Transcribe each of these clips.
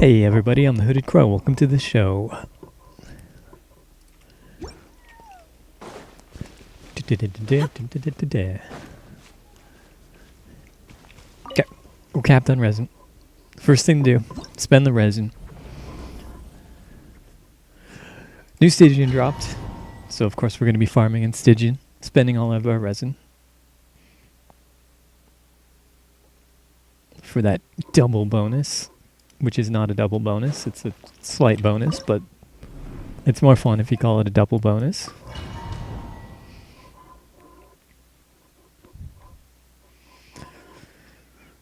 Hey everybody, I'm the Hooded Crow. Welcome to the show. Okay, we're capped on resin. First thing to do, spend the resin. New Stygian dropped, so of course we're going to be farming in Stygian, spending all of our resin. For that double bonus, which is not a double bonus, it's a slight bonus, but it's more fun if you call it a double bonus.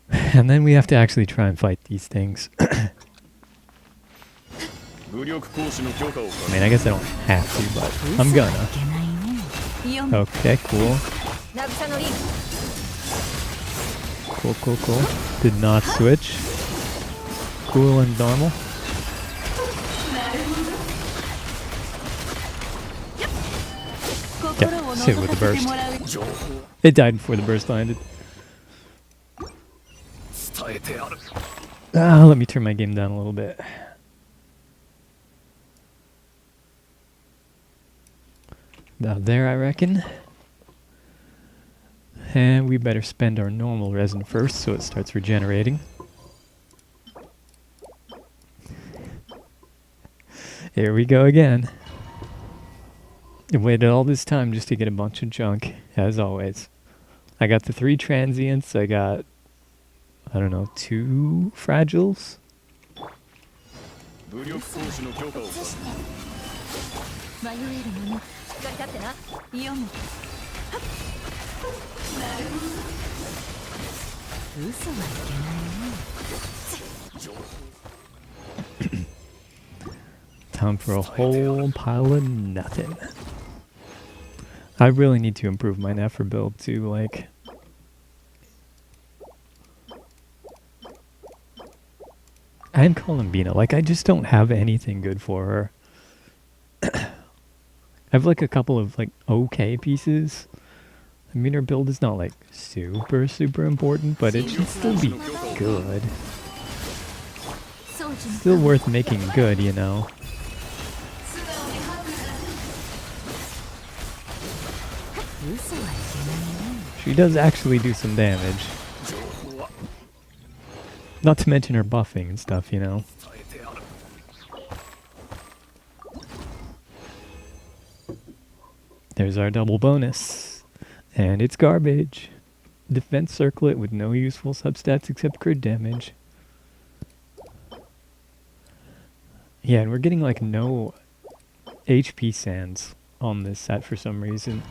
And then we have to actually try and fight these things. I mean, I guess I don't have to, but I'm gonna. Okay, cool. Cool. Did not switch. Cool and normal. Okay, save with the burst. It died before the burst landed. Let me turn my game down a little bit. About there, I reckon. And we better spend our normal resin first so it starts regenerating. Here we go again. I waited all this time just to get a bunch of junk, as always. I got the 3 transients, I got, I don't know, 2 fragiles? Time for a whole pile of nothing. I really need to improve my Nefer build too, like... And Columbina, like I just don't have anything good for her. I have like a couple of like okay pieces. I mean, her build is not like super important, but it should still be good. Still worth making good, you know. She does actually do some damage. Not to mention her buffing and stuff, you know. There's our double bonus. And it's garbage. Defense circlet with no useful substats except crit damage. Yeah, and we're getting like no HP sands on this set for some reason.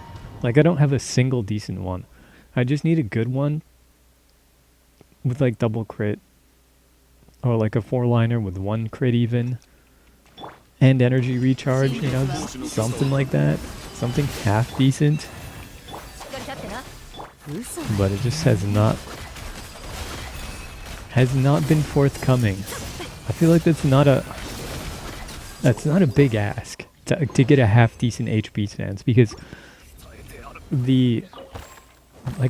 Like I don't have a single decent one. I just need a good one with like double crit. Or like a 4-liner with 1 crit even. And energy recharge, you know, just something like that. Something half decent. But it just has not been forthcoming. I feel like that's not a big ask to get a half decent HP stance, because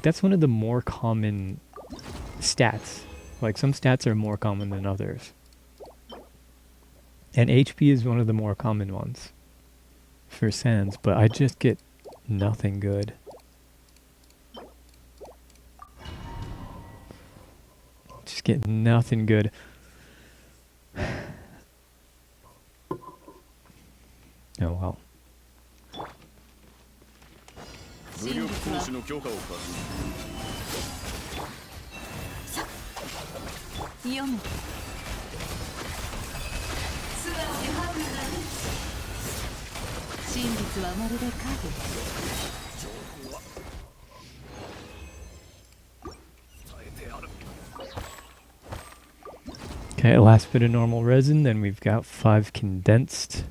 that's one of the more common stats. Like some stats are more common than others. And HP is one of the more common ones for sands, but I just get nothing good. Just get nothing good. Oh well. Okay, last bit of normal resin, then we've got 5 condensed.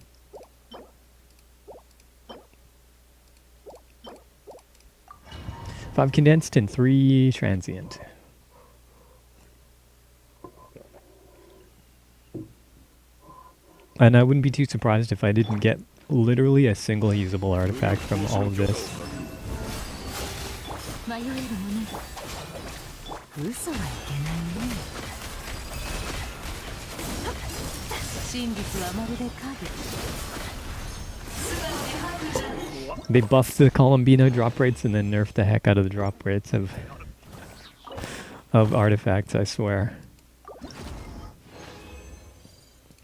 Five condensed and 3 transient. And I wouldn't be too surprised if I didn't get literally a single usable artifact from all of this. They buffed the Columbino drop rates and then nerfed the heck out of the drop rates of artifacts, I swear.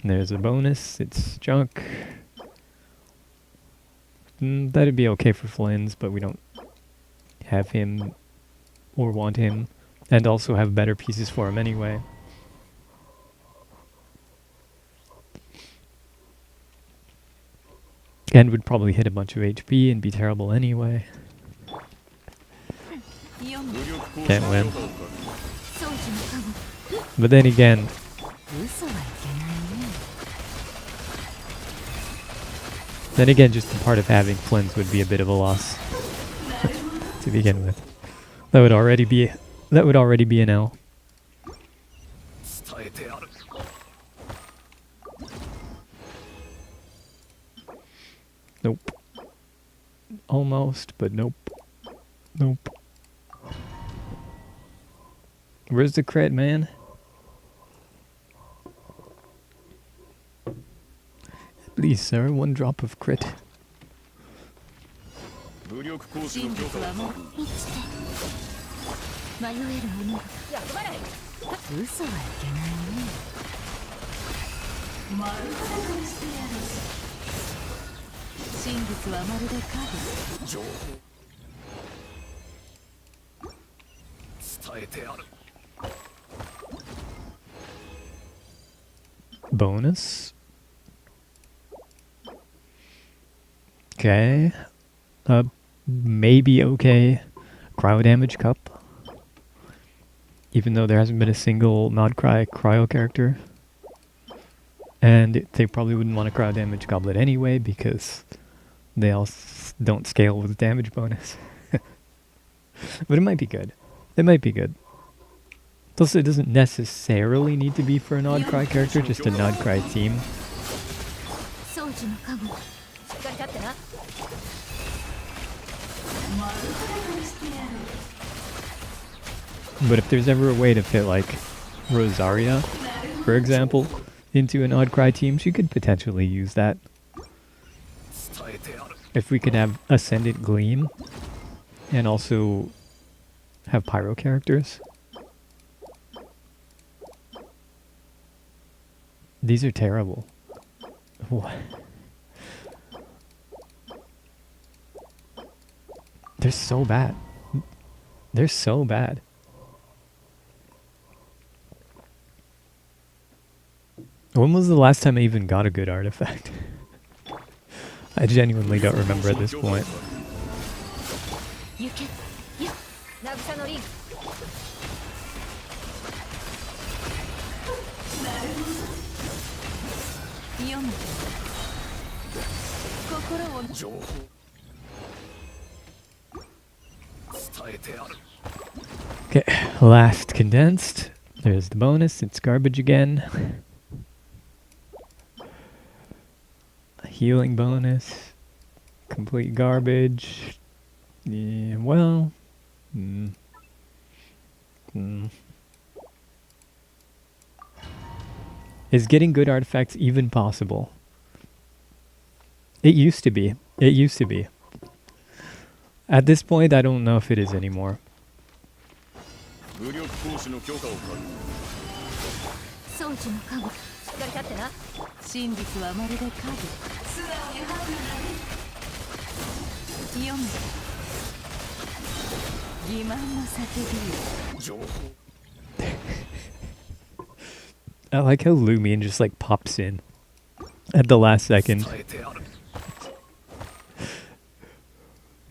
There's a bonus, it's junk. That'd be okay for Flynn's, but we don't have him or want him, and also have better pieces for him anyway. And would probably hit a bunch of HP and be terrible anyway. Can't win. But then again, just the part of having Flynn's would be a bit of a loss to begin with. That would already be an L. Nope. Almost, but nope. Nope. Where's the crit, man? Please, sir, one drop of crit. Bonus. Okay. Maybe okay. Cryo damage cup. Even though there hasn't been a single Nodcry cryo character. And they probably wouldn't want a cryo damage goblet anyway because they all don't scale with damage bonus. But it might be good. It might be good. Also, it doesn't necessarily need to be for a Nodcry character, just a Nodcry team. But if there's ever a way to fit, like, Rosaria, for example, into an Nodcry team, she could potentially use that. If we could have Ascendant Gleam, and also have Pyro characters. These are terrible. What? They're so bad. They're so bad. When was the last time I even got a good artifact? I genuinely don't remember at this point. Okay, last condensed. There's the bonus. It's garbage again. Healing bonus. Complete garbage. Yeah, well. Is getting good artifacts even possible? It used to be. It used to be. At this point, I don't know if it is anymore. I like how Lumion just like pops in at the last second.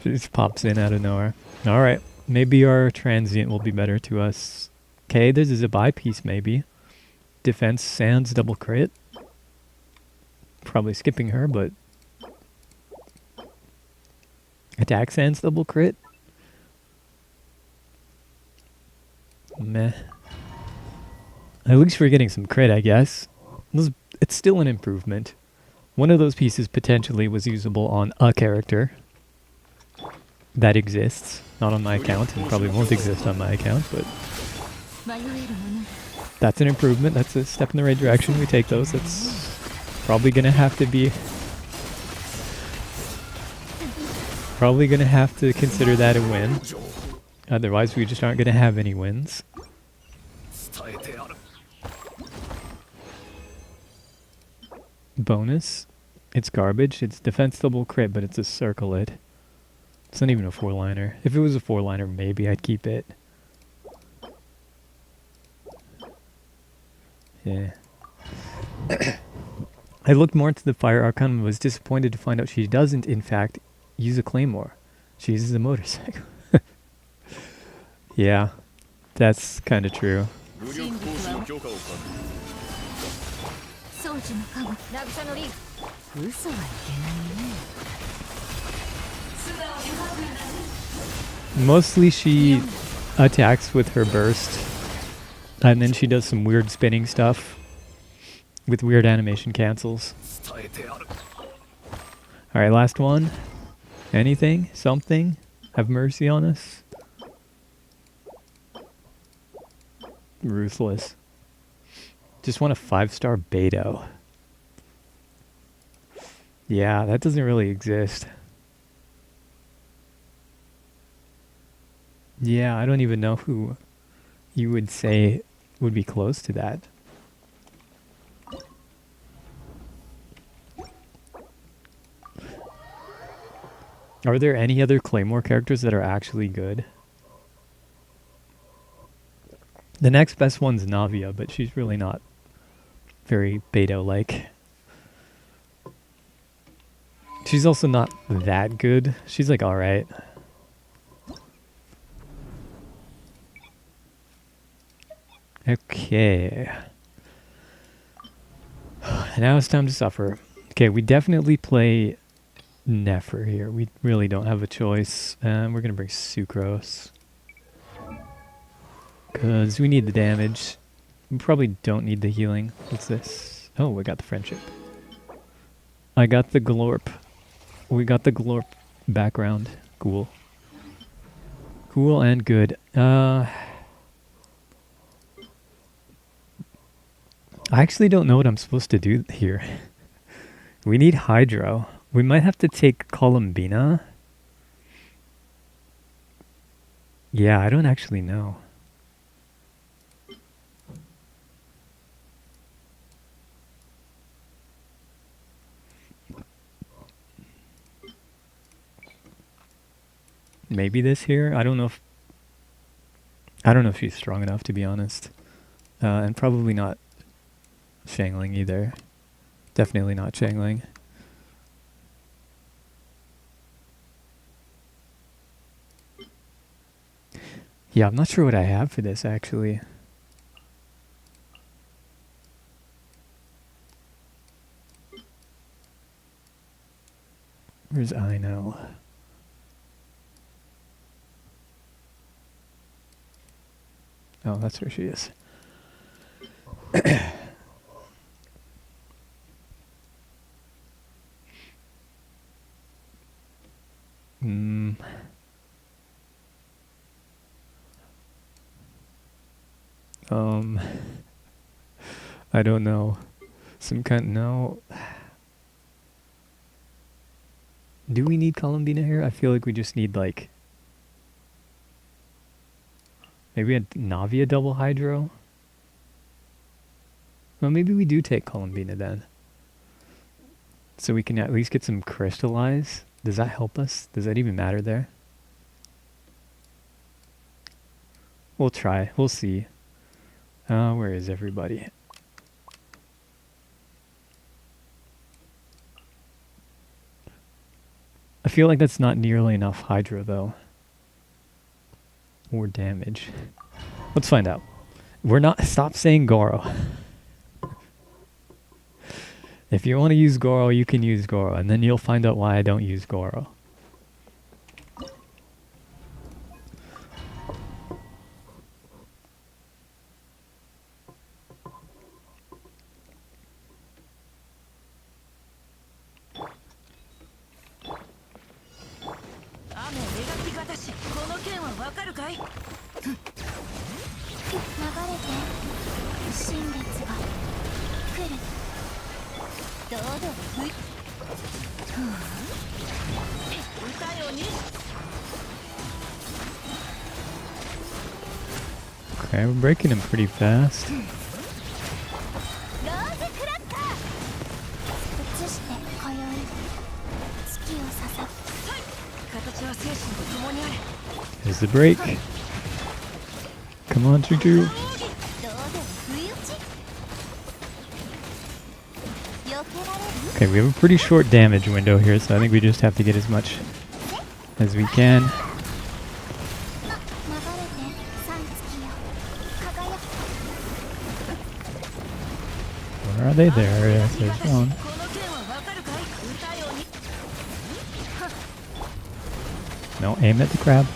She just pops in out of nowhere. Alright, maybe our transient will be better to us. Okay, there's a Zabai piece maybe. Defense Sans double crit. Probably skipping her, but attack Sans double crit. Meh. At least we're getting some crit, I guess. It's still an improvement. One of those pieces potentially was usable on a character that exists. Not on my account, and probably won't exist on my account, but that's an improvement. That's a step in the right direction. We take those. That's Probably gonna have to consider that a win. Otherwise, we just aren't gonna have any wins. Bonus. It's garbage. It's defense double crit, but it's a circle it. It's not even a 4-liner. If it was a 4-liner, maybe I'd keep it. Yeah. I looked more into the Fire Archon and was disappointed to find out she doesn't, in fact, use a claymore. She uses a motorcycle. Yeah, that's kind of true. Mostly she attacks with her burst, and then she does some weird spinning stuff with weird animation cancels. Alright, last one. Anything? Something? Have mercy on us? Ruthless. Just want a 5-star Beto. Yeah, that doesn't really exist. Yeah, I don't even know who you would say would be close to that. Are there any other Claymore characters that are actually good? The next best one's Navia, but she's really not very Beto-like. She's also not that good. She's like alright. Okay. Now it's time to suffer. Okay, we definitely play Nefer here. We really don't have a choice. We're going to bring Sucrose. Because we need the damage. We probably don't need the healing. What's this? Oh, we got the friendship. I got the Glorp. We got the Glorp background. Cool. Cool and good. I actually don't know what I'm supposed to do here. We need Hydro. We might have to take Columbina. Yeah, I don't actually know. Maybe this here? I don't know if she's strong enough, to be honest. And probably not Shangling either. Definitely not Shangling. Yeah, I'm not sure what I have for this, actually. Where's Ino? Oh, that's where she is. I don't know. Some kind... No. Do we need Columbina here? I feel like we just need, like... Maybe a Navia double Hydro? Well, maybe we do take Columbina then. So we can at least get some Crystallize. Does that help us? Does that even matter there? We'll try. We'll see. Where is everybody? I feel like that's not nearly enough Hydro, though. Or damage. Let's find out. We're not... Stop saying Goro. If you want to use Goro, you can use Goro. And then you'll find out why I don't use Goro. Okay, we're breaking him pretty fast. There's the break. Come on, Juju. Okay, we have a pretty short damage window here, so I think we just have to get as much as we can. Where are they? There, yes, there's one. No, aim at the crab.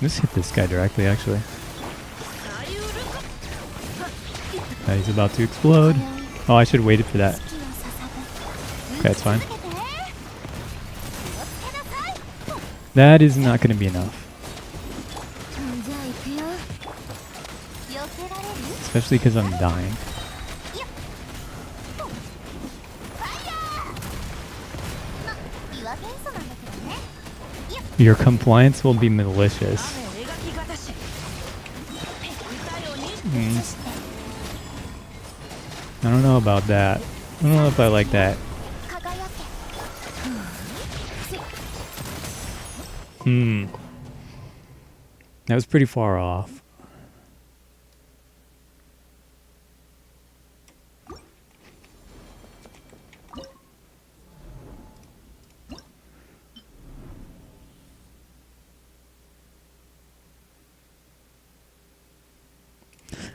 Let's hit this guy directly, actually. He's about to explode. Oh, I should have waited for that. Okay, it's fine. That is not going to be enough. Especially because I'm dying. Your compliance will be malicious. I don't know about that. I don't know if I like that. That was pretty far off.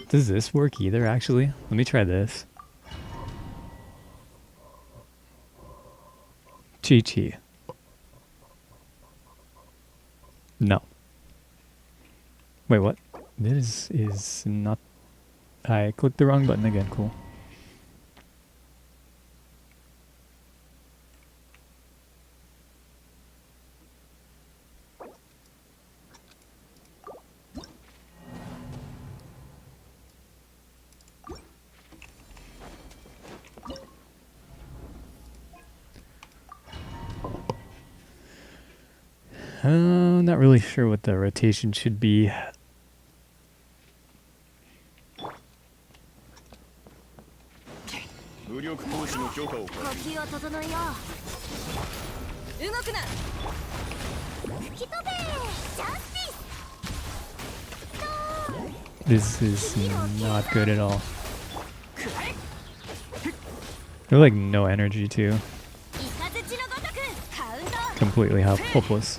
Does this work either, actually? Let me try this. Chi-Chi. No. Wait, what? This is not... I clicked the wrong button again, cool. Not really sure what the rotation should be. This is not good at all. They're like no energy too. Completely hopeless.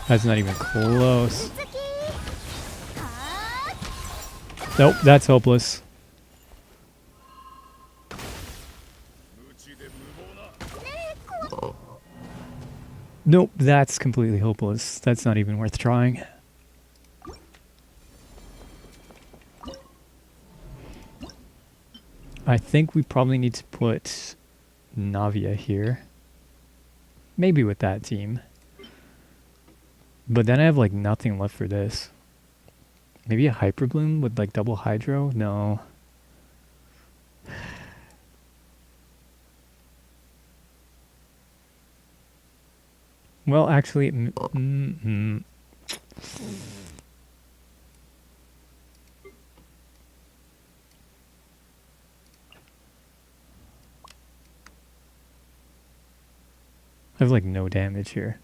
That's not even close. Nope, that's hopeless. Nope, that's completely hopeless. That's not even worth trying. I think we probably need to put Navia here. Maybe with that team. But then I have like nothing left for this. Maybe a Hyper Bloom with like double Hydro? No. Well, actually... I have like no damage here.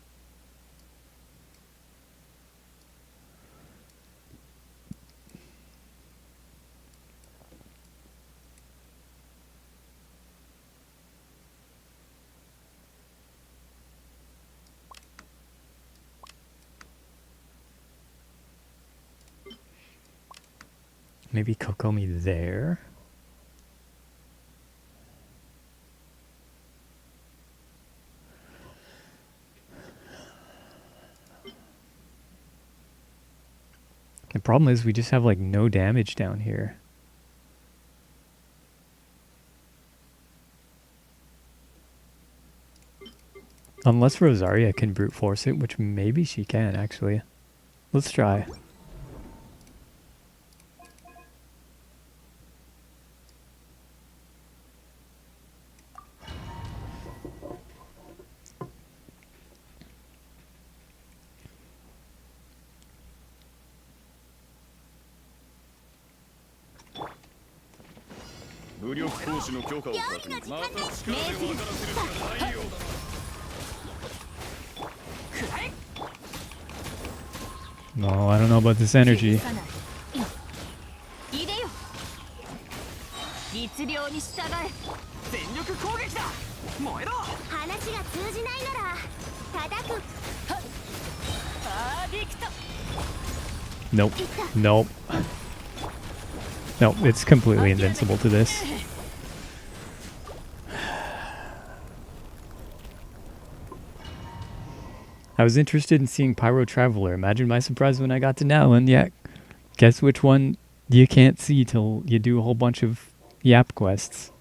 Maybe Kokomi there. The problem is we just have like no damage down here. Unless Rosaria can brute force it, which maybe she can actually. Let's try. No, I don't know about this energy. Nope. Nope. Nope, it's completely invincible to this. I was interested in seeing Pyro Traveler. Imagine my surprise when I got to now, and yeah, guess which one you can't see till you do a whole bunch of Yap quests.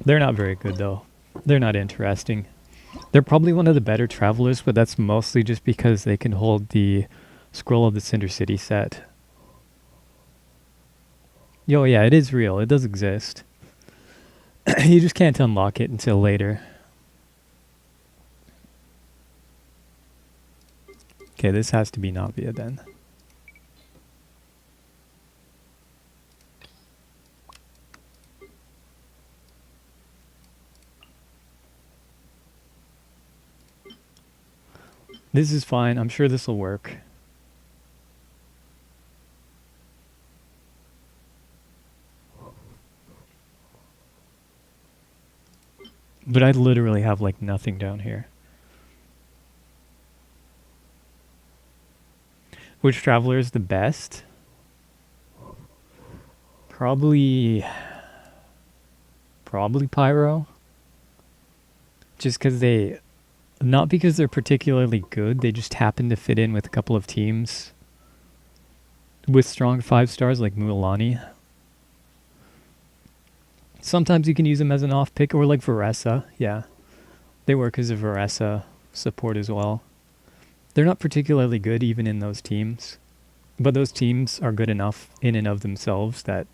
They're not very good though. They're not interesting. They're probably one of the better travelers, but that's mostly just because they can hold the Scroll of the Cinder City set. Yo, yeah, it is real. It does exist. You just can't unlock it until later. Okay, this has to be Navia then. This is fine. I'm sure this will work. But I literally have like nothing down here. Which traveler is the best? Probably Pyro. Just because they... Not because they're particularly good, they just happen to fit in with a couple of teams with strong 5 stars like Mualani. Sometimes you can use them as an off pick, or like Varessa. Yeah, they work as a Varessa support as well. They're not particularly good even in those teams, but those teams are good enough in and of themselves that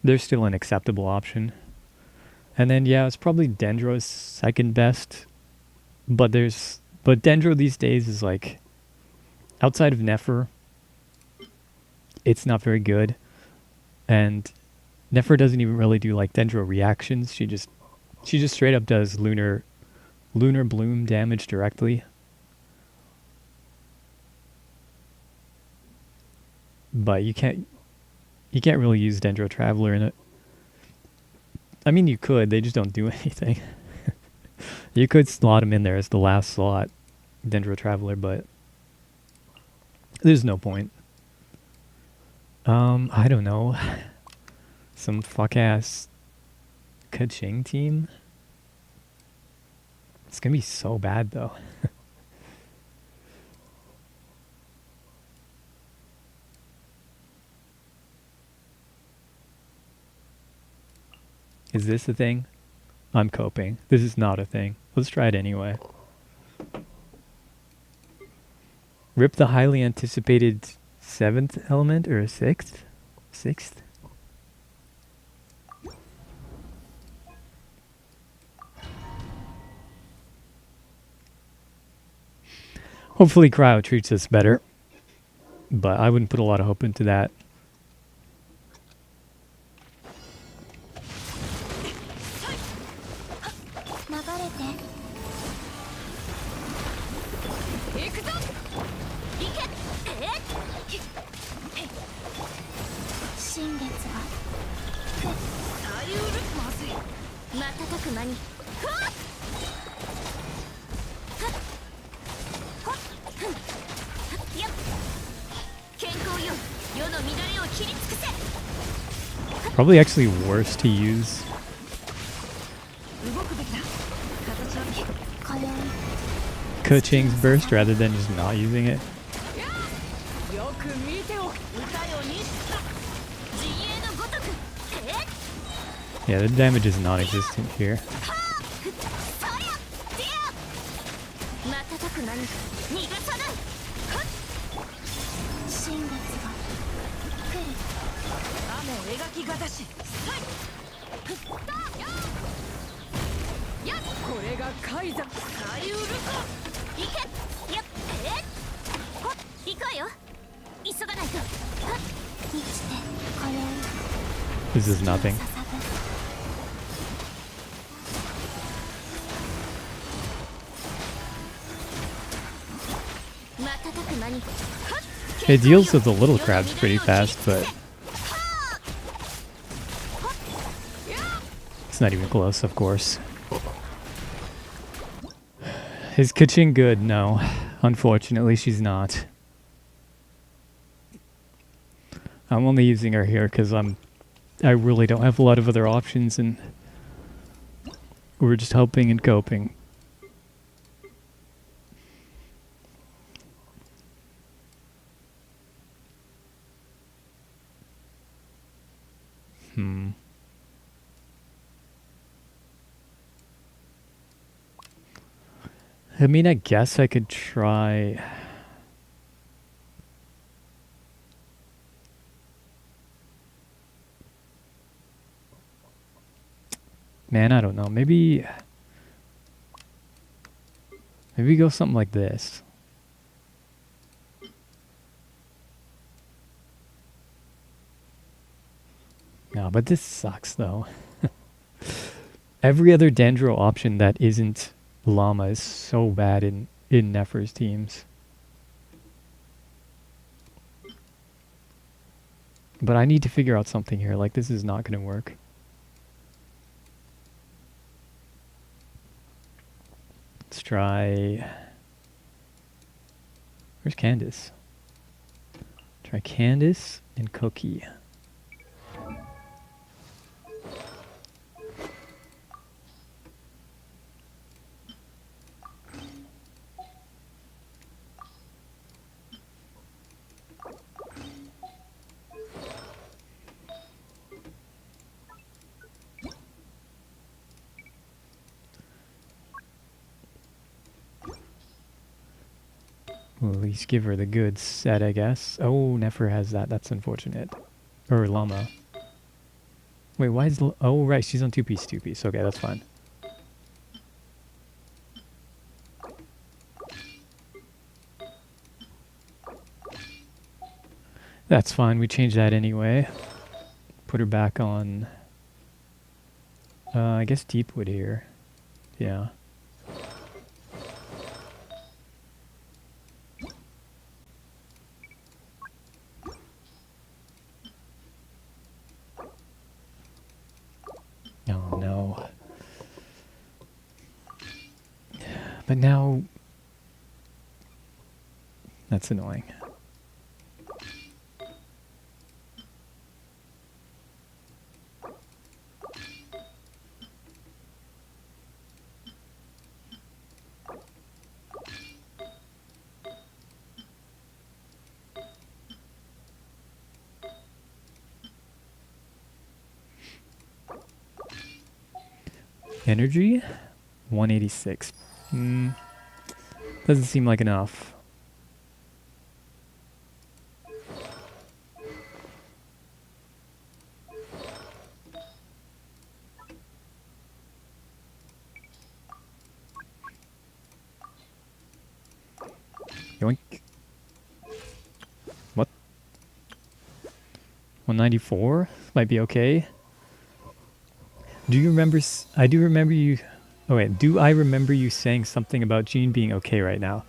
they're still an acceptable option. And then yeah, it's probably Dendro's second best. But Dendro these days is like, outside of Nefer, it's not very good. And Nefer doesn't even really do like Dendro reactions. She just straight up does lunar bloom damage directly. But you can't really use Dendro Traveler in it. I mean, you could, they just don't do anything. You could slot him in there as the last slot, Dendro Traveler, but there's no point. I don't know. Some fuck-ass Kaching team? It's gonna be so bad, though. Is this a thing? I'm coping. This is not a thing. Let's try it anyway. Rip the highly anticipated 7th element, or a 6th? 6th? Hopefully Cryo treats us better. But I wouldn't put a lot of hope into that. Probably actually worse to use Keqing's burst rather than just not using it. Yeah, the damage is non-existent here. This is nothing. It deals with the little crabs pretty fast, but it's not even close, of course. Is Keqing good? No. Unfortunately, she's not. I'm only using her here because I really don't have a lot of other options, and we're just helping and coping. I mean, I guess I could try... Man, I don't know. Maybe go something like this. No, but this sucks, though. Every other Dendro option that isn't Llama is so bad in Nefer's teams. But I need to figure out something here. Like, this is not going to work. Let's try... Where's Candace? Try Candace and Cookie. We'll at least give her the good set, I guess. Oh, Nefer has that. That's unfortunate. Or Llama. Wait, why is... Oh, right. She's on 2-piece, 2-piece. Okay, that's fine. That's fine. We changed that anyway. Put her back on... I guess Deepwood here. Yeah. Oh no. But now... That's annoying. Energy? 186. Doesn't seem like enough. Yoink. What? 194? Might be okay. Do you remember... I do remember you... Oh wait, do I remember you saying something about Jean being okay right now?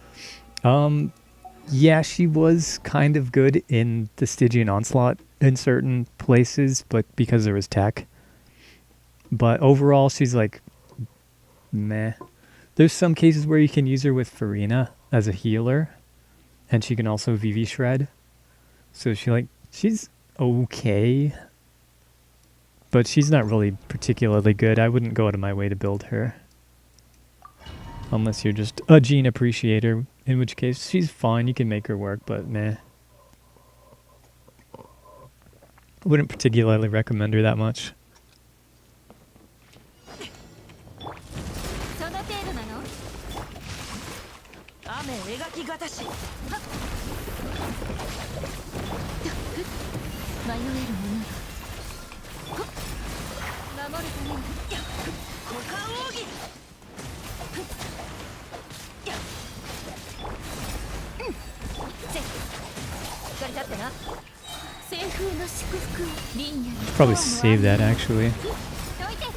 Yeah, she was kind of good in the Stygian Onslaught in certain places, but because there was tech. But overall, she's like... meh. There's some cases where you can use her with Farina as a healer, and she can also VV Shred. So she's okay. But she's not really particularly good. I wouldn't go out of my way to build her. Unless you're just a Jean appreciator, in which case she's fine, you can make her work, but meh. Wouldn't particularly recommend her that much. その程度なの？雨描きがたし。迷えるものが。守るために。股間奥義。光り立ってな。西風の祝福を林野に。Probably save that actually. どいて。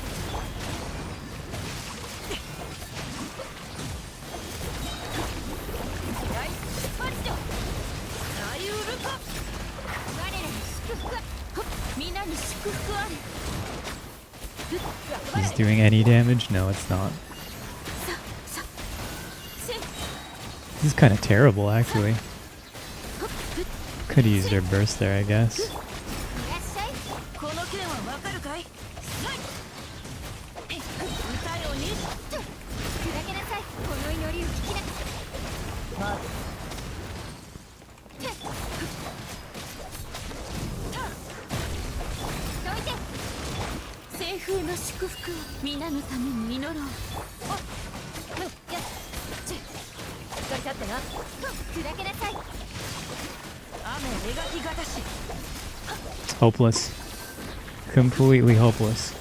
He's doing any damage? No, it's not. This is kind of terrible, actually. Could have used her burst there, I guess. It's hopeless. Completely hopeless.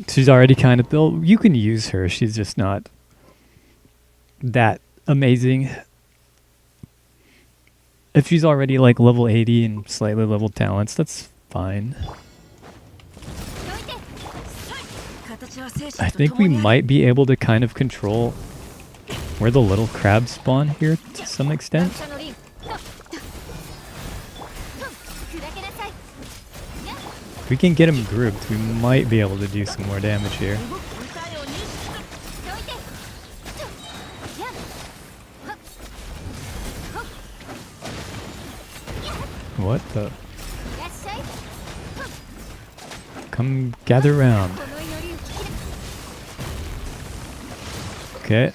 She's already kind of built. You can use her. She's just not that amazing. If she's already like level 80 and slightly level talents, that's fine. I think we might be able to kind of control where the little crabs spawn here to some extent. If we can get them grouped, we might be able to do some more damage here. What the? Come gather around. Okay.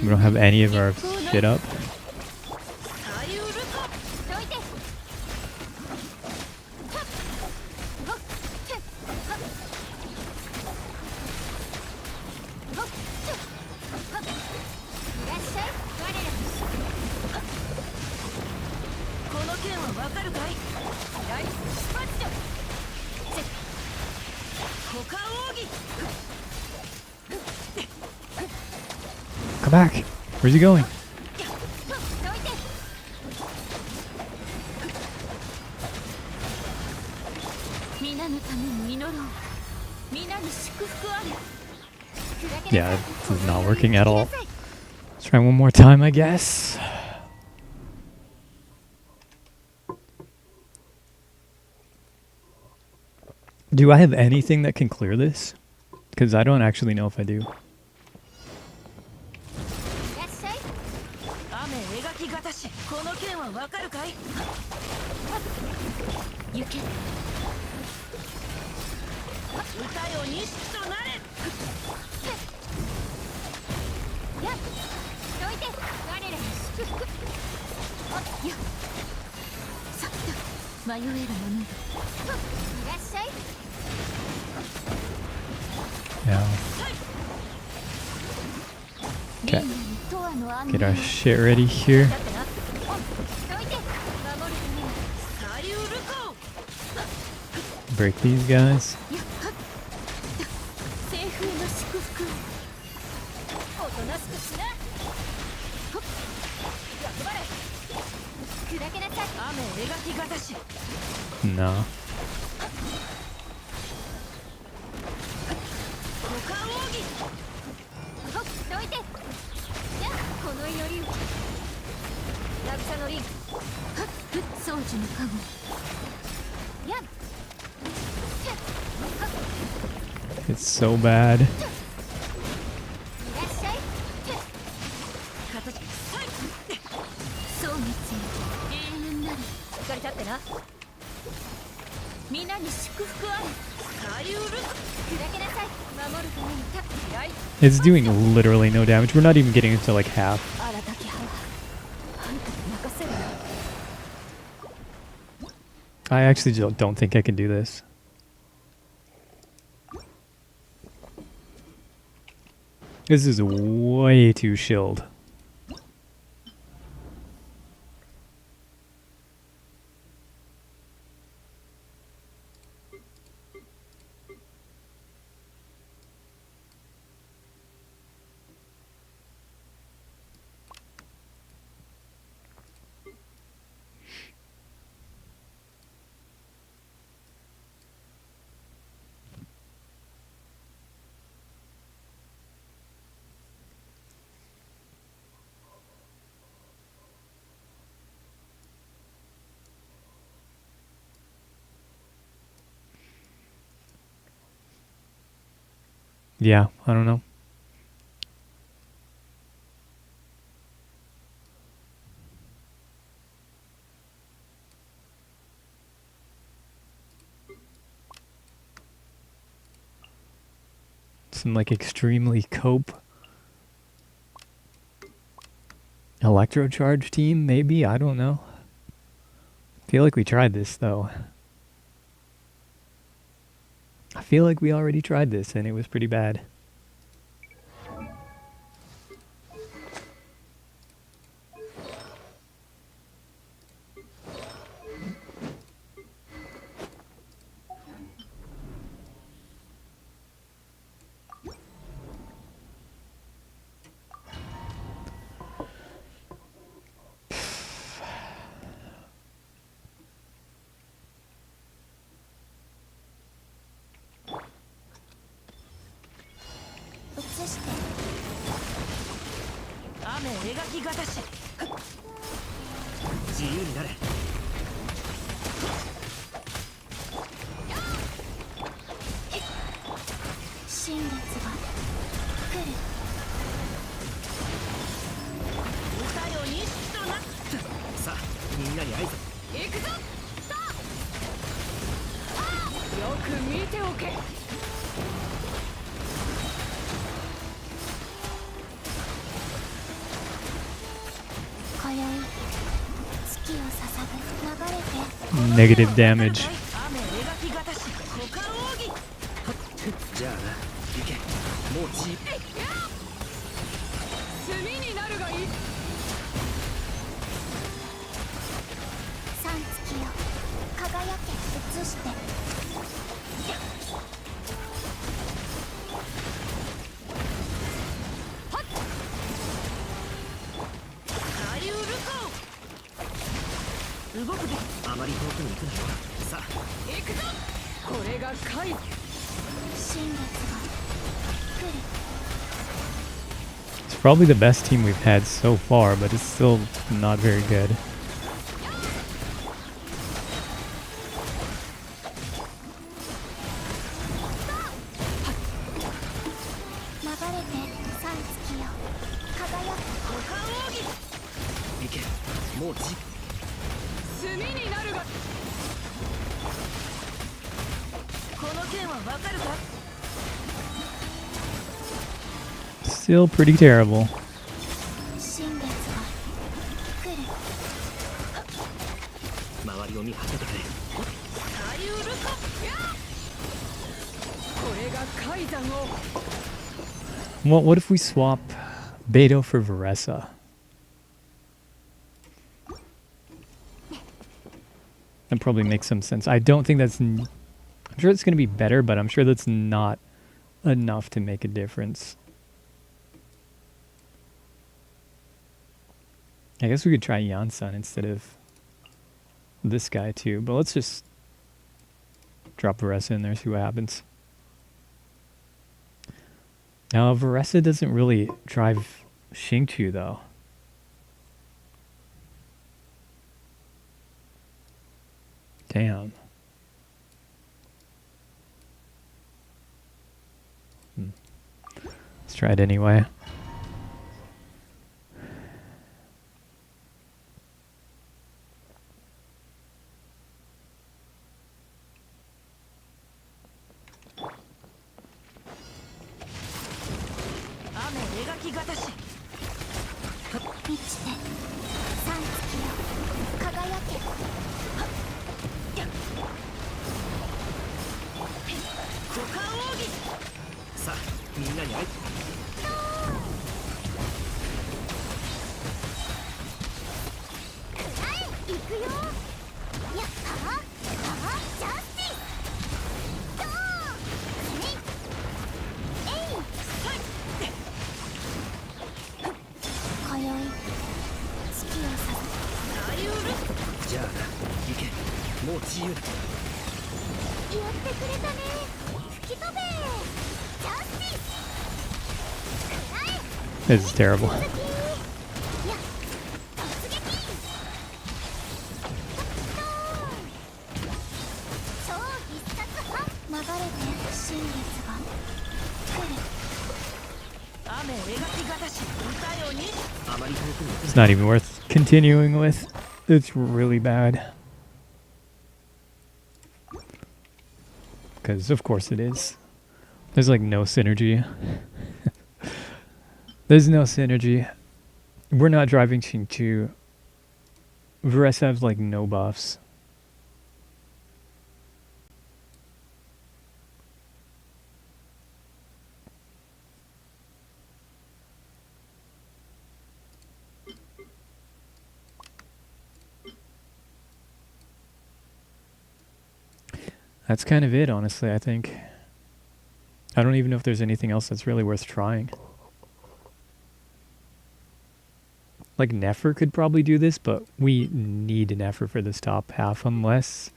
We don't have any of our shit up. Come back. Where's he going? Yeah, this is not working at all. Let's try one more time, I guess. Do I have anything that can clear this? Because I don't actually know if I do. Yeah. Okay. Get our shit ready here. Break these guys. No. 掃除の加護やっ It's so bad. いらっしゃい形そう熱永遠なるしっかり立ってな皆に祝福あれ左右る砕けなさい守るためにた依頼 It's doing literally no damage. We're not even getting into like half. 新たき派はあんたに任せるよ I actually don't think I can do this. This is way too shilled. Yeah, I don't know. Some like extremely cope electrocharge team, maybe? I don't know. Feel like we tried this though. I feel like we already tried this and it was pretty bad. Negative damage. じゃあな、行け。もうち。炭になるがいい。三月よ、輝け、映して。動くで。あまり遠くに行くなよ。さあ、行くぞ。これが怪。新月が来る。 It's probably the best team we've had so far, but it's still not very good. 流れて三月よ、輝け。行け。もうち。炭になるが。この剣はわかるか。 Still pretty terrible. 新月が来る。周りを見張っててくれ。左右ルコ。これが海山を。 What if we swap Beto for Varessa? That probably makes some sense. I don't think that's... I'm sure it's going to be better, but I'm sure that's not enough to make a difference. I guess we could try Yansan instead of this guy too, but let's just drop Varessa in there, see what happens. Now, Varessa doesn't really drive Xingqiu though. Damn. Let's try it anyway. This is terrible. It's not even worth continuing with. It's really bad. Because of course it is. There's like no synergy. There's no synergy. We're not driving Xingqiu. Vress has like no buffs. That's kind of it, honestly, I think. I don't even know if there's anything else that's really worth trying. Like, Nefer could probably do this, but we need an Nefer for this top half, unless...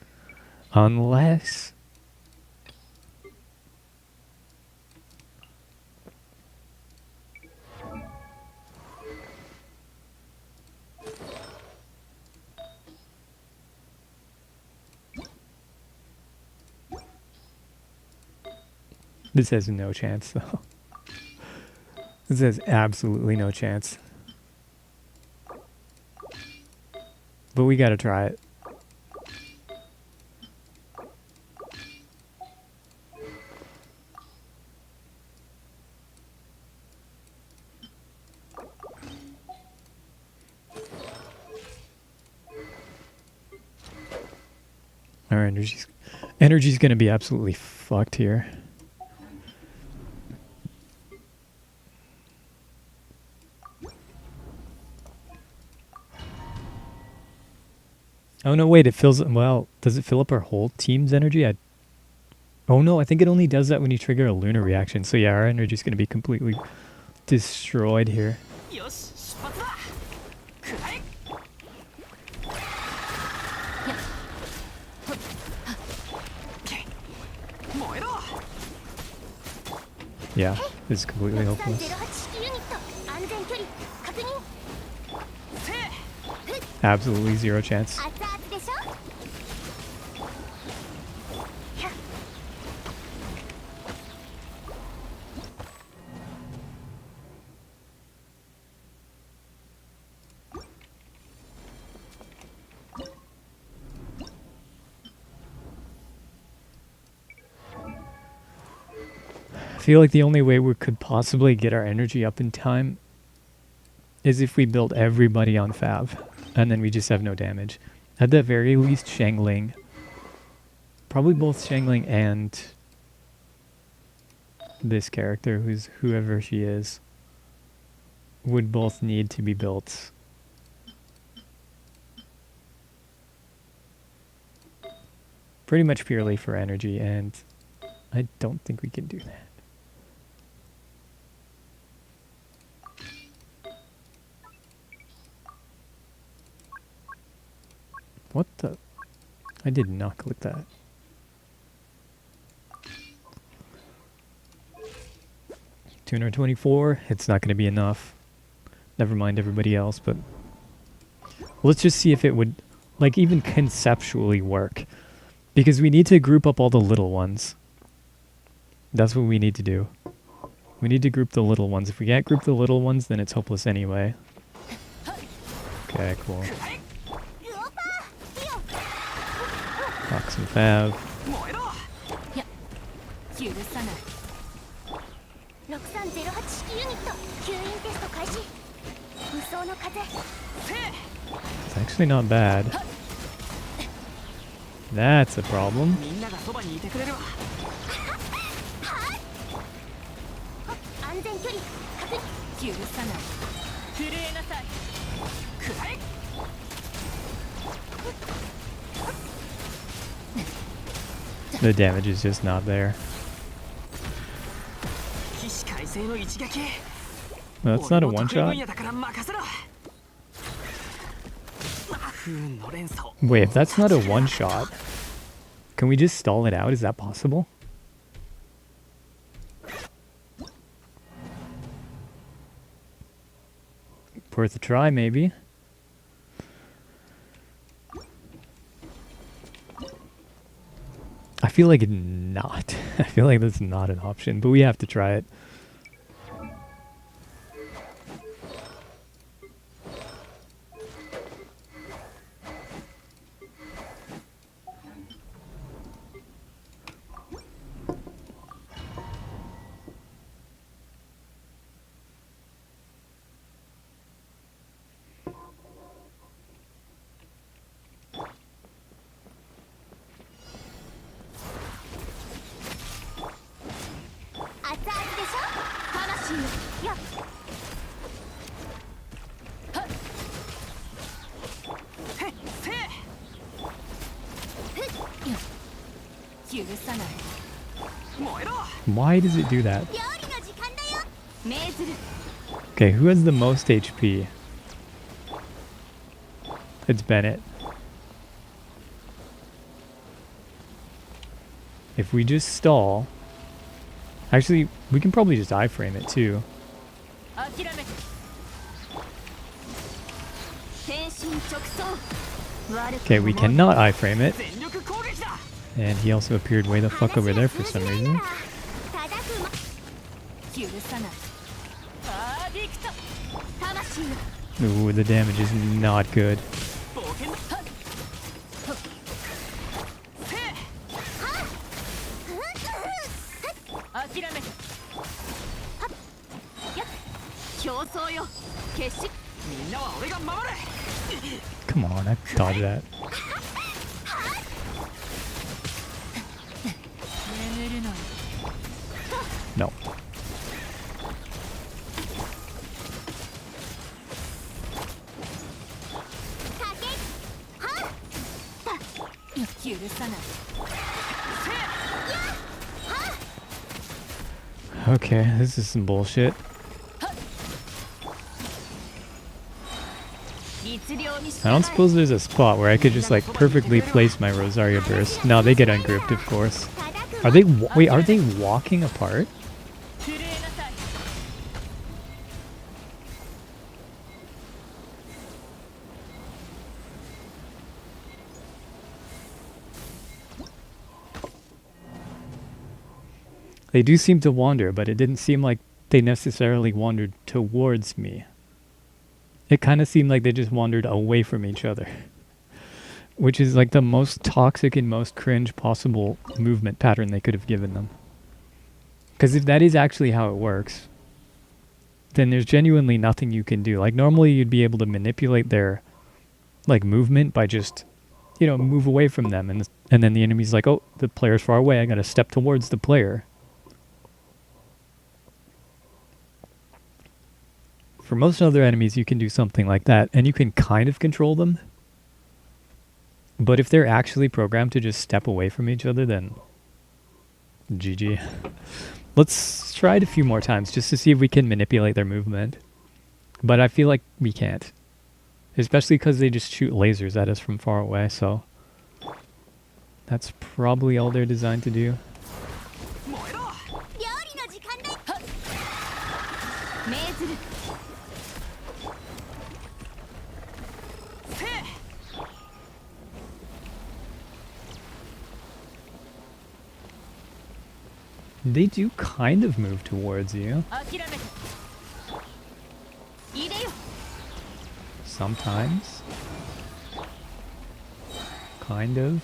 This has no chance, though. This has absolutely no chance. But we gotta try it. Our energy's gonna be absolutely fucked here. Oh no, wait, it fills... Well, does it fill up our whole team's energy? Oh no, I think it only does that when you trigger a lunar reaction. So yeah, our energy's going to be completely destroyed here. Yeah, this is completely hopeless. Absolutely zero chance. I feel like the only way we could possibly get our energy up in time is if we build everybody on Fav, and then we just have no damage. At the very least, Xiangling. Probably both Xiangling and this character, whoever she is, would both need to be built. Pretty much purely for energy, and I don't think we can do that. What the? I did not click that. $224. It's not going to be enough. Never mind everybody else, but let's just see if it would like even conceptually work. Because we need to group up all the little ones. That's what we need to do. We need to group the little ones. If we can't group the little ones, then it's hopeless anyway. Okay, cool. Fox and Fav. 許さない6308式ユニット吸引テスト開始無双の風 It's actually not bad. That's a problem. みんながそばにいてくれるわ。安全距離確認許さない震えなさいくらえ。 The damage is just not there. 起死回生の一撃。 Well, that's not a 俺の one 得意分 shot. 野だから任せろ。不運の連鎖。 Wait, if that's not a one shot, can we just stall it out? Is that possible? Worth a try, maybe. I feel like not. I feel like that's not an option, but we have to try it. Why does it do that? 料理の時間だよ 命ずる Okay, who has the most HP? It's Bennett. If we just stall... Actually, we can probably just iframe it too. 諦めて天心直送悪く Okay, we cannot iframe it. 全力攻撃だ。 And he also appeared way the fuck over there for some reason. 叩くま許さないアーディクト魂よ Ooh, the damage is not good. 冒険だ。諦めてやっ競争よ決しみんなは俺が守れ。 Come on, I dodged that. 眠るのよ No. かけは許さない Okay, this is some bullshit. 律令に従 I don't suppose there's a spot where I could just like perfectly place my Rosario burst. No, they get ungrouped, of course. 叩く Are they wait, are they walking apart? 震えなさい They do seem to wander, but it didn't seem like they necessarily wandered towards me. It kind of seemed like they just wandered away from each other. Which is like the most toxic and most cringe possible movement pattern they could have given them. Because if that is actually how it works, then there's genuinely nothing you can do. Like normally you'd be able to manipulate their like movement by just, you know, move away from them. And then the enemy's like, oh, the player's far away. I got to step towards the player. For most other enemies, you can do something like that, and you can kind of control them. But if they're actually programmed to just step away from each other, then GG. Let's try it a few more times just to see if we can manipulate their movement. But I feel like we can't. Especially because they just shoot lasers at us from far away, so... That's probably all they're designed to do. 燃えろ。料理の時間だよ命ずる せ They do kind of move towards you. 諦めて入れよ Sometimes. Kind of.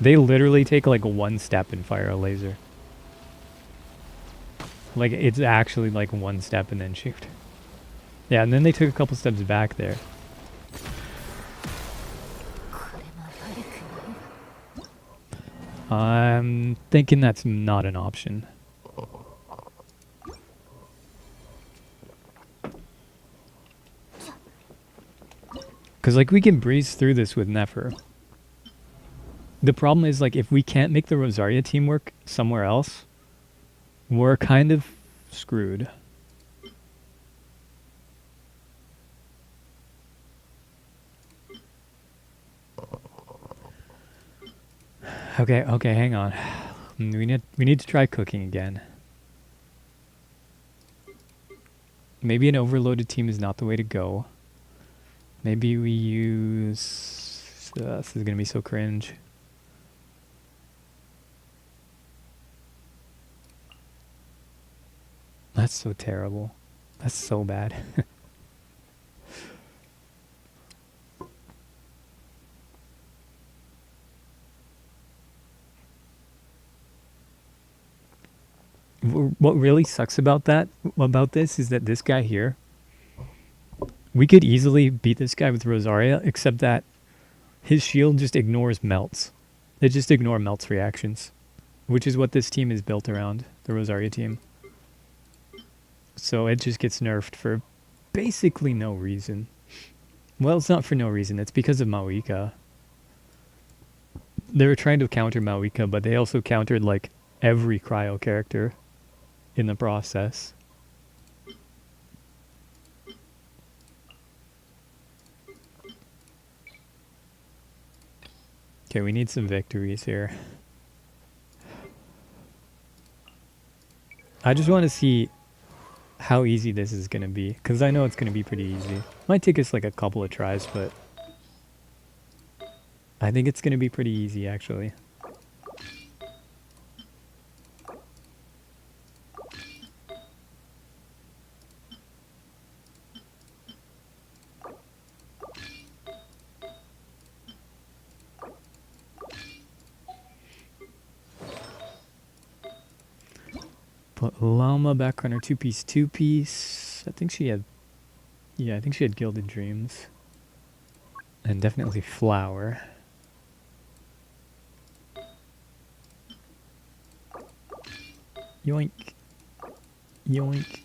They literally take like one step and fire a laser. Like it's actually like one step and then shoot. Yeah, and then they took a couple steps back there. これも悪くない I'm thinking that's not an option. Because, like, we can breeze through this with Nefer. The problem is, like, if we can't make the Rosaria team work somewhere else, we're kind of screwed. Okay, hang on. We need to try cooking again. Maybe an overloaded team is not the way to go. Maybe we use... this is gonna be so cringe. That's so terrible. That's so bad. What really sucks about this is that this guy here, we could easily beat this guy with Rosaria, except that his shield just ignores melts. They just ignore melts reactions, which is what this team is built around, the Rosaria team. So it just gets nerfed for basically no reason. Well, it's not for no reason, it's because of Maoika. They were trying to counter Maoika, but they also countered like every cryo character in the process. Okay, we need some victories here. I just want to see how easy this is going to be, because I know it's going to be pretty easy. Might take us like a couple of tries, but I think it's going to be pretty easy actually. Put Llama back on her two-piece. I think she had... yeah, I think she had Gilded Dreams. And definitely Flower. Yoink. Yoink.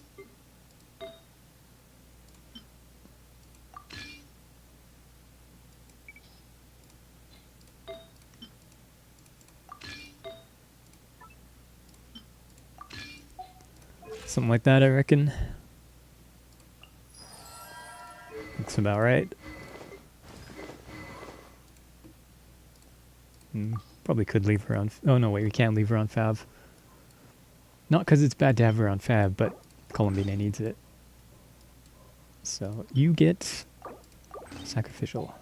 Something like that, I reckon. Looks about right. Probably could leave her on... oh no, wait, we can't leave her on Fav. Not because it's bad to have her on Fav, but Columbina needs it. So, you get... Sacrificial.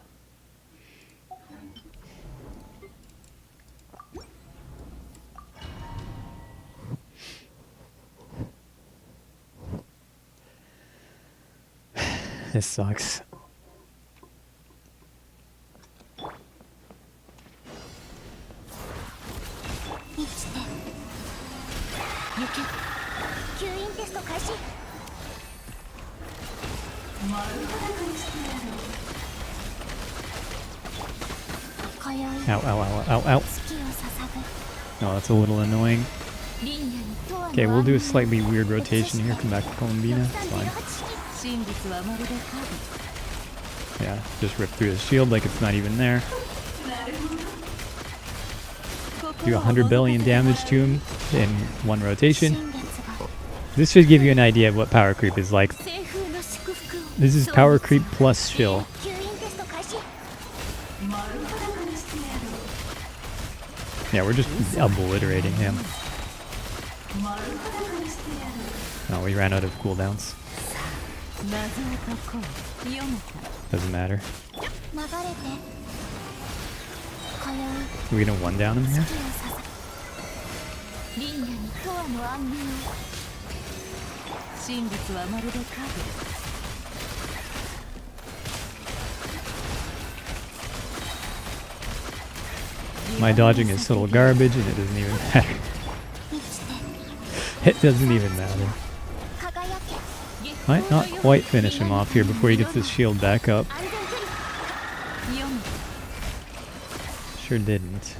This sucks. Ow, ow, ow, ow, ow. No, that's a little annoying. Okay, we'll do a slightly weird rotation here. Come back to Columbina. It's fine. Yeah, just rip through his shield like it's not even there. Do 100 billion damage to him in one rotation. This should give you an idea of what power creep is like. This is power creep plus shill. Yeah, we're just obliterating him. Oh, we ran out of cooldowns. Doesn't matter. Are we gonna one down him here? リンナに永遠の安眠を。真実はまるで影。 My dodging is total garbage and it doesn't even matter. 生きて It doesn't even matter. 輝け Might not quite finish him off here before he gets his shield back up. 安全距離。読む。 Sure didn't.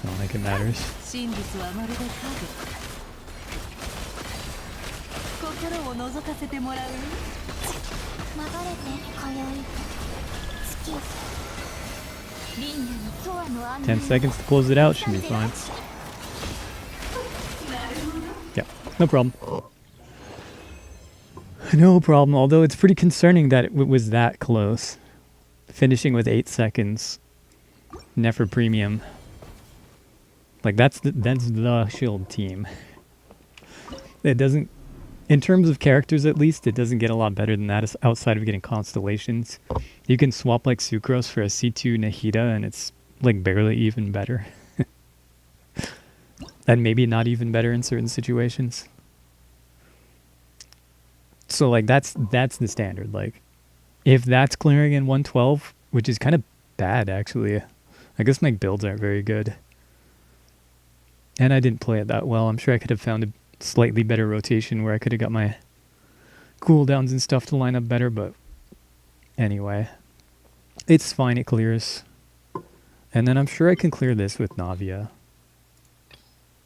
Not like it matters. 真実はまるで影。心を覗かせてもらう。流れて今宵月 リンナに永遠の安眠 10 seconds to close it out, should be fine. Yeah, no problem. No problem, although it's pretty concerning that it was that close. Finishing with 8 seconds. Nefer Premium. Like, that's the Shield team. It doesn't... In terms of characters, at least, it doesn't get a lot better than that outside of getting constellations. You can swap, like, Sucrose for a C2 Nahida, and it's, like, barely even better. And maybe not even better in certain situations. So, like, that's the standard. Like, if that's clearing in 112, which is kind of bad, actually. I guess my builds aren't very good. And I didn't play it that well. I'm sure I could have found a slightly better rotation where I could have got my cooldowns and stuff to line up better, but anyway. It's fine, it clears. And then I'm sure I can clear this with Navia.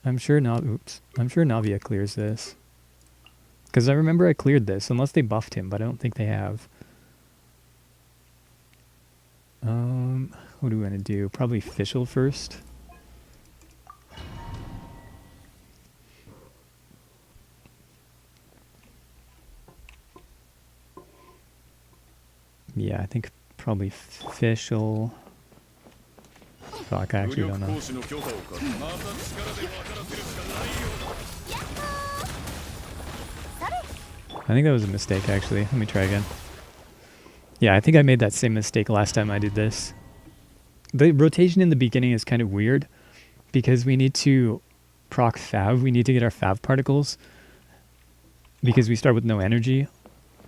I'm sure Navia clears this. Because I remember I cleared this, unless they buffed him, but I don't think they have. What do we want to do? Probably Fischl first. Yeah, I think probably Fischl. Fuck, I actually don't know. I think that was a mistake, actually. Let me try again. Yeah, I think I made that same mistake last time I did this. The rotation in the beginning is kind of weird because we need to proc Fav. We need to get our Fav particles because we start with no energy.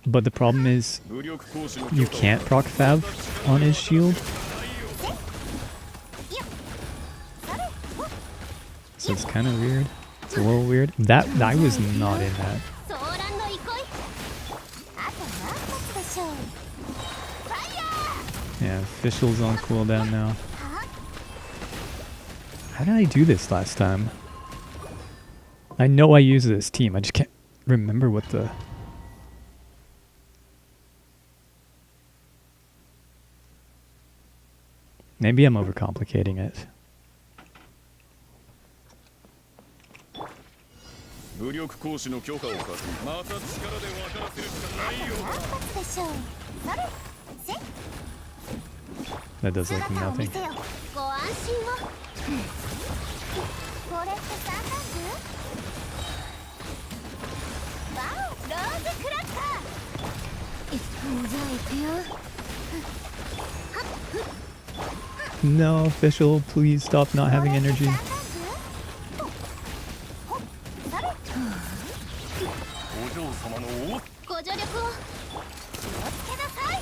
But the problem is you can't proc Fav on his shield. So it's kind of weird. It's a little weird. That I was not in that. ソーランの憩いあと何発でしょうファイヤー Yeah, Fischl's on cooldown now. How did I do this last time? I know I used this team. I just can't remember what the... Maybe I'm overcomplicating it. 武力行使の許可を貸す。また力で分からせるしかないよ。何発でしょうそれせ That does like 姿を見 nothing. せよご安心をこれってサーカンズワオローズクラッカーもうじゃあ行くよ No, Fischl, please stop not having energy. サーカンズお嬢様の王。ご助力を気をつけなさい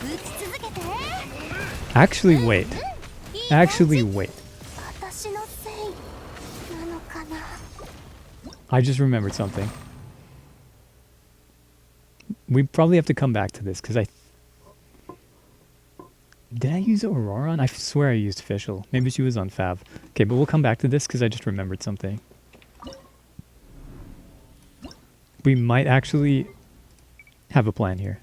打ち続けて Actually, wait. いい感じ Actually, wait. 私のせいなのかな I just remembered something. We probably have to come back to this because Did I use Aurora on? I swear I used Fischl. Maybe she was on Fav. Okay, but we'll come back to this because I just remembered something. We might actually have a plan here.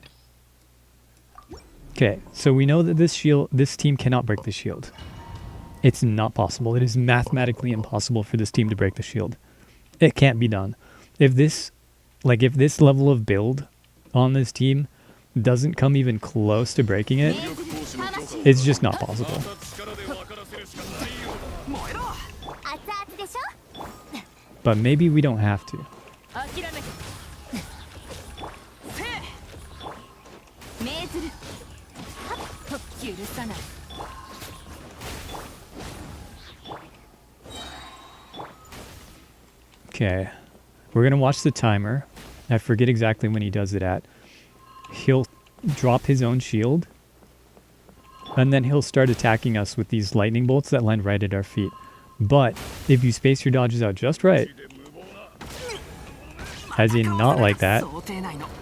Okay, so we know that this team cannot break the shield. It's not possible. It is mathematically impossible for this team to break the shield. It can't be done. If this level of build on this team doesn't come even close to breaking it, it's just not possible. 熱々でしょ But maybe we don't have to. 諦めてせい命ずるはっと許さない Okay. We're going to watch the timer. I forget exactly when he does it at. He'll drop his own shield. And then he'll start attacking us with these lightning bolts that land right at our feet. But if you space your dodges out just right, as in not like that.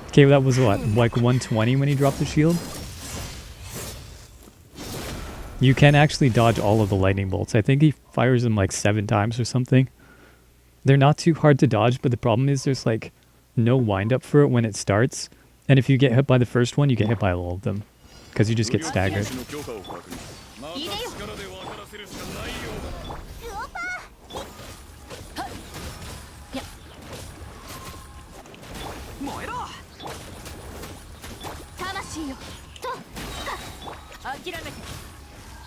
Okay, that was what? Like 120 when he dropped the shield? You can actually dodge all of the lightning bolts. I think he fires them like 7 times or something. They're not too hard to dodge, but the problem is there's like no wind up for it when it starts. And if you get hit by the first one, you get hit by all of them. Because you just get staggered. また力で分からせるしかないようだ。ウオパ燃えろ。魂よと諦めて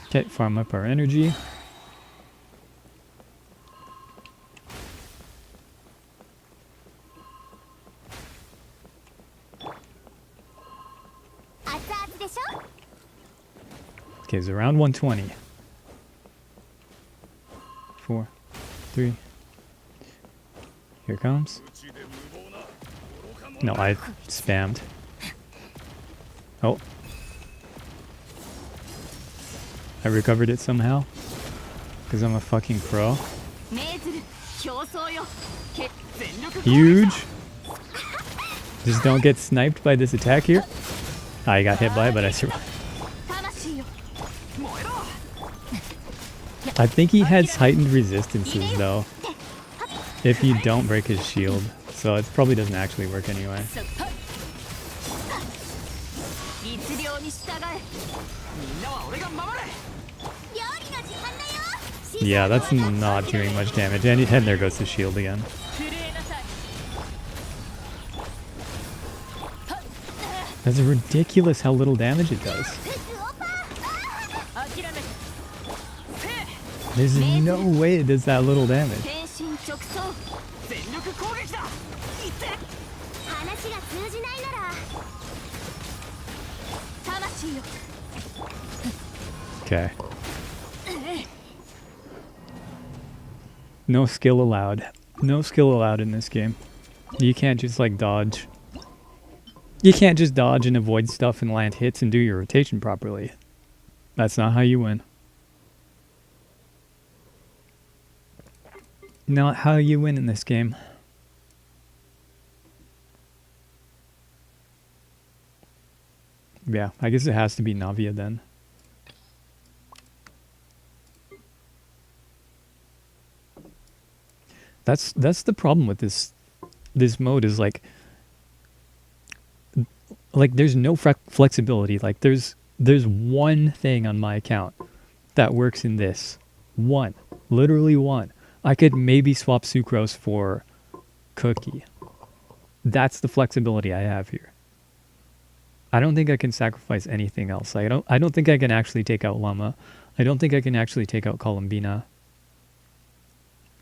Okay, farm up our energy. Okay, it's around 120. 4, 3. Here it comes. No, I spammed. Oh. I recovered it somehow. Because I'm a fucking pro. 命ずる競争よけ全力 Huge. Just don't get sniped by this attack here. I got hit by it, but I survived. 魂よ I think he has heightened resistances though. If you don't break his shield. So it probably doesn't actually work anyway. 律令に従えみんなは俺が守れ。 料理の時間だよ Yeah, that's not doing much damage. And there goes the shield again. 震えなさい That's ridiculous how little damage it does. 諦めて There's no way it does that little damage. 天心直送全力攻撃だ。いって。話が通じないなら 魂よ Okay. No skill allowed. No skill allowed in this game. You can't just like dodge. You can't just dodge and avoid stuff and land hits and do your rotation properly. That's not how you win. Not how you win in this game. Yeah, I guess it has to be Navia then. That's the problem with this mode is like there's no flexibility. Like there's one thing on my account that works in this. One. Literally one. I could maybe swap Sucrose for Cookie. That's the flexibility I have here. I don't think I can sacrifice anything else. I don't think I can actually take out Llama. I don't think I can actually take out Columbina.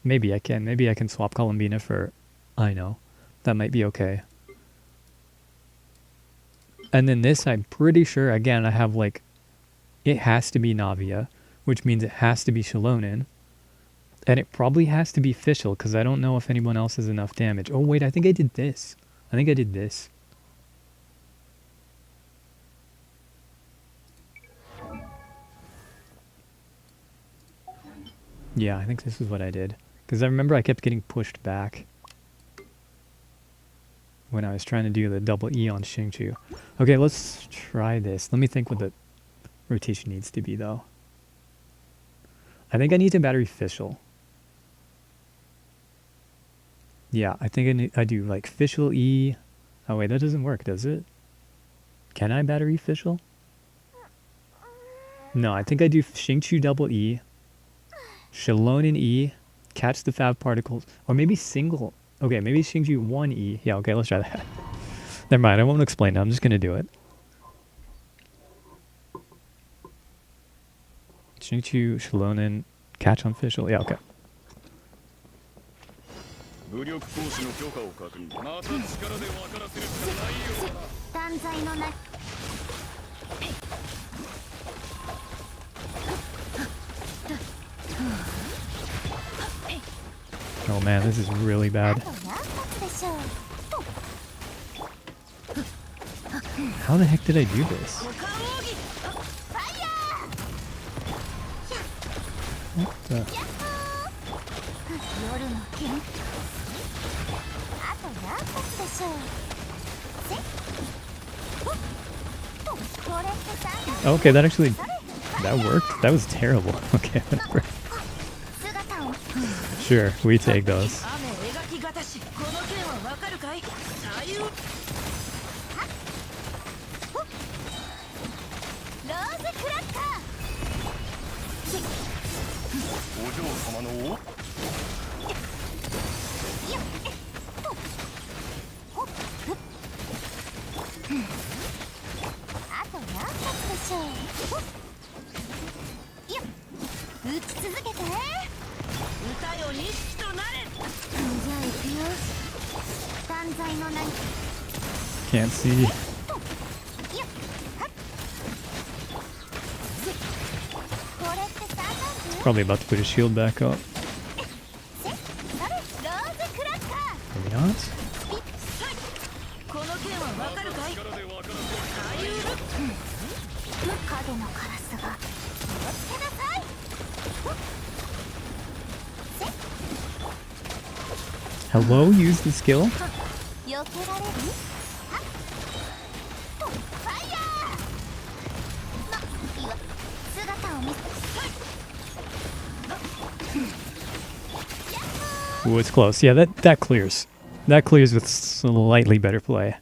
Maybe I can. Maybe I can swap Columbina for Ino. That might be okay. And then this, I'm pretty sure, again, I have like, it has to be Navia, which means it has to be Shilonen. And it probably has to be Fischl, because I don't know if anyone else has enough damage. Oh wait, I think I did this. I think I did this. Yeah, I think this is what I did. Because I remember I kept getting pushed back when I was trying to do the double E on Xingqiu. Okay, let's try this. Let me think what the rotation needs to be, though. I think I need to battery Fischl. Yeah, I think I do like Fischl E. Oh wait, that doesn't work, does it? Can I battery Fischl? No, I think I do Xingqiu double E. Shilonen E, catch the Fab particles, or maybe single. Okay, maybe Xingqiu 1E. Yeah, okay, let's try that. Never mind, I won't explain it. I'm just going to do it. Xingqiu, Shilonen, catch on Fischl. Yeah, okay. 武力行使の許可を確認。また力で分からせるしかないようだ。断罪のな 魂 Oh man, this is really あ bad. と何発でしょう How the heck did I do this? 股間奥義ファイヤ What the? ーヤッホー夜の剣あと何発でしょうせほっとこれって三段 Okay, that actually that worked. That was terrible. Okay, whatever. 姿を Sure, we take those. 雨描きがたしこの剣はわかるかい左右ローズクラッカーお嬢様のよっほっふっあと何発でしょうほっよっ撃ち続けて歌よ錦となれじゃあ行くよ断罪の名に Can't see. よっはっこれって三段図 Probably about to put his shield back up. それローズクラッカー Maybe not. この剣はわかるかい力で分から左右角のカラスが気をつけなさい Hello, use the skill. 避けられるはっとファイヤーまいいわ姿を見せ Ooh, it's close. Yeah, that clears. That clears with slightly better play.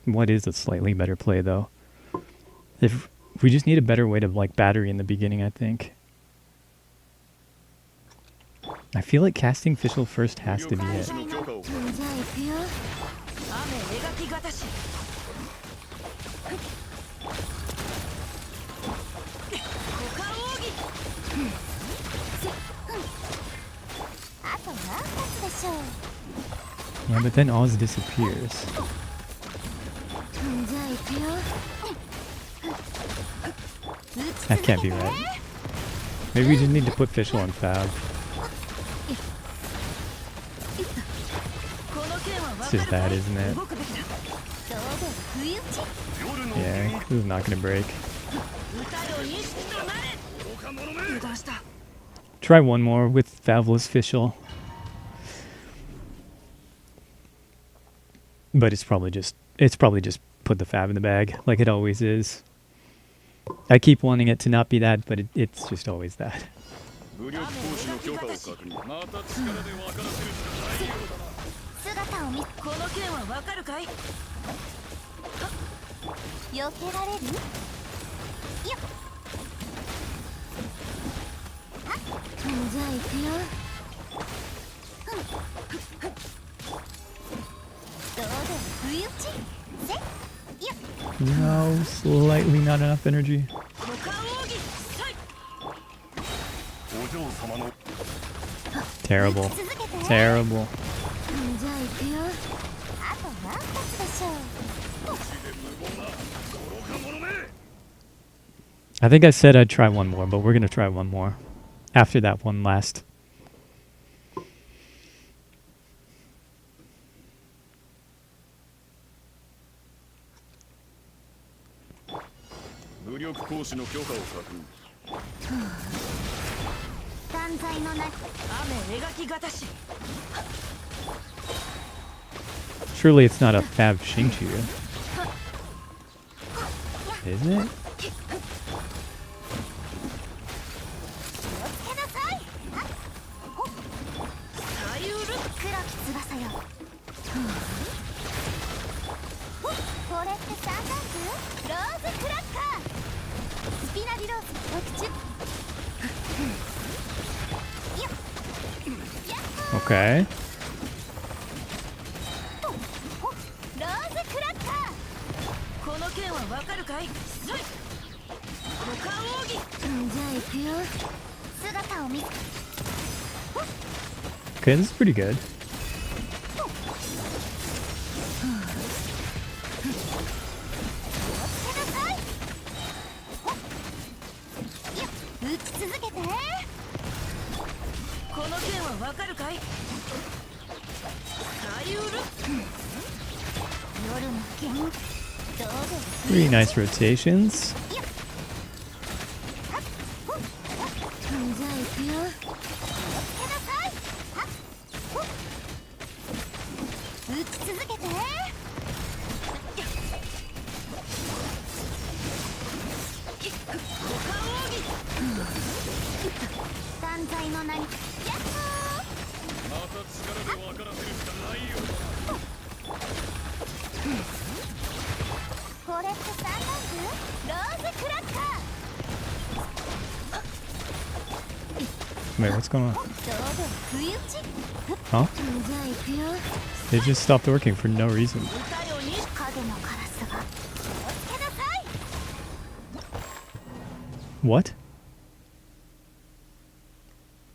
What is a slightly better play, though? If we just need a better way to like battery in the beginning, I think. I feel like casting Fischl first has to be it. じゃあ行くよ雨描きがたし股間奥義あと何発でしょう Yeah, but then Oz disappears. じゃあ行くよ That can't be right. Maybe we just need to put Fischl on Fab. この剣はわ It's か just るか bad, い isn't it? 動くべきだどうぞ不意打ち Yeah, this is not gonna break. 歌よ錦となれ油断した Try one more with Favla's Fischl. But it's probably just put the Fab in the bag, like it always is. I keep wanting it to not be that, but it's just always that. 武力行使の許可を確認また力で分からせるしかないようだな姿を見この剣はわかるかい避けられるよっはっじゃあ行くよどうぞ不意打ちせよっ No, slightly not enough energy. 股間奥義さいお嬢様の Terrible. 続けて Terrible. じゃあ行くよあと何発でしょう I think I said I'd try one more, but we're gonna try one more. After that one last. 武力行使の許可を確認断罪の名雨描きがたし Surely it's not a Fab Xingqiu. Isn't it? 気をつけなさいはっほっ左右ル黒き翼よほっこれって三段図ローズクラッカースピナディロース特注よっやっほ Okay. ほっローズクラッカーこの剣はわかるかいさい股間奥義じゃあ行くよ姿を見せ Okay, this is pretty good. 気をつけなさいほっよっ撃打ち続けて。この剣はわかるかい？サイウル？夜の剣どうです？ Pretty nice rotations. じゃあ行くよ。気をつけなさい。はっほっ打ち続けて。断罪の名にやっほまた力で分からせるしかないよー。これってサンライズローズクラッカ Wait, what's going on? ー。どうで不意打ち。 Huh? じゃあ行くよ。 They just stopped working for no reason. 歌よに影のカラスが気をつけなさい。 What?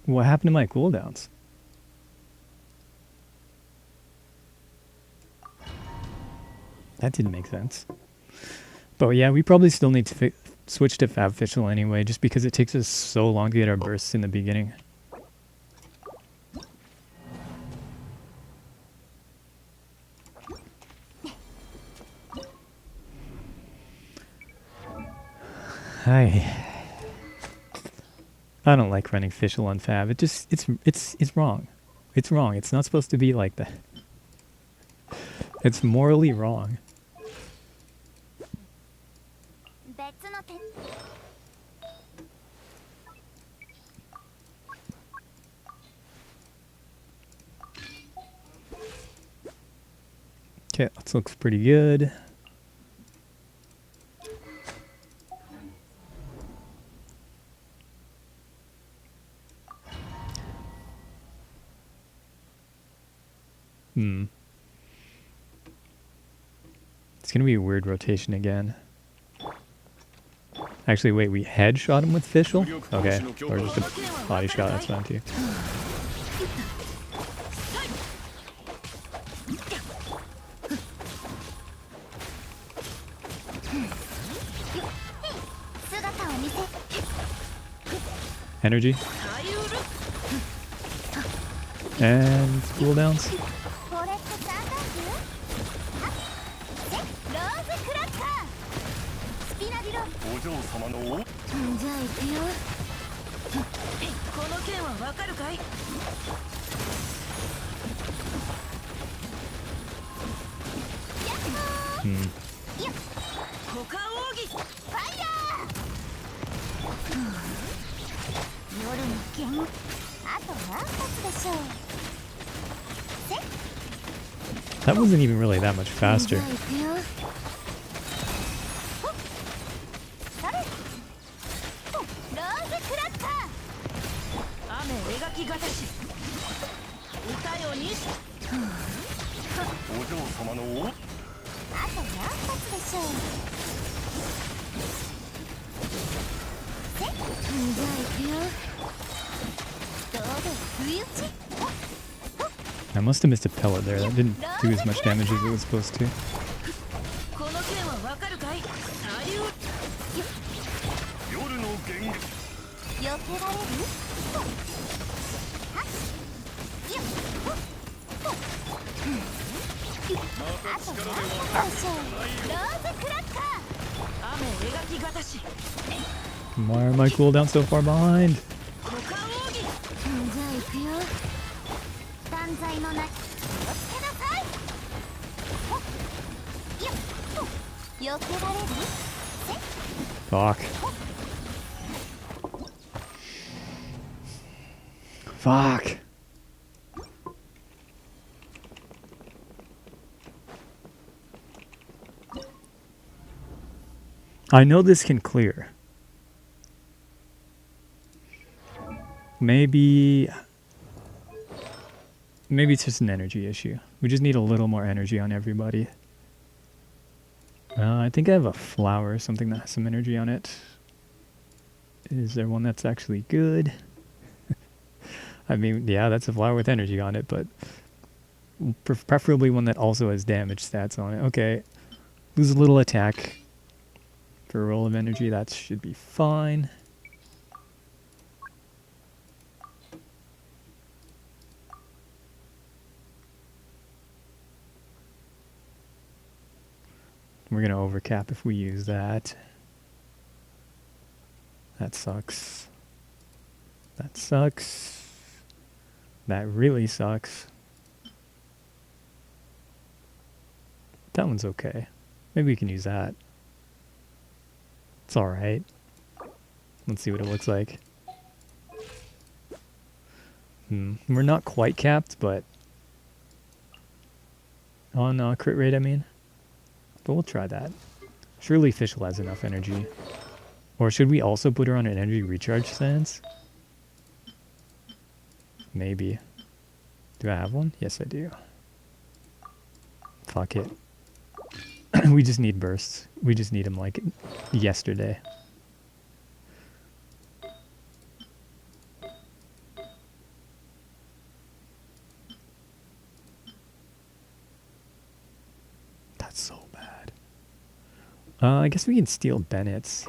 What happened to my cooldowns? That didn't make sense. But yeah, we probably still need to switch to Fabficial anyway, just because it takes us so long to get our bursts in the beginning. I don't like running Fischl on Fab. It's wrong. It's wrong. It's not supposed to be like that. It's morally wrong. 別の手。 Okay, this looks pretty good. It's gonna be a weird rotation again. Actually, wait, we headshot him with Fischl? Okay, or just a body shot, that's fine too. 姿を見せ。 Energy. サイウル？ And cooldowns. これってサンライズ？はっローズクラッカー。スピナディロ。お嬢様のじゃあ行くよ。この剣はわかるかい？やっほー。よっ股間奥義！ファイヤー。夜の剣あと何発でしょう。 That wasn't even really that much faster. じゃあ行くよ。ほっそれほっローズクラッカー。雨描きがたし歌よにお嬢様のあと何発でしょう。じゃあ行くよ。どうで不意打ち。 I must have missed a pellet there. That didn't do as much damage as it was supposed to. この剣はわかるかい？サイウル？夜の源避けられる。はっよっほっほっあと何発でしょう。ローズクラッカー。雨描きがたし Why are my cooldowns so far behind? 股間奥義！じゃあ行くよ。断罪のな気をつけなさい。ほっよっほっ避けられる。 Fuck. Fuck. I know this can clear. Maybe it's just an energy issue. We just need a little more energy on everybody. I think I have a flower, something that has some energy on it. Is there one that's actually good? I mean, yeah, that's a flower with energy on it, but preferably one that also has damage stats on it. Okay, lose a little attack for a roll of energy. That should be fine. We're going to overcap if we use that. That sucks. That sucks. That really sucks. That one's okay. Maybe we can use that. It's alright. Let's see what it looks like. We're not quite capped, but... on crit rate, I mean. But we'll try that. Surely Fischl has enough energy. Or should we also put her on an energy recharge stance? Maybe. Do I have one? Yes, I do. Fuck it. We just need bursts. We just need them like yesterday. That's so bad. I guess we can steal Bennett's.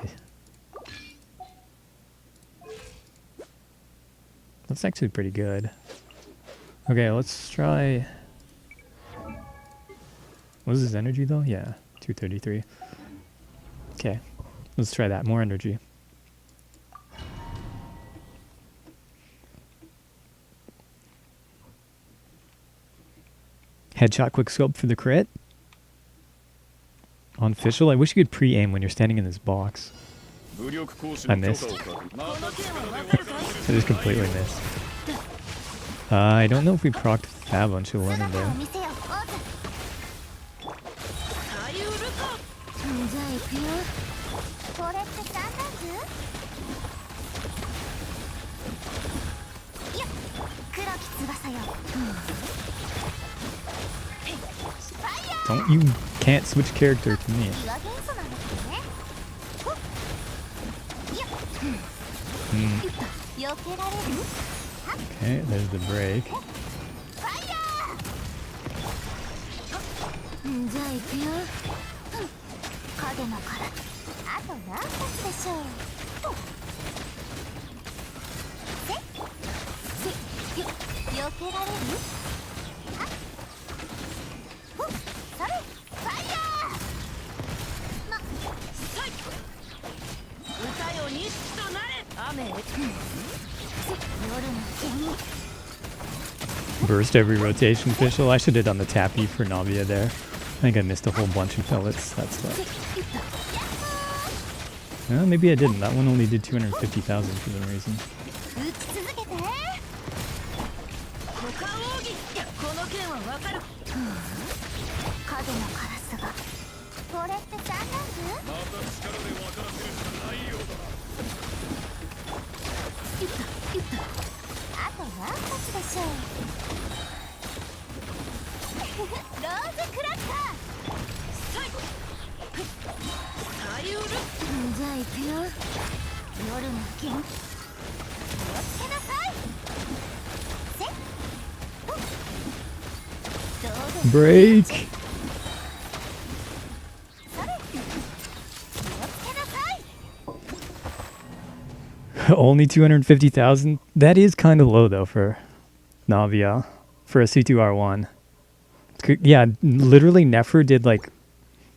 That's actually pretty good. Okay, let's try... What was his energy though? Yeah, 233. Okay, let's try that. More energy. Headshot quick scope for the crit. On Fischl, I wish you could pre-aim when you're standing in this box. I missed. I just completely missed. I don't know if we procced Fab on Shalom there. じゃあ行くよ。これって三段図？いや、黒き翼よ。Don't you can't switch character to me. 岩元素なんだけどね。いや、避けられる？ Okay, there's the break. ファイヤー。じゃあ行くよ。影の殻。あと何発でしょう。避けられる？はっ。ふっ、それ、ファイヤー。ま、さい。歌よ錦となれ。雨。夜の剣。 Burst every rotation, Fischl. I should have done the tappy for Navia there. I think I missed a whole bunch of pellets. That sucked. Maybe I didn't. That one only did 250,000 for some reason. 打ち続けて。股間奥義。この剣はわかる。影のカラスが。これって三段図？また力で分からせるしかないようだな。あと何発でしょう。ローズクラッカー。最後。最ウル。じゃあ行くよ。夜の剣。気をつけなさい。せっ。どうです？ Break! それ。気をつけなさい。 Only 250,000? That is kind of low though for Navia. For a C2R1. Yeah, literally Nefer did like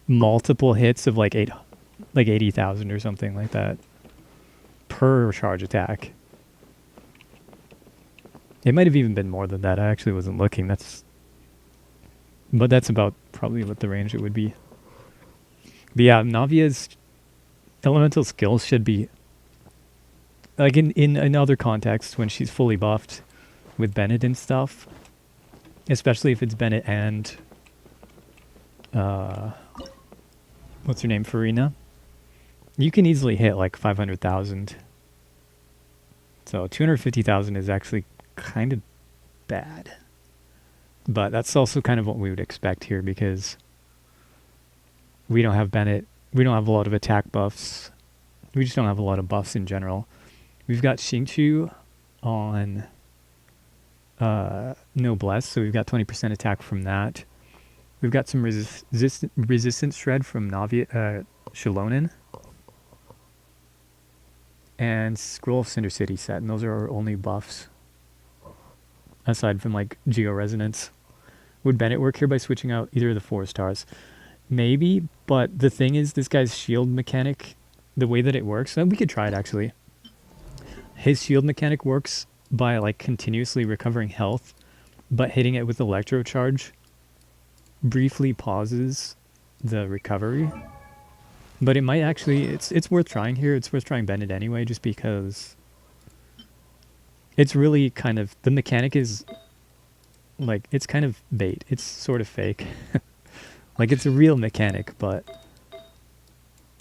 multiple hits of like 80,000 or something like that per charge attack. It might have even been more than that. I actually wasn't looking. But that's about probably what the range it would be. But yeah, Navia's elemental skills should be like in other contexts when she's fully buffed with Bennett and stuff. Especially if it's Bennett and what's her name, Farina. You can easily hit like 500,000. So 250,000 is actually kind of bad. But that's also kind of what we would expect here because we don't have Bennett. We don't have a lot of attack buffs. We just don't have a lot of buffs in general. We've got Xingqiu on Noblesse, so we've got 20% attack from that. We've got some resistance shred from Shilonen. And Scroll of Cinder City set, and those are our only buffs. Aside from like Geo Resonance. Would Bennett work here by switching out either of the 4 stars? Maybe, But the thing is, this guy's shield mechanic, the way that it works, and we could try it actually. His shield mechanic works by like continuously recovering health, but hitting it with electro charge briefly pauses the recovery. But it might actually, it's worth trying here. It's worth trying Bennett anyway, just because it's really kind of, the mechanic is like, it's kind of bait. It's sort of fake. Like, it's a real mechanic, but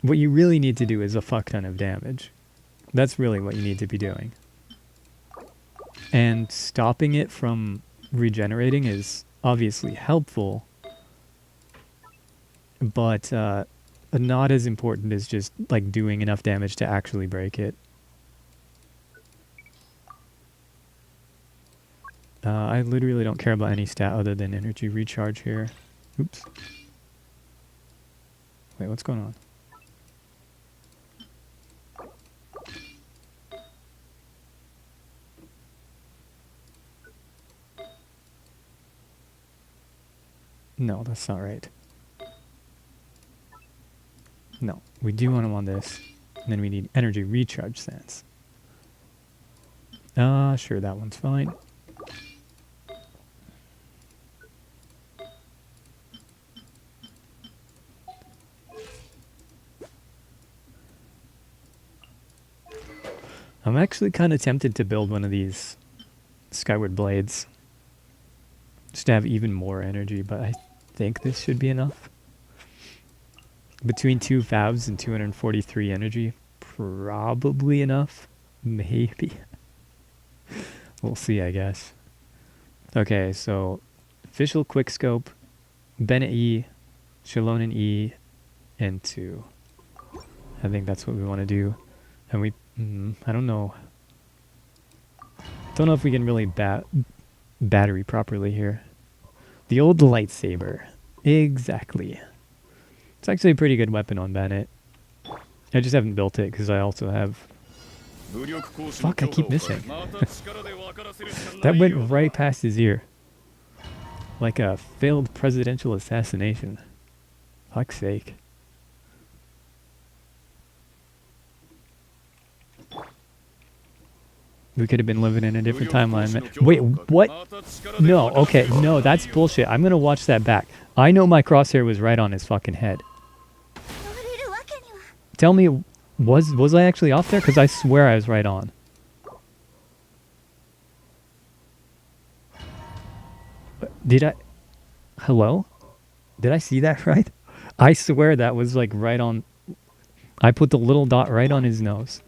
what you really need to do is a fuck ton of damage. That's really what you need to be doing. And stopping it from regenerating is obviously helpful, but not as important as just like doing enough damage to actually break it. I literally don't care about any stat other than energy recharge here. Oops. Wait, what's going on? No, that's not right. No, we do want him on this. And then we need energy recharge stance. Sure, that one's fine. I'm actually kind of tempted to build one of these Skyward Blades. Just to have even more energy, but I think this should be enough. Between 2 favs and 243 energy, probably enough. Maybe. We'll see, I guess. Okay, so official quickscope, Bennett E, Shallonen E, and 2. I think that's what we want to do. And we, I don't know. Don't know if we can really battery properly here. The old lightsaber. Exactly. It's actually a pretty good weapon on Bennett. I just haven't built it because I also have... Fuck, I keep missing. That went right past his ear. Like a failed presidential assassination. Fuck's sake. We could have been living in a different timeline. Wait, what? No, okay, no, that's bullshit. I'm gonna watch that back. I know my crosshair was right on his fucking head. Tell me, was I actually off there? Because I swear I was right on. Did I? Hello? Did I see that right? I swear that was like right on. I put the little dot right on his nose.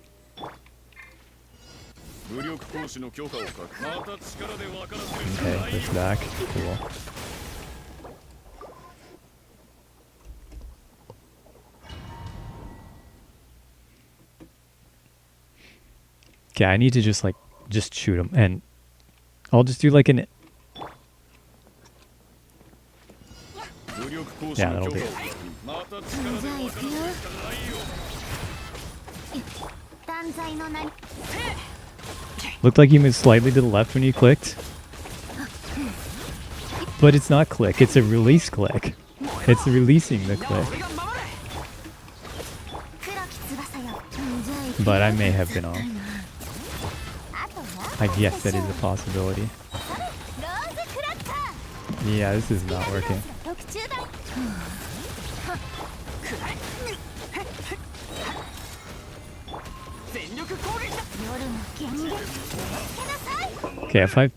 Okay, push back. Cool. Okay, I need to just shoot him, and I'll just do like an... Yeah, that'll do. Looked like you moved slightly to the left when you clicked. But it's not click, it's a release click. It's releasing the click. But I may have been off. I guess that is a possibility. Yeah, this is not working. Okay, if I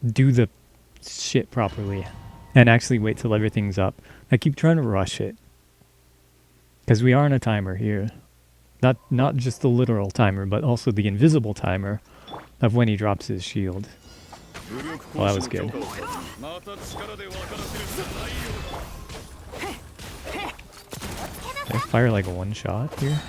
do the shit properly and actually wait till everything's up, I keep trying to rush it. Because we are on a timer here. Not just the literal timer, but also the invisible timer of when he drops his shield. Well, that was good. Can I fire like one shot here?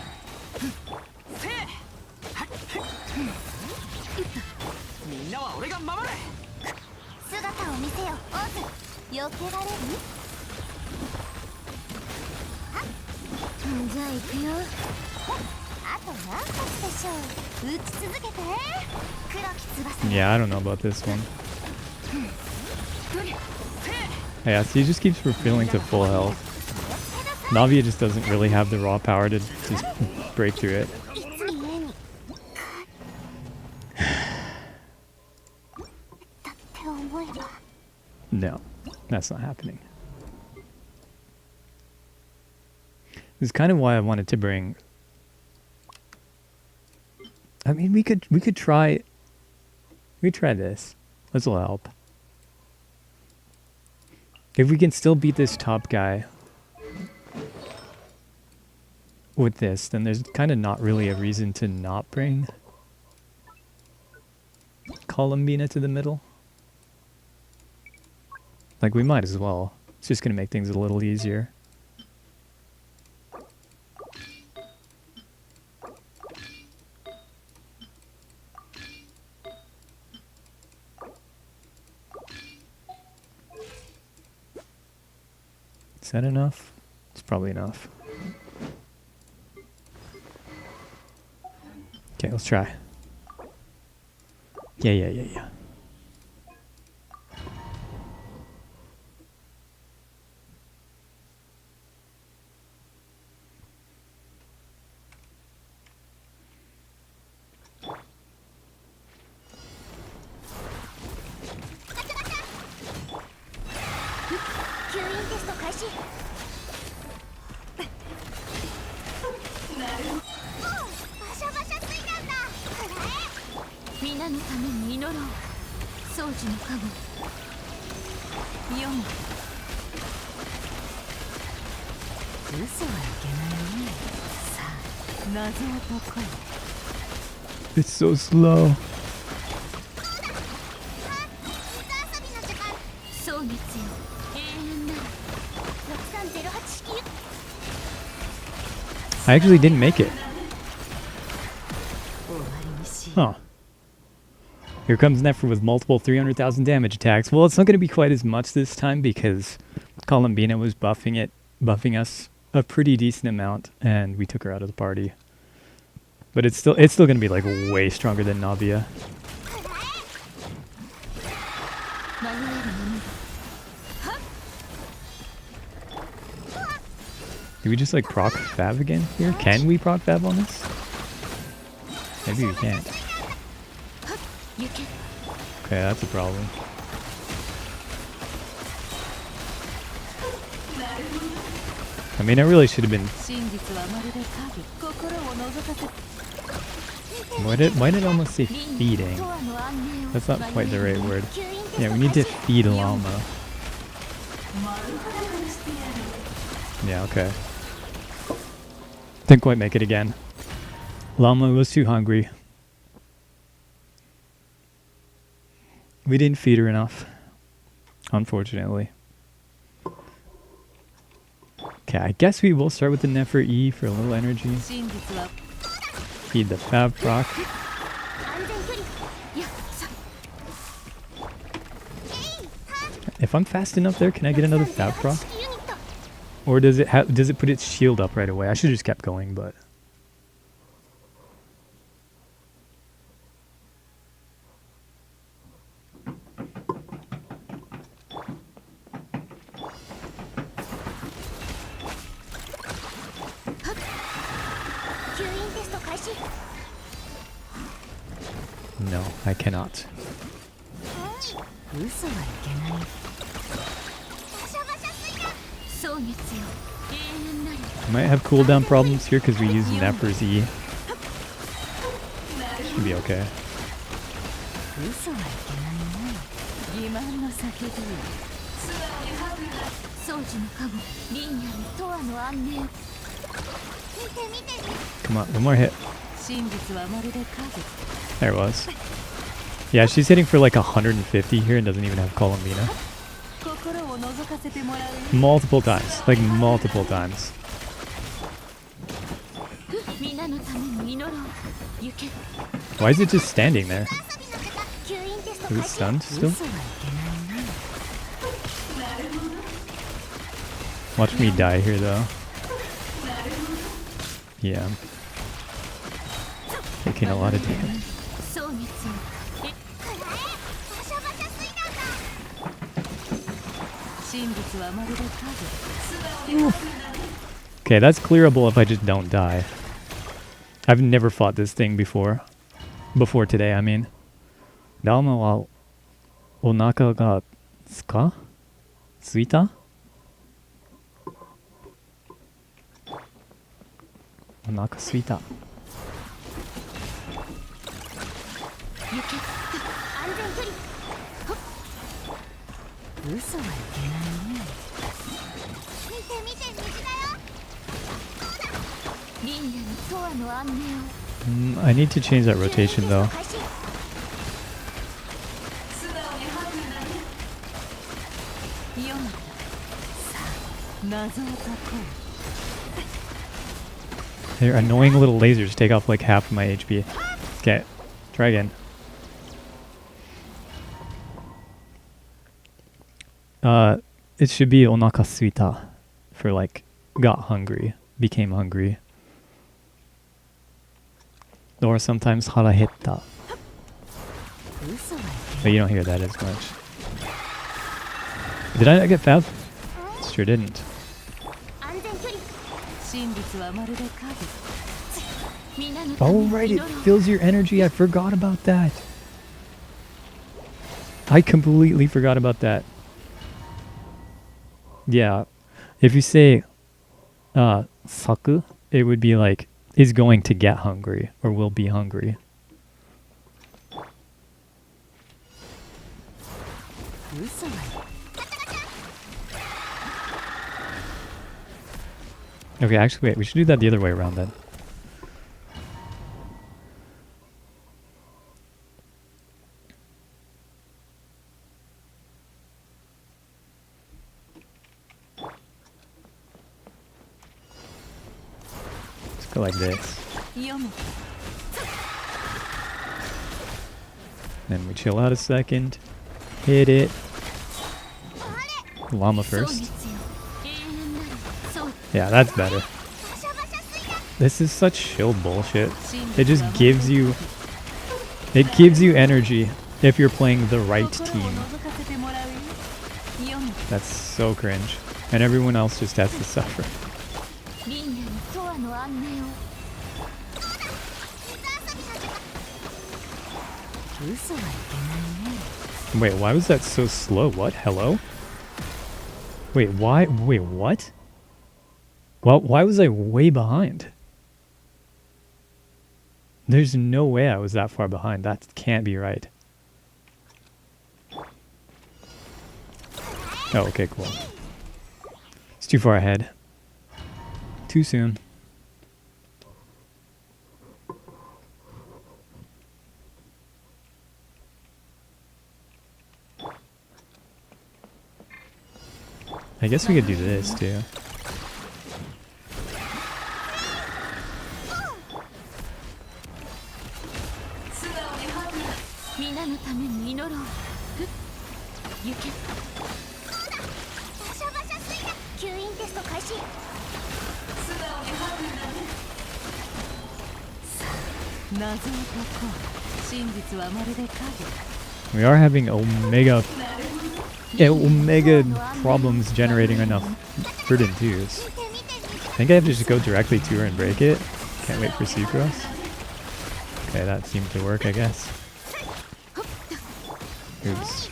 Yeah, I don't know about this one. Yeah, so he just keeps refilling to full health. Navia just doesn't really have the raw power to just break through it. いつ家にだって思えば No, that's not happening. This is kind of why I wanted to bring. I mean, we could try. We try this. This will help. If we can still beat this top guy with this, then there's kind of not really a reason to not bring Columbina to the middle. Like, we might as well. It's just going to make things a little easier. Is that enough? It's probably enough. Okay, let's try. Yeah. It's so slow. 蒼月よ永遠なる I actually didn't make it. Huh. Here comes Nefer with multiple 300,000 damage attacks. Well, it's not going to be quite as much this time because Columbina was buffing us a pretty decent amount, and we took her out of the party. But it's still going to be like way stronger than Navia. Do we just like proc Fab again here? Can we proc Fab on this? Maybe we can't. Okay, that's a problem. I mean, I really should have been. Why did it almost say feeding? That's not quite the right word. Yeah, we need to feed Llama. Yeah, okay. Didn't quite make it again. Llama was too hungry. We didn't feed her enough, unfortunately. Okay, I guess we will start with the Nefer E for a little energy. Feed the Fab proc. If I'm fast enough there, can I get another Fab proc? Or does it put its shield up right away? I should have just kept going, but. No, I cannot. I might have cooldown problems here because we use Nefer's E. Should be okay. Come on, one more hit. There it was. Yeah, she's hitting for like 150 here and doesn't even have Columbina. Multiple times. Like multiple times. Why is it just standing there? Is it stunned still? Watch me die here though. Yeah. Taking a lot of damage. Okay, that's clearable if I just don't die. I've never fought this thing before. Before today, I mean. ダウマはお腹がすいた? お腹すいた。行け。安全距離。ほっ。嘘はいけないね。見て見て、虹だよ。リンダにトアの安寧を。I need to change that rotation though. 謎を解こう。 Their annoying little lasers take off like half of my HP. Okay, try again. It should be onaka suita for like got hungry, became hungry. Or sometimes hara hetta. But you don't hear that as much. Did I not get Fab? Sure didn't. 安全距離。真実はまるで影。皆の Oh right, it fills your energy. I forgot about that. I completely forgot about that. Yeah. If you say saku, it would be like is going to get hungry or will be hungry. Okay, actually wait, we should do that the other way around then. Let's go like this. Then we chill out a second. Hit it. Llama first. Yeah, that's better. This is such shield bullshit. It just gives you... It gives you energy if you're playing the right team. That's so cringe. And everyone else just has to suffer. Wait, why was that so slow? What? Hello? Wait, why? Wait, what? Well, why was I way behind? There's no way I was that far behind. That can't be right. Oh, okay, cool. It's too far ahead. Too soon. I guess we could do this too. We are having Omega problems generating enough Verdant 2s. I think I have to just go directly to her and break it. Can't wait for Sucrose. Okay, that seemed to work, I guess. Oops.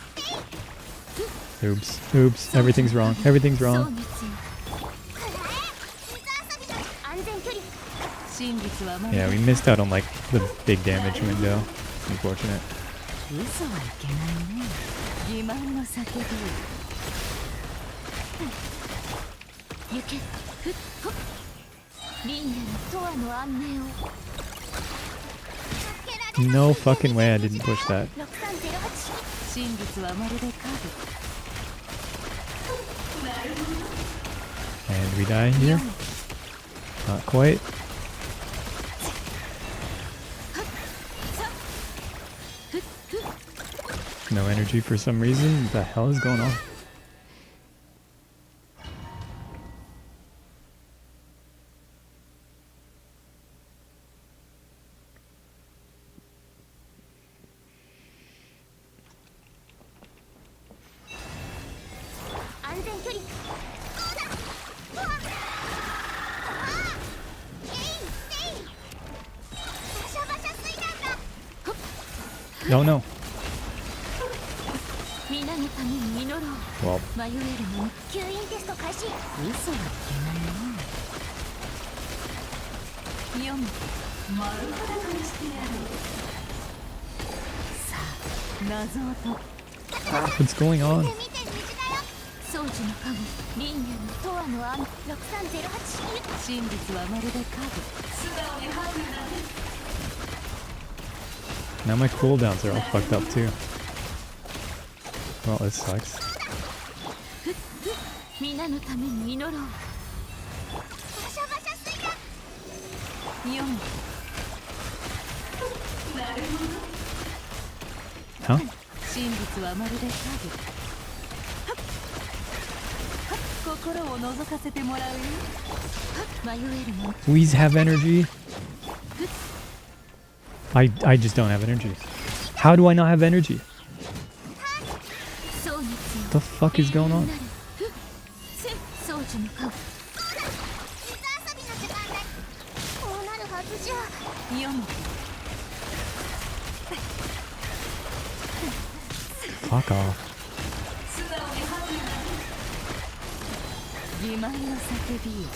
Oops. Oops. Everything's wrong. Everything's wrong. Yeah, we missed out on like the big damage window. Unfortunate. No fucking way I didn't push that. And we die here? Not quite. No energy for some reason. What the hell is going on? No, no. 皆のために祈ろう Well, 迷える者吸引テスト開始。嘘はいけないね読む丸裸にしてやるさあ謎を解 what's going on? 見て虹だよ。掃除の影リンヤのトアの案6308真実はまるで影 Now my cooldowns are all fucked up too. Well, it sucks. 皆のために祈ろうバシャバシャスイカ。読む Huh? 真実はまるで影心を覗かせてもらうよ迷える者 Please have energy. I just don't have energy. How do I not have energy? そうに What the fuck is going on? 掃除の影水遊びの時間だ。こうなるはずじゃ。読む Fuck off. 欺瞞の叫びよ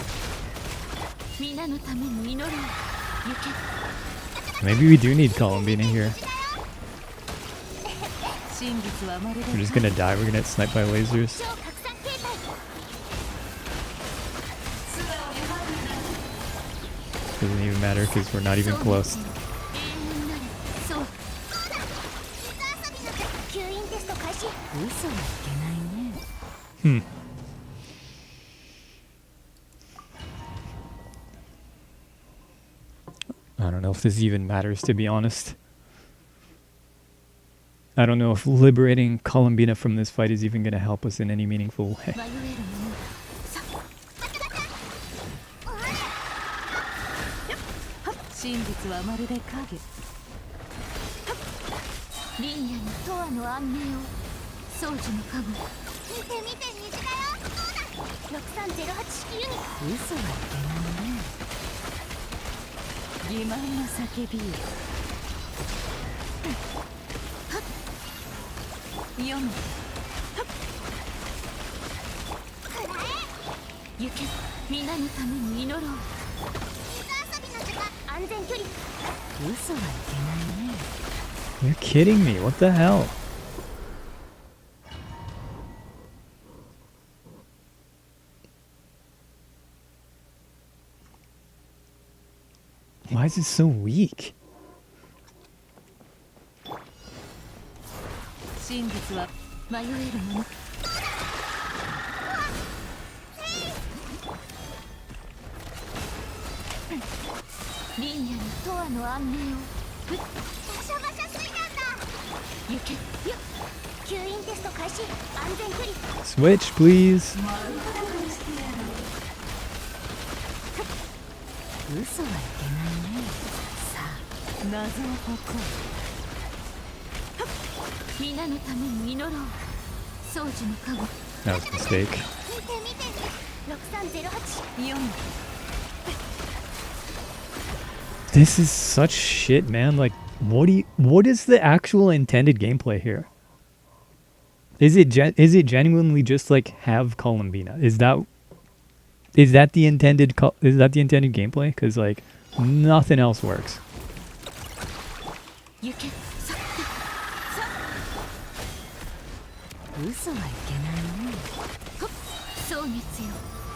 皆のために祈ろう行け Maybe we do need Columbina here. 真実はまるで We're just gonna die. We're gonna get sniped by lasers. 超拡散形態。 Doesn't even matter because we're not even close. 永遠なるそう水遊びの時吸引テスト開始。嘘はいけないね Hmm. I don't know if this even matters, to be honest. I don't know if liberating Columbina from this fight is even going to help us in any meaningful way. 迷える者さ真実はまるで影リンヤのトアの安寧を掃除の影見て見て虹だよ。6308式ユニット。嘘はいけないね欺瞞の叫びよ読む行け皆のために祈ろう水遊びの時間安全距離。嘘はいけないね You're kidding me. What the hell? Why is it so weak? 真実は迷える者リンヤのトアの安寧をバシャバシャスイカだ。行けよ吸引テスト開始。安全距離。 Switch, please. 嘘はいけないねさあ謎を解こう皆のために祈ろう掃除の影 That was a mistake. 見て見て6308。読む This is such shit, man. Like, what is the actual intended gameplay here? Is it genuinely just like have Columbina? Is that the intended gameplay? Because like nothing else works. 行けさ嘘はいけないねほっそう熱よ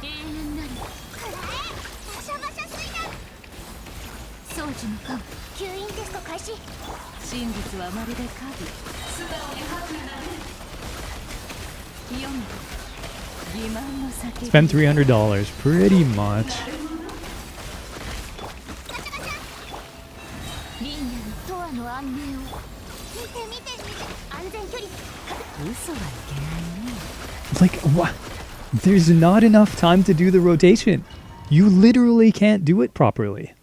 永遠なるバシャバシャスイカ。掃除の影吸引テスト開始。真実はまるで影読む欺瞞の叫び Spend $300, pretty much. リンヤのトアの安寧を見て見て安全距離。嘘はいけないね Like, what? There's not enough time to do the rotation. You literally can't do it properly.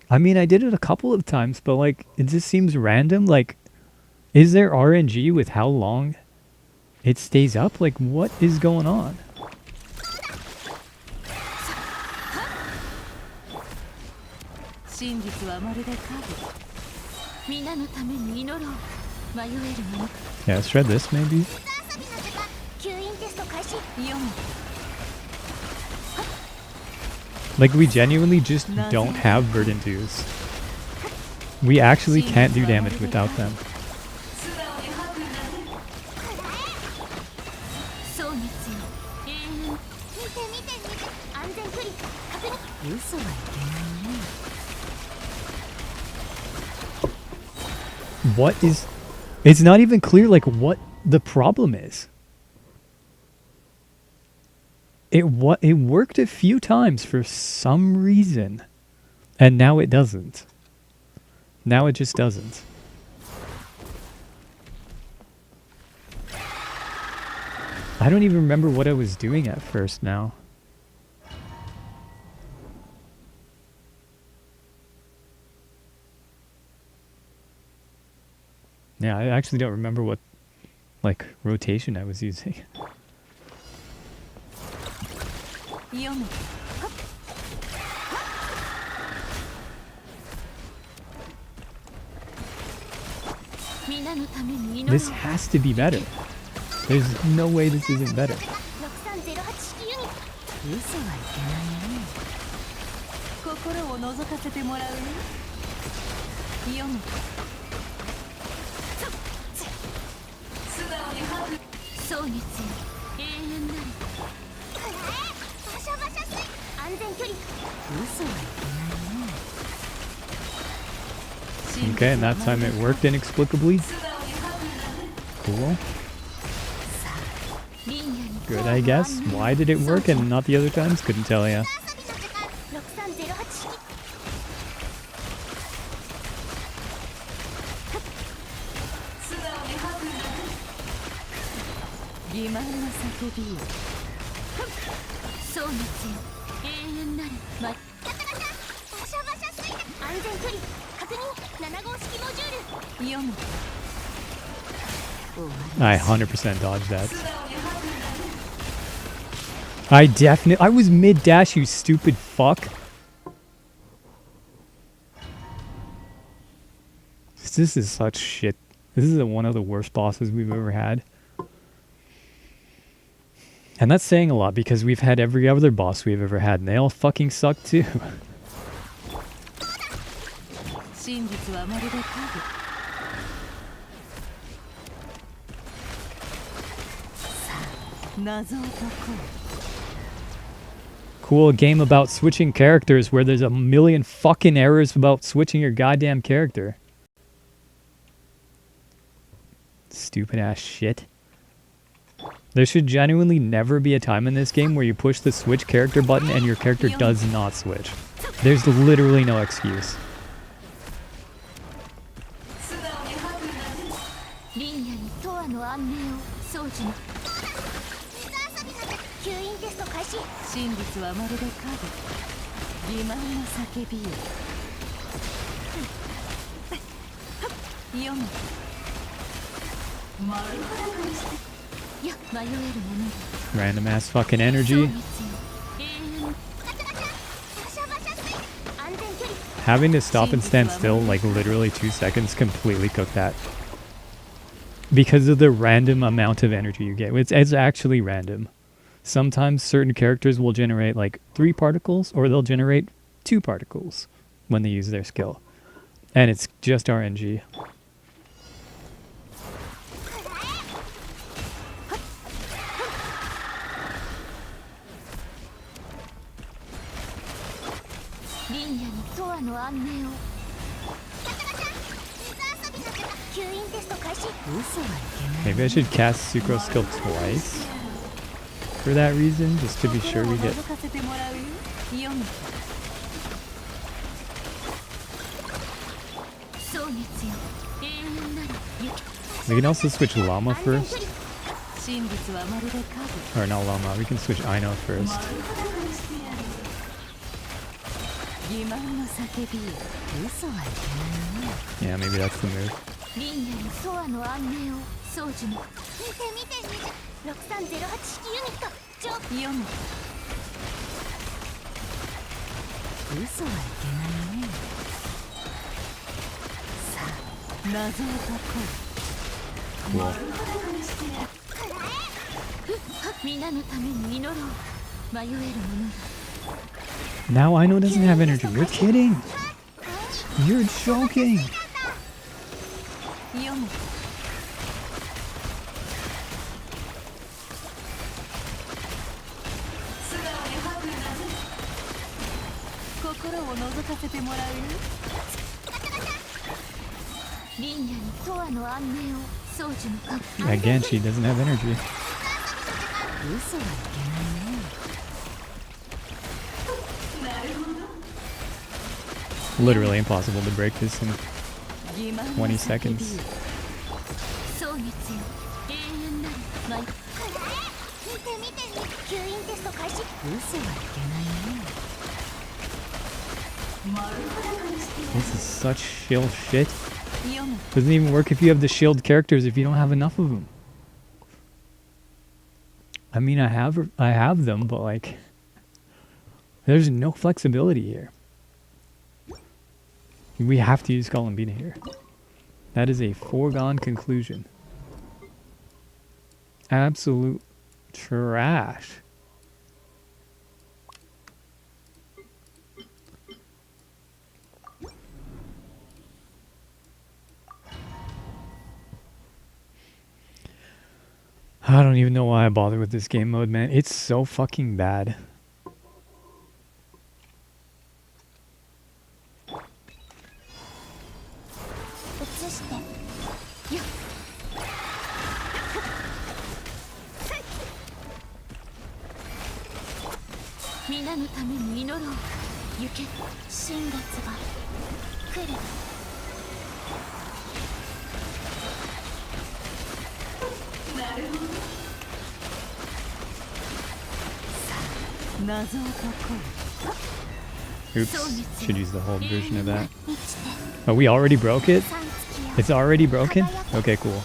I mean, I did it a couple of times, but like, it just seems random. Like, is there RNG with how long it stays up? Like, what is going on? 真実はまるで影皆のために祈ろう。迷えるもの Yeah, let's try this maybe. 吸引テスト開始。読む Like, we genuinely just don't have Verdant 2s. We actually can't do damage without them. そう熱よ永遠見て見て見て。安全距離確認。嘘はいけないね What is... It's not even clear, like, what the problem is. It worked a few times for some reason. And now it doesn't. Now it just doesn't. I don't even remember what I was doing at first now. Yeah, I actually don't remember what, like, rotation I was using. 読む 皆のために祈ろう This has to be better. There's no way this isn't better. 6308式ユニット。嘘はいけないね心を覗かせてもらうよ読むそう熱よ永遠なるバシャバシャ水。安全距離。嘘はいけないね Okay, and that time it worked inexplicably. Cool. リンヤに Good, I guess. Why did it work and not the other times? Couldn't tell ya. 遊びの時間。6308式。欺瞞の叫びよそう熱よ永遠なるまガタガタ。バシャバシャ水。安全距離確認。7号式モジュール。読む I 100% dodged that. I was mid-dash, you stupid fuck. This is such shit. This is one of the worst bosses we've ever had. And that's saying a lot because we've had every other boss we've ever had and they all fucking suck too. 真実はまるで影さあ謎を解こ Cool, a game about switching characters where there's a million fucking errors about switching your goddamn character. Stupid ass shit. There should genuinely never be a time in this game where you push the switch character button and your character does not switch. There's literally no excuse. うリンヤに永遠の安寧を掃除の水遊びの時。吸引テスト開始。真実はまるで影欺瞞の叫びよ読むいや迷えるもの Random ass fucking そう energy. 熱よ永遠ガタガタ。バシャバシャ水。安全距離。 Having to stop and stand still like literally 2 seconds completely cooked that. Because of the random amount of energy you get. It's actually random. Sometimes certain characters will generate like 3 particles or they'll generate 2 particles when they use their skill. And it's just RNG. リンヤに永遠の安寧をガタガタ。水遊びの時。吸引テスト開始。嘘はいけない Maybe I should cast Sucro skill twice. For that reason, just to be sure we get... 覗かせてもらうよ読むそう熱よ永遠なる雪 We can also switch Llama 安全距 first. 離。真実はまるで影 Or not Llama, we can switch Aino first. 欺瞞の叫びよ嘘はいけないね Yeah, maybe that's the move. リンヤに永遠の安寧を掃除の見て見て見て。6308式ユニット。上。読む嘘はいけないねさあ Cool. 皆のために祈ろう。迷える者が Now I know doesn't have energy. You're kidding. You're joking. 読む。心を覗かせてもらうよ。リンヤにトアの安寧を宗樹の神。 Again, she doesn't have energy. 嘘はいけないね。 Literally impossible to break this in 20 seconds. そう熱よ。永遠なる舞。見て見て吸引テスト開始。嘘はいけないね。 This is such shill shit. 読む。 Doesn't even work if you have the shield characters if you don't have enough of them. I mean, I have them, but like, there's no flexibility here. We have to use Columbina here. That is a foregone conclusion. Absolute trash. I don't even know why I bother with this game mode, man. It's so fucking bad. Oops, should use the whole version of that. Oh, we already broke it? It's already broken? Okay, cool.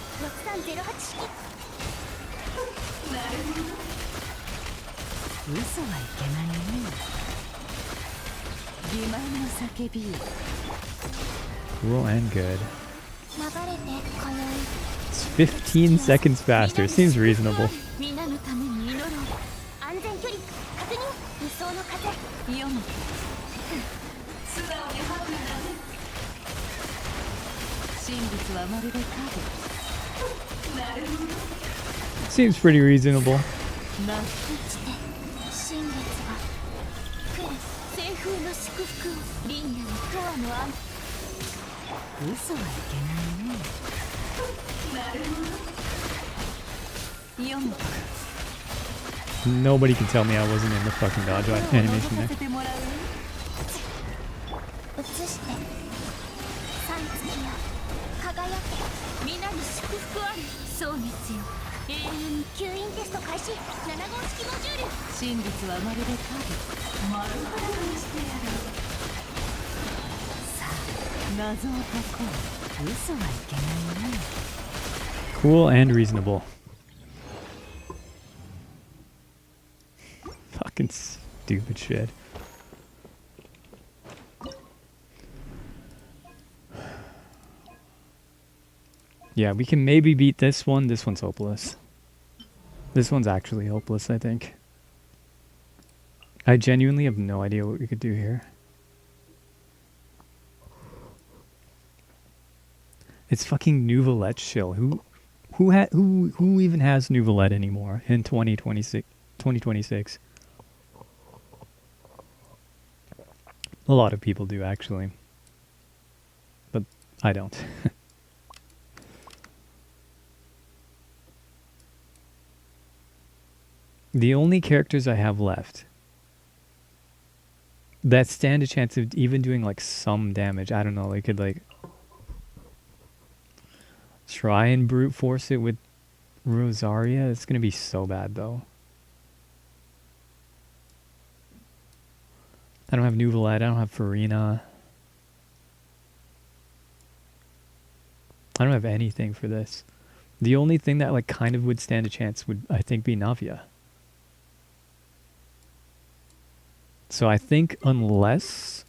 Cool and good. It's 15 seconds faster. Seems reasonable. 読む。 Seems pretty reasonable. 西風の祝福をリンヤにトアの安。嘘はいけないね。読む。 Nobody can tell me I wasn't in the fucking dodge animation there. 映して三月よ輝け皆に祝福あれ。そう熱よ。永遠に吸引テスト開始7号式モジュール真実はまるで影。丸裸にしてやる。さあ謎を解こう。嘘はいけないね。 Cool and reasonable. Fucking stupid shit. Yeah, we can maybe beat this one. This one's hopeless. This one's actually hopeless, I think. I genuinely have no idea what we could do here. It's fucking Nouvelette shill. Who even has Nouvelette anymore in 2026? A lot of people do, actually. But I don't. The only characters I have left that stand a chance of even doing like some damage, I don't know, they could like try and brute force it with Rosaria. It's gonna be so bad though. I don't have Nouvelette, I don't have Farina. I don't have anything for this. The only thing that like kind of would stand a chance would, I think, be Navia. So I think unless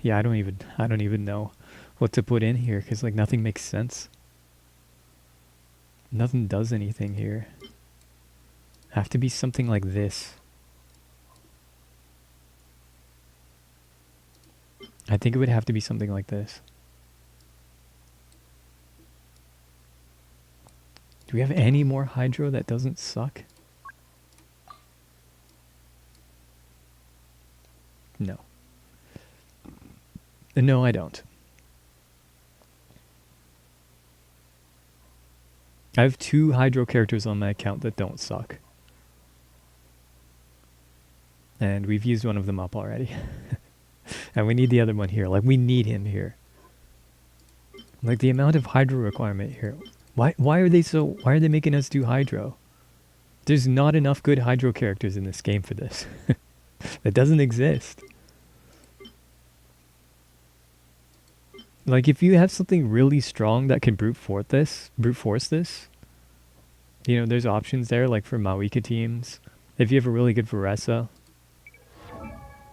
Yeah, I don't even know what to put in here because like nothing makes sense. Nothing does anything here. Have to be something like this. I think it would have to be something like this. Do we have any more hydro that doesn't suck? No. No, I don't. I have 2 hydro characters on my account that don't suck. And we've used one of them up already. And we need the other one here. Like, we need him here. Like, the amount of hydro requirement here. Why are they making us do hydro? There's not enough good hydro characters in this game for this. That doesn't exist. Like, if you have something really strong that can brute force this, you know, there's options there, like for Mawika teams. If you have a really good Varessa,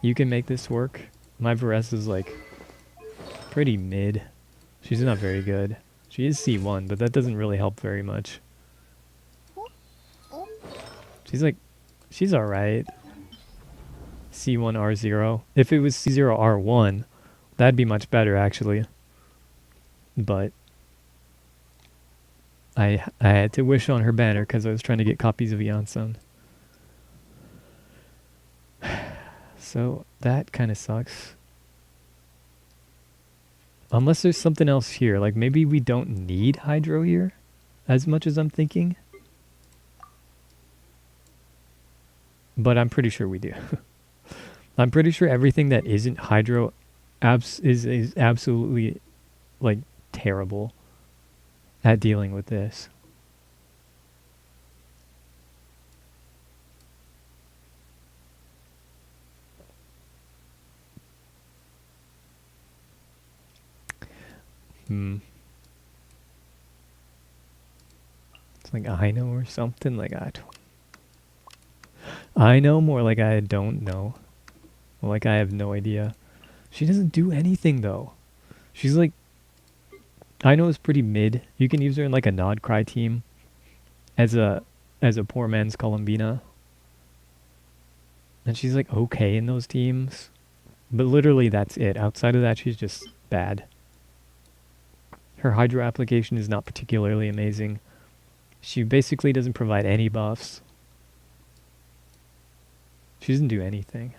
you can make this work. My Varessa's like pretty mid. She's not very good. She is C1, but that doesn't really help very much. She's alright. C1 R0. If it was C0 R1, that'd be much better actually. But I had to wish on her banner because I was trying to get copies of Yansun. So that kind of sucks. Unless there's something else here. Like maybe we don't need hydro here as much as I'm thinking. But I'm pretty sure we do. I'm pretty sure everything that isn't hydro is absolutely like terrible at dealing with this. It's like I know or something. Like I know more like I don't know. Like I have no idea. She doesn't do anything though. She's like, I know it's pretty mid. You can use her in like a Nod Cry team as a poor man's Columbina. And she's like okay in those teams. But literally that's it. Outside of that she's just bad. Her hydro application is not particularly amazing. She basically doesn't provide any buffs. She doesn't do anything.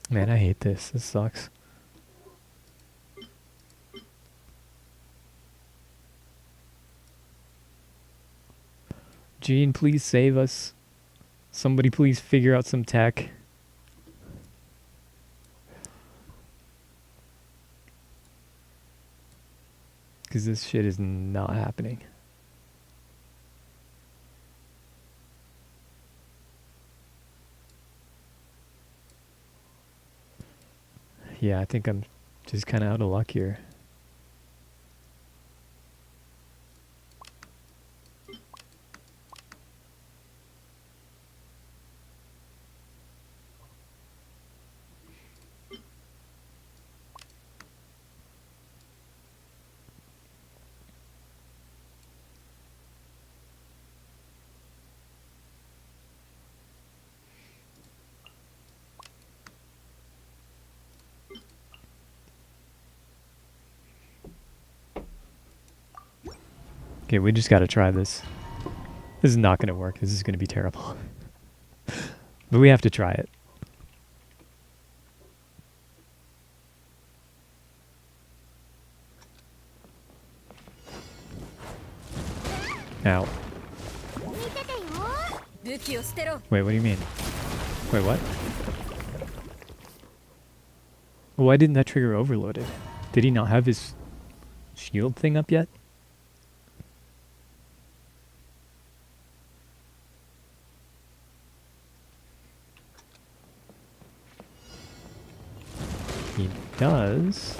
Man, I hate this. This sucks. Gene, please save us. Somebody please figure out some tech. Because this shit is not happening. Yeah, I think I'm just kind of out of luck here. Okay, we just gotta try this. This is not gonna work. This is gonna be terrible. But we have to try it. Ow. Wait, what do you mean? Wait, what? Why didn't that trigger overloaded? Did he not have his shield thing up yet? He does.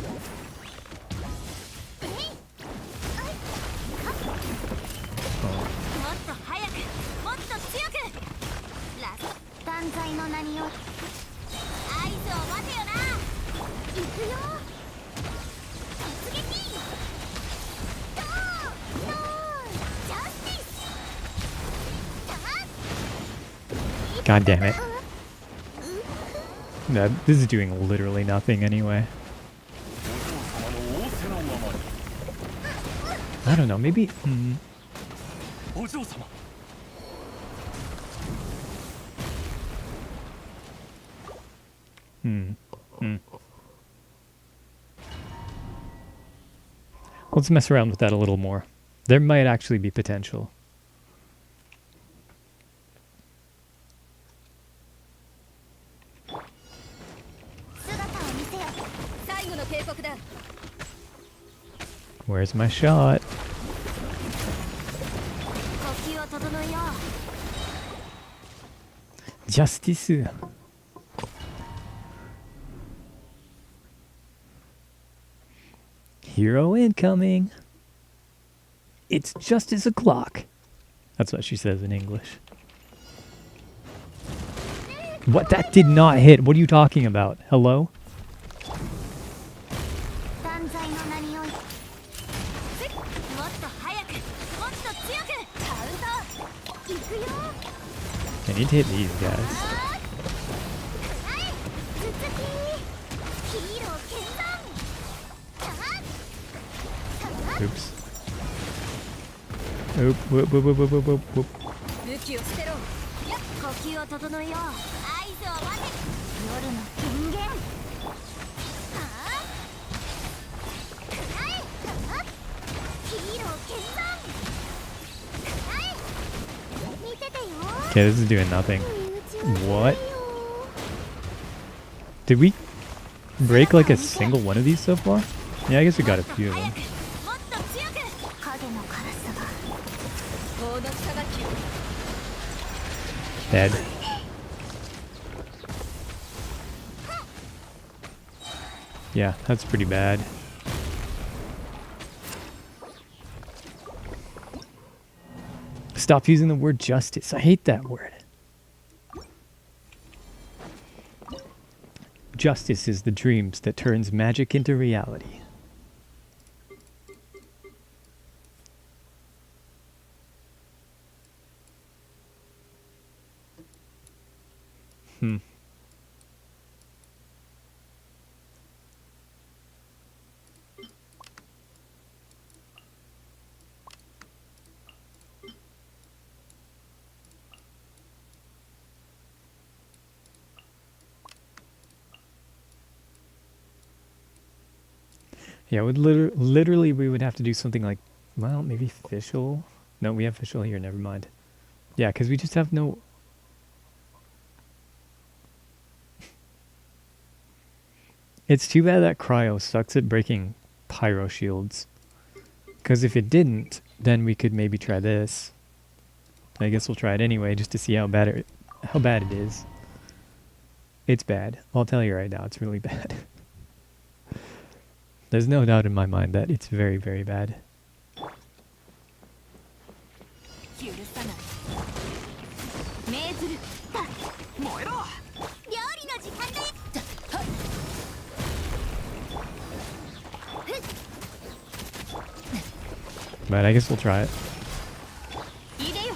God damn it. No, this is doing literally nothing anyway. お嬢様の仰せのままに I don't know, maybe... お嬢様 Let's mess around with that a little more. There might actually be potential. 姿を見せよ。最後の警告だ。 Where's my shot? 呼吸を整えよう。 Justice. Hero incoming. It's justice o'clock. That's what she says in English. What? That did not hit. What are you talking about? Hello? 断罪の名において。もっと早く、もっと強く。カウント。行くよ。 I need to hit these guys. はい。つつき。ヒーロー決断。Oops. Oop, whoop, whoop, whoop, whoop, whoop, whoop, whoop. 武器を捨てろ。呼吸を整えよう。合図を待て。夜の権限。はあ。はい。ヒーロー決断。はい。見ててよ。 Okay, this is doing nothing. 身内は What? Did we break like a single one of these so far? Yeah, I guess we got a few of 早 them. く。もっと強く。影のカラスが。コードさばき。 Dead. Yeah, that's pretty bad. Stop using the word justice. I hate that word. Justice is the dreams that turns magic into reality. Yeah, literally we would have to do something like, well, maybe Fischl. No, we have Fischl here, never mind. Yeah, because we just have no... It's too bad that Cryo sucks at breaking pyro shields. Because if it didn't, then we could maybe try this. I guess we'll try it anyway, just to see how bad it is. It's bad. I'll tell you right now, it's really bad. There's no doubt in my mind that it's very, very bad. 許さない。命ずる。燃えろ。料理の時間だよ。 But I guess we'll try it. いでよ。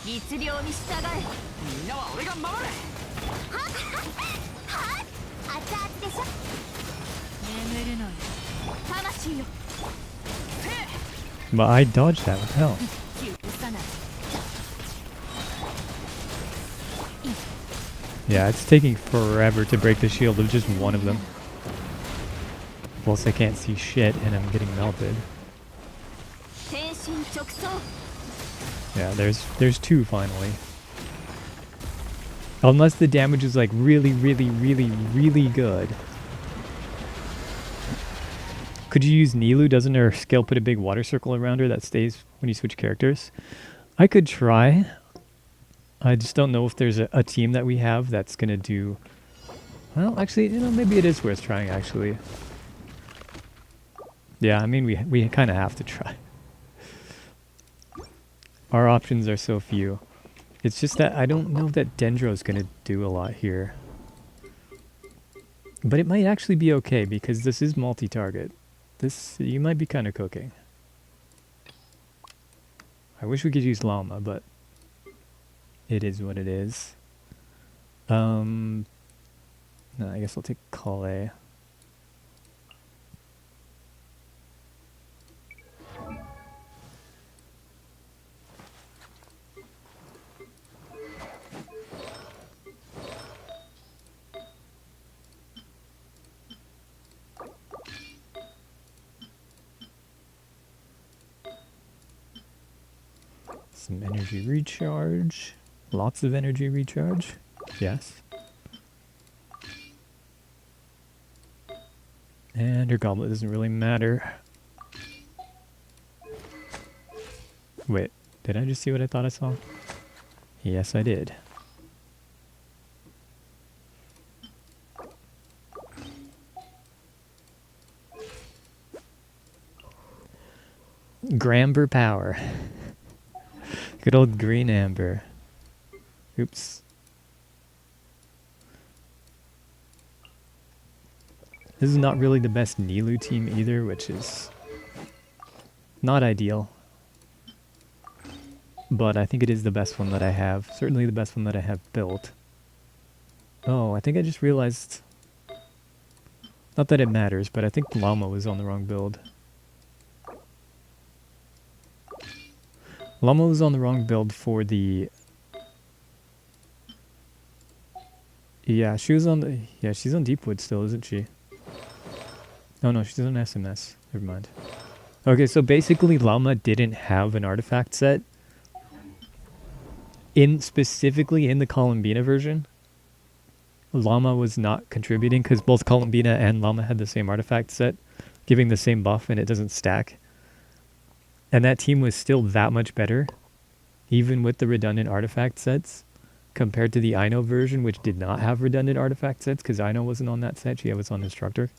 律令に従え。みんなは俺が守れ。熱々でしょ。眠るのよ。魂よ。 But I dodged that, what the hell? 許さない。 Yeah, it's taking forever to break the shield of just one of them. Plus I can't see shit and I'm getting melted. 天心直送。 Yeah, there's two finally. Unless the damage is like really, really, really, really good. Could you use Nilou? Doesn't her skill put a big water circle around her that stays when you switch characters? I could try. I just don't know if there's a team that we have that's gonna do... Well, actually, you know, maybe it is worth trying, actually. Yeah, I mean, we kind of have to try. Our options are so few. It's just that I don't know that Dendro's gonna do a lot here. But it might actually be okay, because this is multi-target. This, you might be kind of cooking. I wish we could use Llama, but... it is what it is. No, I guess I'll take Kale. Some energy recharge. Lots of energy recharge. Yes. And her goblet doesn't really matter. Wait, did I just see what I thought I saw? Yes, I did. Gramber power. Good old green amber. Oops. This is not really the best Nilou team either, which is not ideal. But I think it is the best one that I have. Certainly the best one that I have built. Oh, I think I just realized... Not that it matters, but I think Llama was on the wrong build. Llama was on the wrong build for the... Yeah, she was on the... Yeah, she's on Deepwood still, isn't she? Oh no, she's on SMS. Never mind. Okay, so basically Llama didn't have an artifact set. Specifically in the Columbina version. Llama was not contributing because both Columbina and Llama had the same artifact set, giving the same buff and it doesn't stack. And that team was still that much better, even with the redundant artifact sets, compared to the Ino version, which did not have redundant artifact sets, because Ino wasn't on that set, she was on Instructor.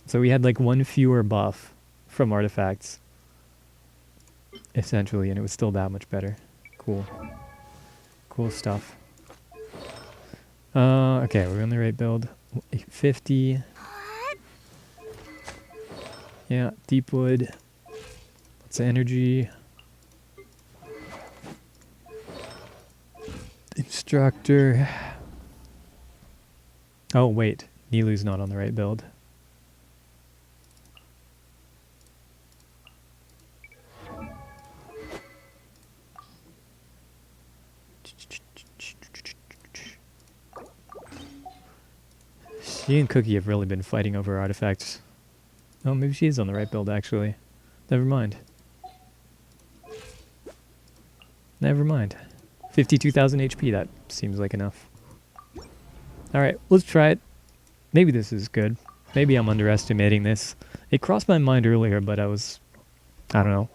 So we had like one fewer buff from artifacts, essentially, and it was still that much better. Cool. Cool stuff. Okay, we're on the right build. 850. Yeah, Deepwood. Lots of energy. Instructor. Oh, wait. Nilou's not on the right build. She and Cookie have really been fighting over artifacts. Oh, maybe she is on the right build, actually. Never mind. Never mind. 52,000 HP, that seems like enough. Alright, let's try it. Maybe this is good. Maybe I'm underestimating this. It crossed my mind earlier, but I don't know.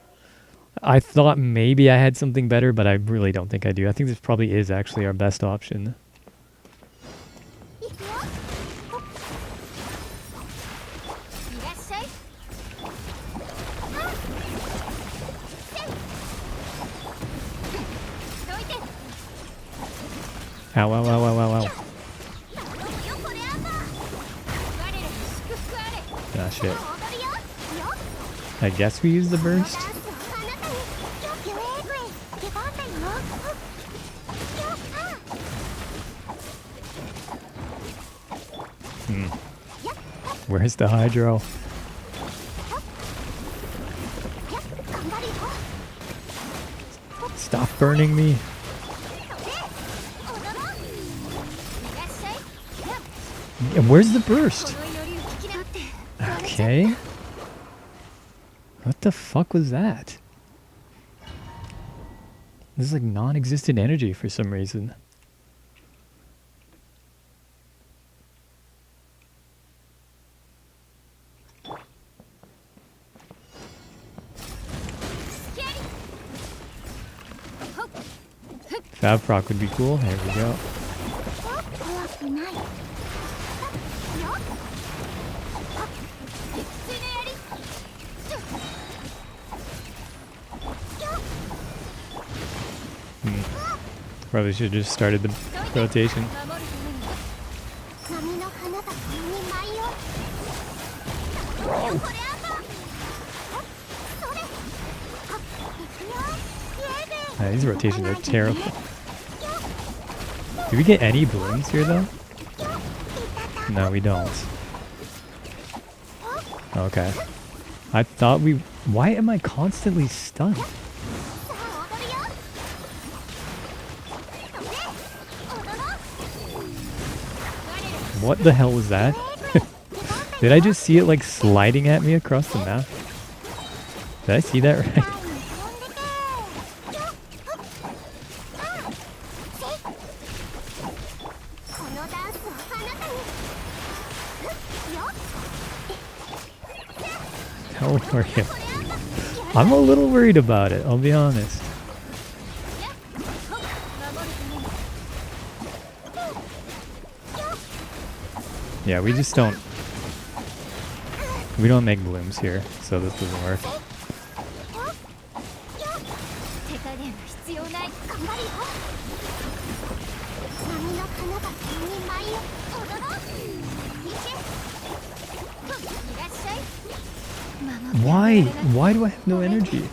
I thought maybe I had something better, but I really don't think I do. I think this probably is actually our best option. Ow, ow, ow, ow, ow, ow. Ah, shit. I guess we use the burst? Where's the hydro? Stop burning me. And where's the burst? Okay. What the fuck was that? This is like non-existent energy for some reason. Fab proc would be cool. There we go. Probably should have just started the rotation. These rotations are terrible. Do we get any blooms here though? No, we don't. Okay. I thought we... Why am I constantly stunned? さあ踊るよ。踊ろう。 What the hell was that? Did I just see it like sliding at me across the map? Did I see that right? このダンスをあなたに。よっ。 How are you? I'm a little worried about it, I'll be honest. Yeah, we just don't... We don't make blooms here, so this doesn't work. 手加減は必要ない。頑張るよ。波の花が天に舞い踊ろう。行け。いらっしゃい。 Why? Why do I have no energy?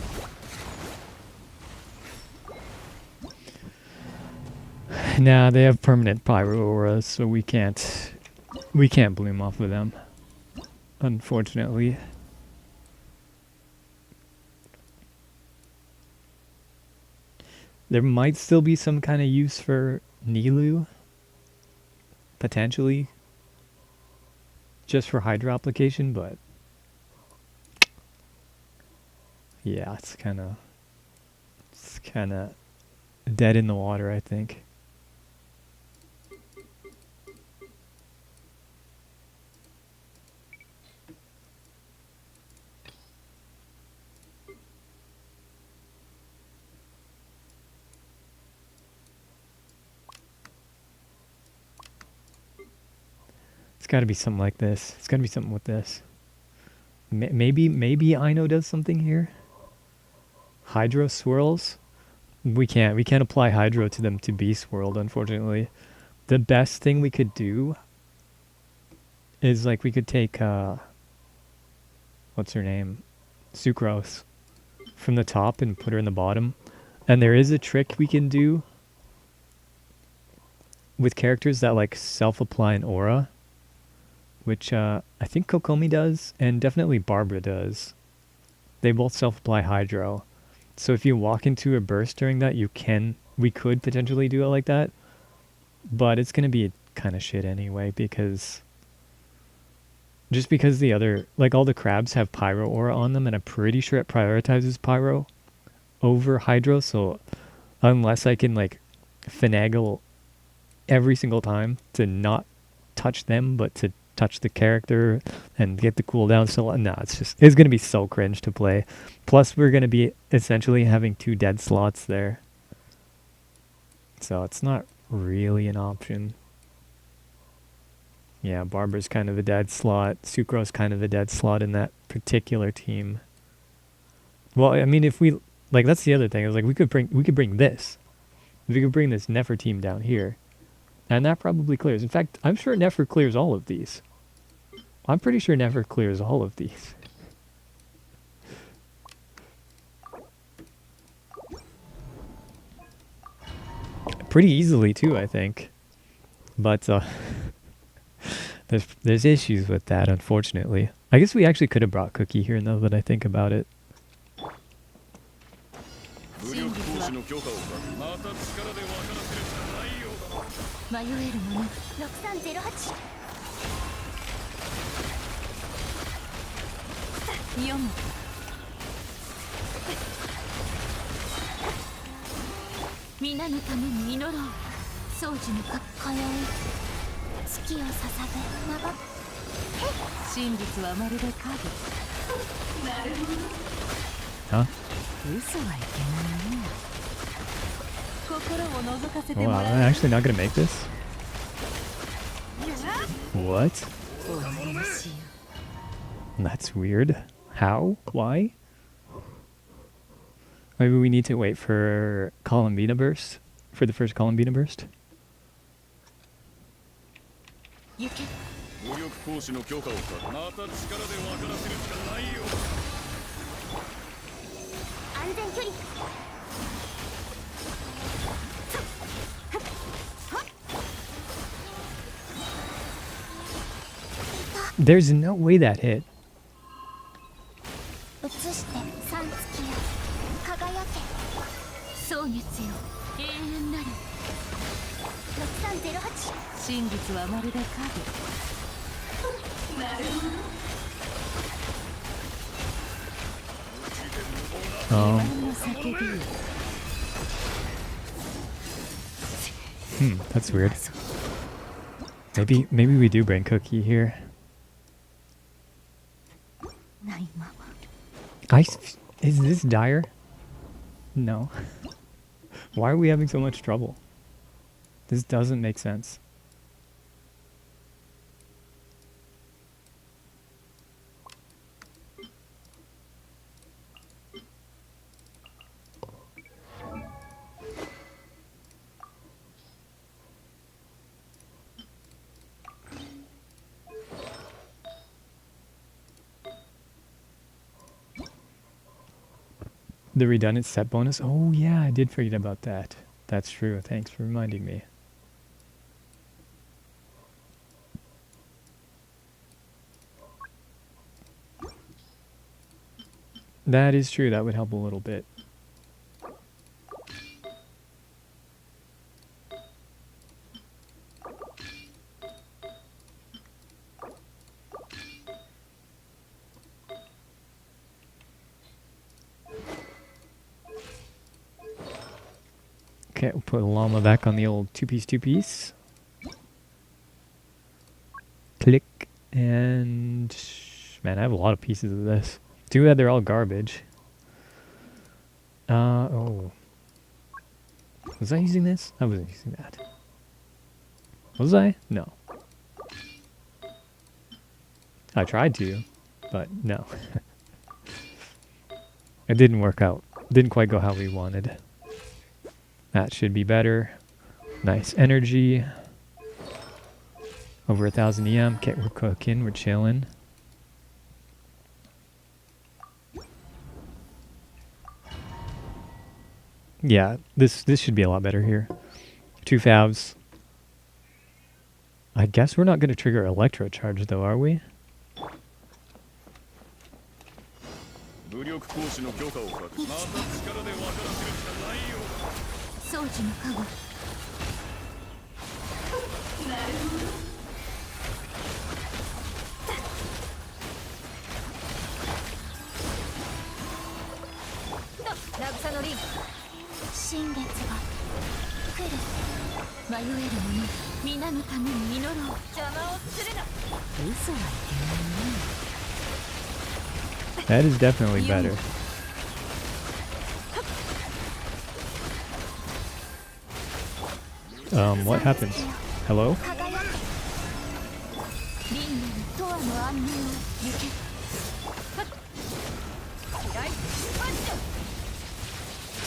Nah, they have permanent pyro auras, so we can't bloom off of them. Unfortunately. There might still be some kind of use for Nilou. Potentially. Just for Hydra application, but... Yeah, it's kind of dead in the water, I think. It's got to be something like this. It's got to be something with this. Maybe Ino does something here. Hydro swirls? We can't apply Hydro to them to be swirled, unfortunately. The best thing we could do is like we could take what's her name? Sucrose from the top and put her in the bottom. And there is a trick we can do with characters that like self-apply an aura, which I think Kokomi does and definitely Barbara does. They both self-apply Hydro. So if you walk into a burst during that, we could potentially do it like that. But it's going to be kind of shit anyway, because... Just because the other... Like, all the crabs have Pyro Aura on them, and I'm pretty sure it prioritizes Pyro over Hydro, so... Unless I can, like, finagle every single time to not touch them, but to touch the character and get the cooldown, so no, it's going to be so cringe to play. Plus we're going to be essentially having 2 dead slots there, so it's not really an option. Yeah, Barbara's kind of a dead slot, Sucrose kind of a dead slot in that particular team. Well, I mean, if we like, that's the other thing, is like we could bring this. We could bring this Nefer team down here, and that probably clears. In fact, I'm sure Nefer clears all of these. I'm pretty sure Nefer clears all of these. Pretty easily too, I think. But there's issues with that, unfortunately. I guess we actually could have brought Cookie here now that I think about it. 武力行使の許可をかけ、また力で分からせるしかないようだ。迷えるもの。6308。読む。皆のために祈ろう。掃除のか今宵月を捧げ守っ真実はまるで影。 Huh? 嘘はいけないね。心を覗かせて Oh, も wow, ら I'm う。 actually not gonna make this? What? お話よ。 That's weird. How? Why? Maybe we need to wait for Columbina Burst? For the first Columbina Burst? 行け。武力行使の許可をかけ、また力で分からせるしかないようだ。安全距離。There's no way that hit. 映して三月よ輝け蒼月よ永遠なる6308真実はまるで影の叫びよ That's weird. Maybe we do bring Cookie here. ないまま Is this dire? No. Why are we having so much trouble? This doesn't make sense. The redundant set bonus? Oh yeah, I did forget about that. That's true. Thanks for reminding me. That is true. That would help a little bit. Okay, we'll put Llama back on the old two-piece. Click, and... Man, I have a lot of pieces of this. Too bad they're all garbage. Oh. Was I using this? I wasn't using that. Was I? No. I tried to, but no. It didn't work out. Didn't quite go how we wanted. That should be better. Nice energy. Over 1,000 EM. Okay, we're cooking. We're chilling. Yeah, this should be a lot better here. 2 favs. I guess we're not going to trigger Electro Charge though, are we? 武力行使の許可を書く。また力で分からせるしかないようだ。掃除の加護渚のリン新月が来る迷える者皆のために祈ろう邪魔をするな嘘はいけない That is definitely better. What happens? Hello? 輝けリンナルとわの安寧を行け嫌い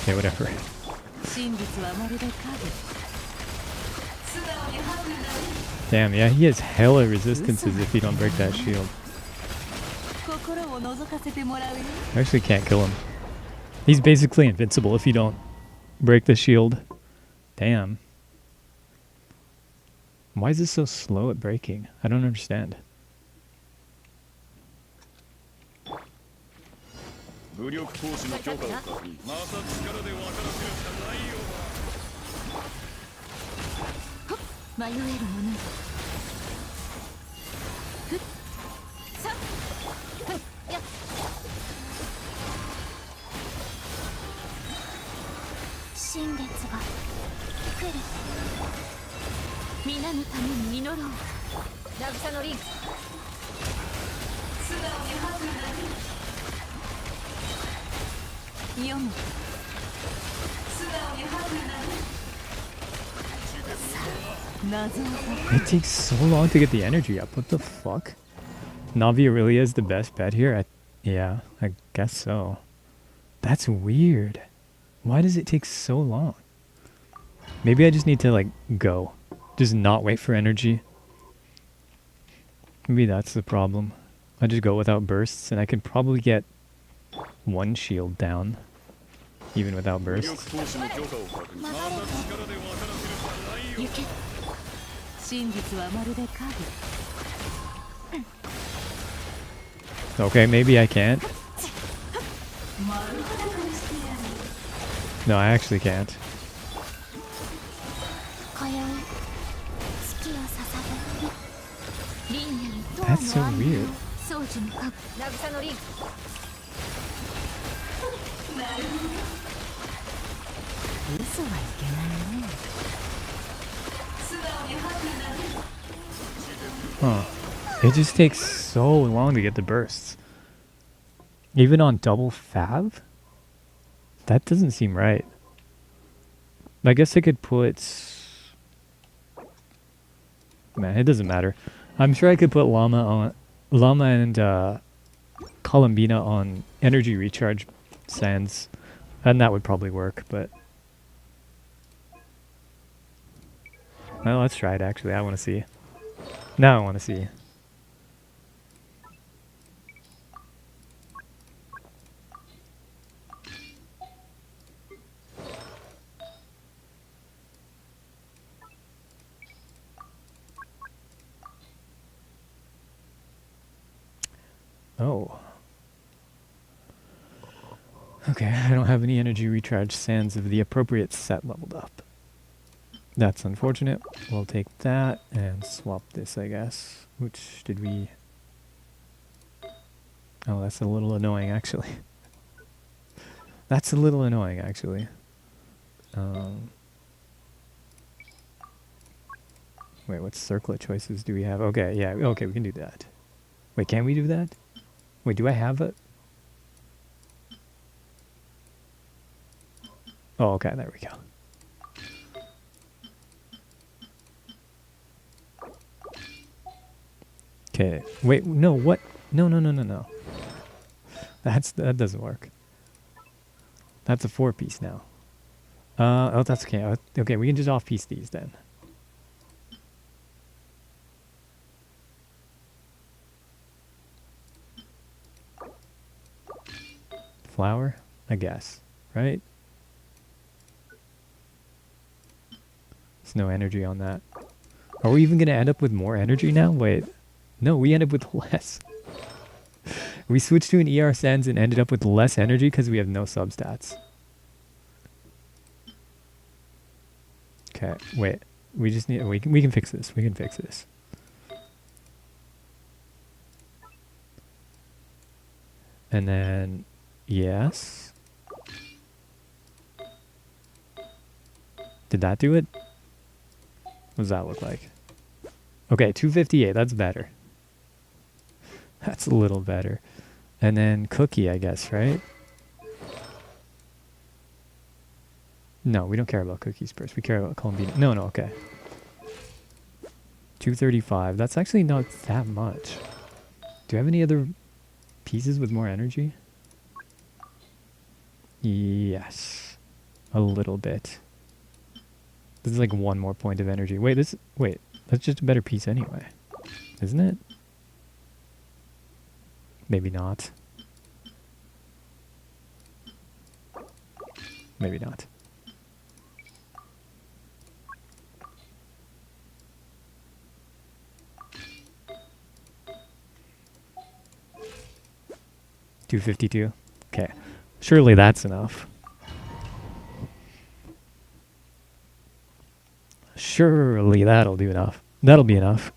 Okay, whatever. 真実はまるで影 Damn, yeah, he has hella resistances if you don't break that shield. 心を覗かせてもらうよ I actually can't kill him. He's basically invincible if you don't break the shield. Damn. Why is this so slow at breaking? I don't understand. 武力行使の許可を確認。また力で分からせるしかないようだ。迷える者ふっさっふっやっ新月が来る皆のために祈ろう渚のリン読む It takes so long to get the energy up. What the fuck? Navi Aurelia is the best bet here? Yeah, I guess so. That's weird. Why does it take so long? Maybe I just need to, like, go. Just not wait for energy. Maybe that's the problem. I just go without bursts, and I could probably get one shield down, even without 武力 bursts. 行使の許可を確認。また力で分からせるしかないようだ。行け真実はまるで影 Okay, maybe I can't. No, I actually can't. 今宵月を捧ぐリーニャに永 That's so 遠の安寧 weird. を宗樹にかく渚のリン 嘘はいけないね Huh. It just takes so long to get the bursts. Even on double fav? That doesn't seem right. I guess I could put... Man, it doesn't matter. I'm sure I could put Llama and Columbina on energy recharge sands. And that would probably work, but... Well, let's try it actually. I want to see. Now I want to see. Oh. Okay, I don't have any energy recharge sands of the appropriate set leveled up. That's unfortunate. We'll take that and swap this, I guess. Which did we... Oh, that's a little annoying, actually. That's a little annoying, actually. Wait, what circlet choices do we have? Okay, yeah, okay, we can do that. Wait, can we do that? Wait, do I have it? Oh, okay, there we go. Okay, wait, no, what? No. That doesn't work. That's a 4-piece now. Oh, that's okay. Okay, we can just off-piece these then. Flower, I guess, right? There's no energy on that. Are we even going to end up with more energy now? Wait. No, we end up with less. We switched to an ER Sands and ended up with less energy because we have no substats. Okay, wait. We just need... We can fix this. We can fix this. And then... Yes. Did that do it? What does that look like? Okay, 258. That's better. That's a little better. And then cookie, I guess, right? No, we don't care about cookies first. We care about Columbina. No, okay. 235. That's actually not that much. Do you have any other pieces with more energy? Yes. A little bit. This is like 1 more point of energy. Wait, that's just a better piece anyway. Isn't it? Maybe not. Maybe not. $252. Okay. Surely that's enough. Surely that'll do enough. That'll be enough.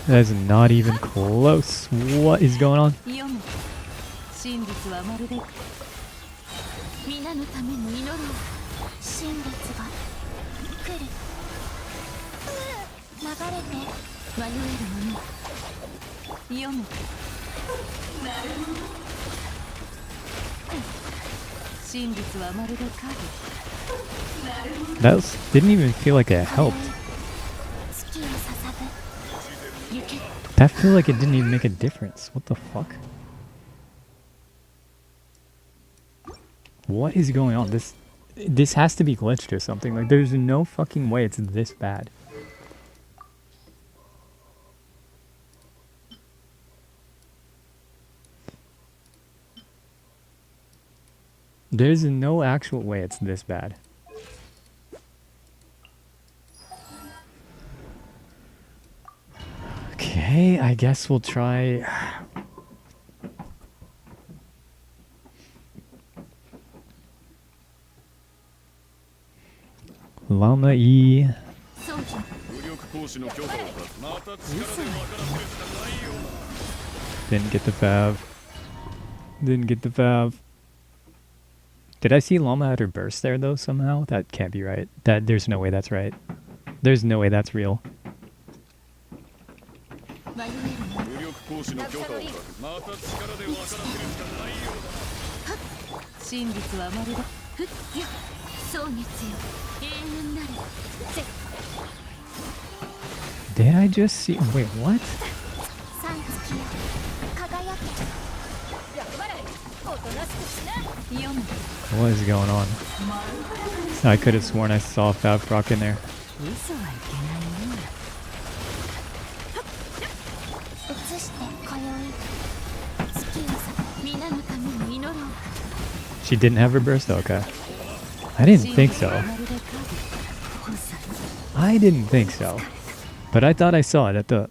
That is not even close. What is going on? 真実はまるで皆のために祈ろう真実が来る流れて迷える者読む真実はまるで影 That didn't even feel like it helped. 月を捧ぐ行け That felt like it didn't even make a difference. What the fuck? What is going on? This has to be glitched or something. Like, there's no fucking way it's this bad. There's no actual way it's this bad. Okay, I guess we'll try. Llama E. 尊貴の武力行使の許可を出す。また力で分からせるしかないようだ。 Didn't get the Fav. Didn't get the Fav. Did I see Llama at her burst there though somehow? That can't be right. There's no way that's right. There's no way that's real. 迷えるも武力行使の許可を出す。また力で分からせるしかないようだ。真実はまるでふっや蒼月よ永遠なるぜ Did I just see? Wait, what? さん月よ輝け役払いおとなしくしな読む What is going on? I could have sworn I saw Fav proc in there. 嘘はいけないね移して今宵月夜さ皆のために祈ろう She didn't have her burst? Okay. I didn't think so. まるで影本さ I didn't think so. But I thought I saw it at the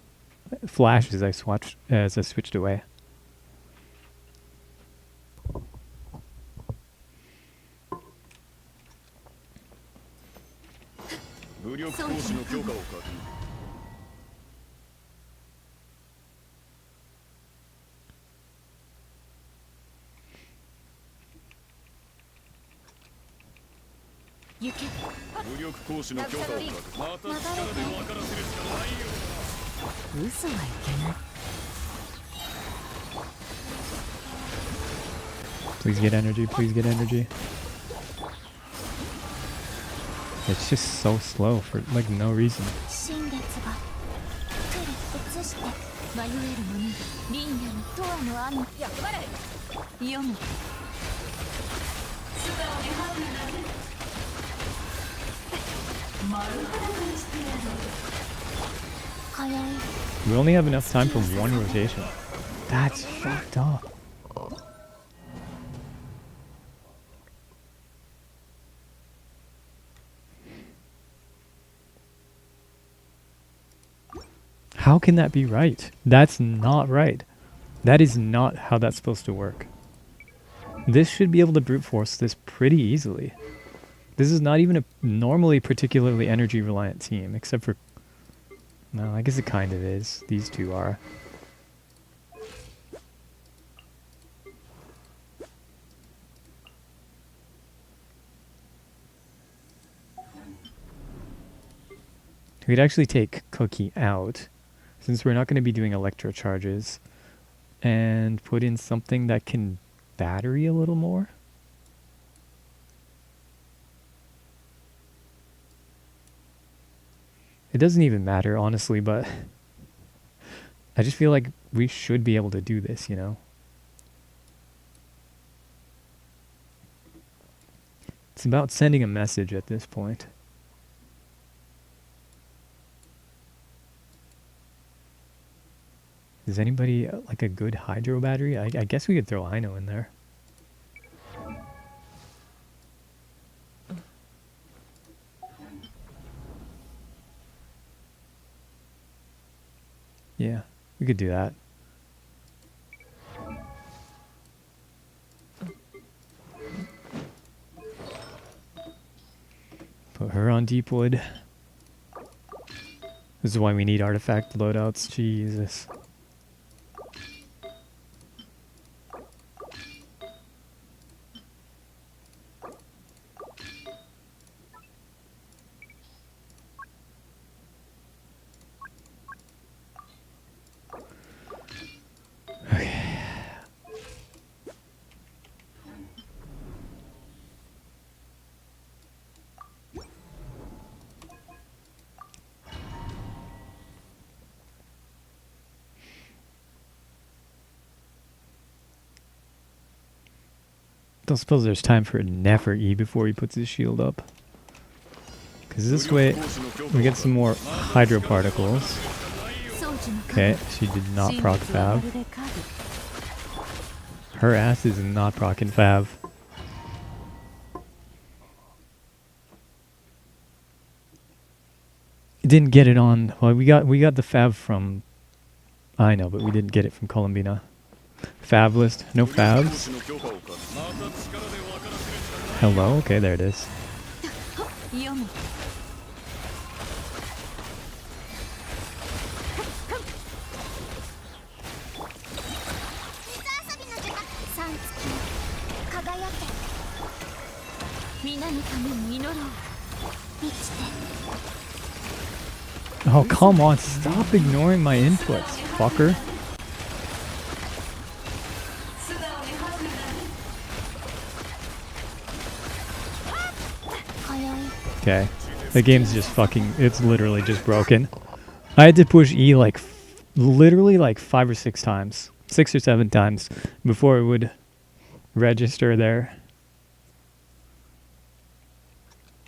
flash as I switched away. "武力行使の許可を確認。 行け武力行使の許可を確認。また力で分からせるしかないようだ。 嘘はいけない Please get energy, please get energy. It's just so slow for like no reason. 新月が来る移して迷える者リンヤのとわの雨役払い読む 今宵 We only have enough time for one rotation. That's fucked up. How can that be right? That's not right. That is not how that's supposed to work. This should be able to brute force this pretty easily. This is not even a normally particularly energy reliant team, except for... No, I guess it kind of is. These two are. We'd actually take Cookie out, since we're not going to be doing electro charges, and put in something that can battery a little more. It doesn't even matter, honestly, but I just feel like we should be able to do this, you know? It's about sending a message at this point. Is anybody like a good hydro battery? I guess we could throw Ino in there. Yeah, we could do that. Put her on Deepwood. This is why we need artifact loadouts. Jesus. Don't suppose there's time for a Nefer E before he puts his shield up. Because this way we get some more hydro particles. Okay, she did not proc Fav. Her ass is not procking Fav. Didn't get it on. Well, we got the Fab from. I know, but we didn't get it from Columbina. Fab list. No 武力 Fabs. 行使の許可をかけまた力で分からせるしかない Hello. Okay, there it is. 読む水遊びの時間三月輝け皆のために祈ろう満ちて Oh, come on. Stop ignoring my inputs, fucker. 今宵 Okay. The game's just fucking. It's literally just broken. I had to push E like. Literally like 5 or 6 times. 6 or 7 times. Before it would register there.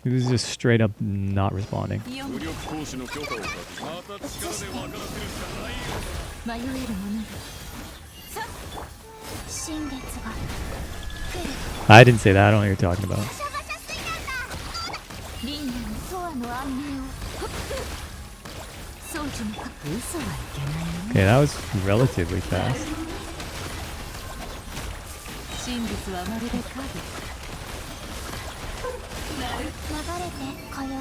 It was just straight up not responding. 読む武力行使の許可をかけまた力で分からせるしかないよ迷える者よ新月が I didn't say that. I don't know what you're talking about. シャバシャ水なんだ輪廻の永遠の安寧を宗樹のか嘘はいけないよ Okay, that was relatively fast. 真実はまるで影流れて今宵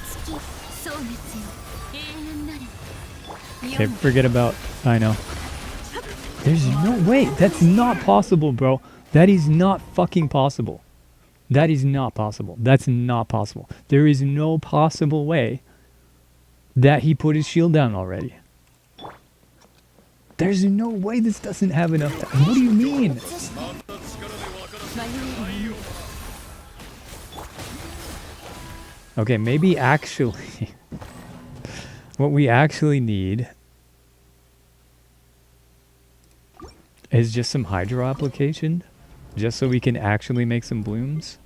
月壮熱よ永遠なれ Okay, forget about. I know. There's no way. That's not possible, bro. That is not fucking possible. That is not possible. That's not possible. There is no possible way that he put his shield down already. There's no way this doesn't have enough. What do you mean? また力で分からせるしか迷えるないよ Okay, maybe actually. What we actually need is just some hydro application. Just so we can actually make some blooms.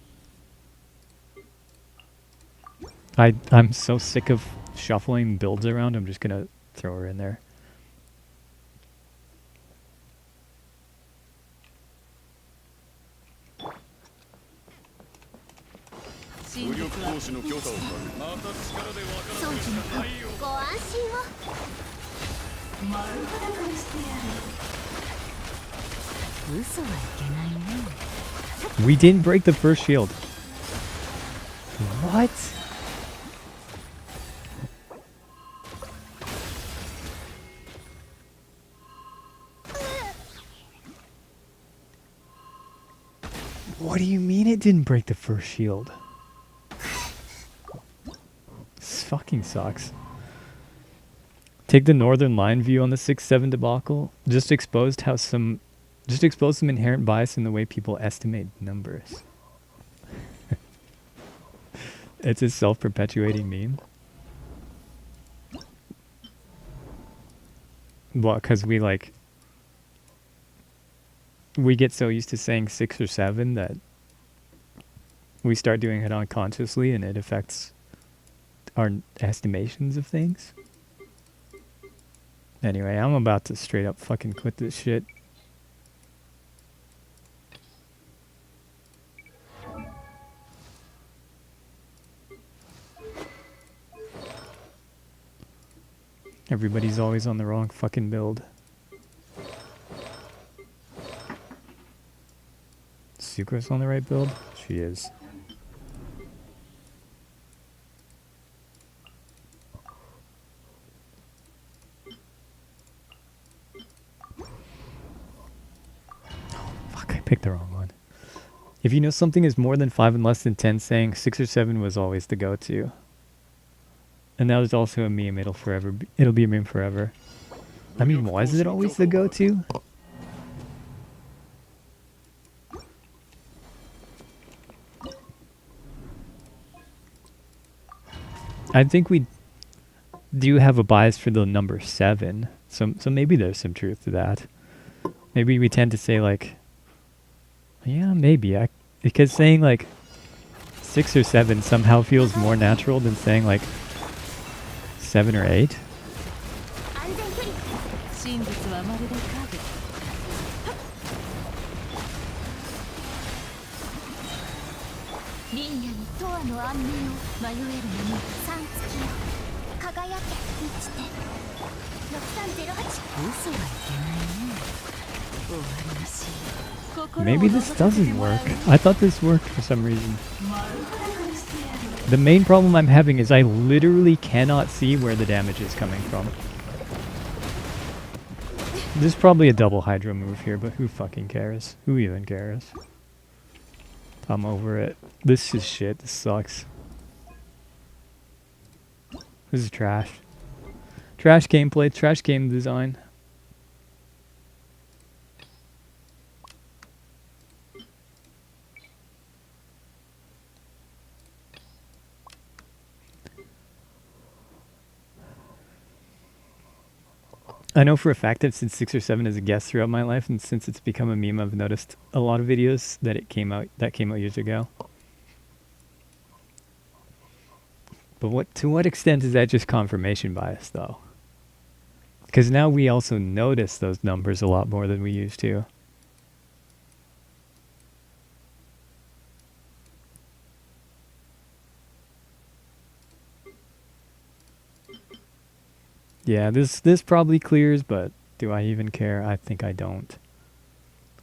I'm so sick of shuffling builds around, I'm just gonna throw her in there. 真武力実は行使の許可をかけまた力で分から宗樹のかご安心を嘘はいけないね We didn't break the first shield. What? What do you mean it didn't break the first shield? This fucking sucks. Take the northern line view on the 6-7 debacle. Just exposed some inherent bias in the way people estimate numbers. It's a self-perpetuating meme. Well, because we get so used to saying 6 or 7 that we start doing it unconsciously and it affects our estimations of things. Anyway, I'm about to straight up fucking quit this shit. Everybody's always on the wrong fucking build. Sucrose on the right build? She is. Fuck, I picked the wrong one. If you know something is more than 5 and less than 10, saying 6 or 7 was always the go-to. And that was also a meme. It'll be a meme forever. I mean, was it always the go-to? I think we do have a bias for the number 7. So maybe there's some truth to that. Maybe we tend to say like, yeah, maybe. Because saying like 6 or 7 somehow feels more natural than saying like 7 or 8. 安全距離真実はまるで影輪廻に永遠の安寧を迷えるのに三月よ輝け満ちて6308嘘はいけないね。終わりなし。 Maybe this doesn't work. I thought this worked for some reason. The main problem I'm having is I literally cannot see where the damage is coming from. There's probably a double Hydro move here, but who fucking cares? Who even cares? I'm over it. This is shit. This sucks. This is trash. Trash gameplay, trash game design. I know for a fact I've seen 6 or 7 as a guest throughout my life, and since it's become a meme, I've noticed a lot of videos that came out years ago. But to what extent is that just confirmation bias, though? Because now we also notice those numbers a lot more than we used to. Yeah, this probably clears, but do I even care? I think I don't.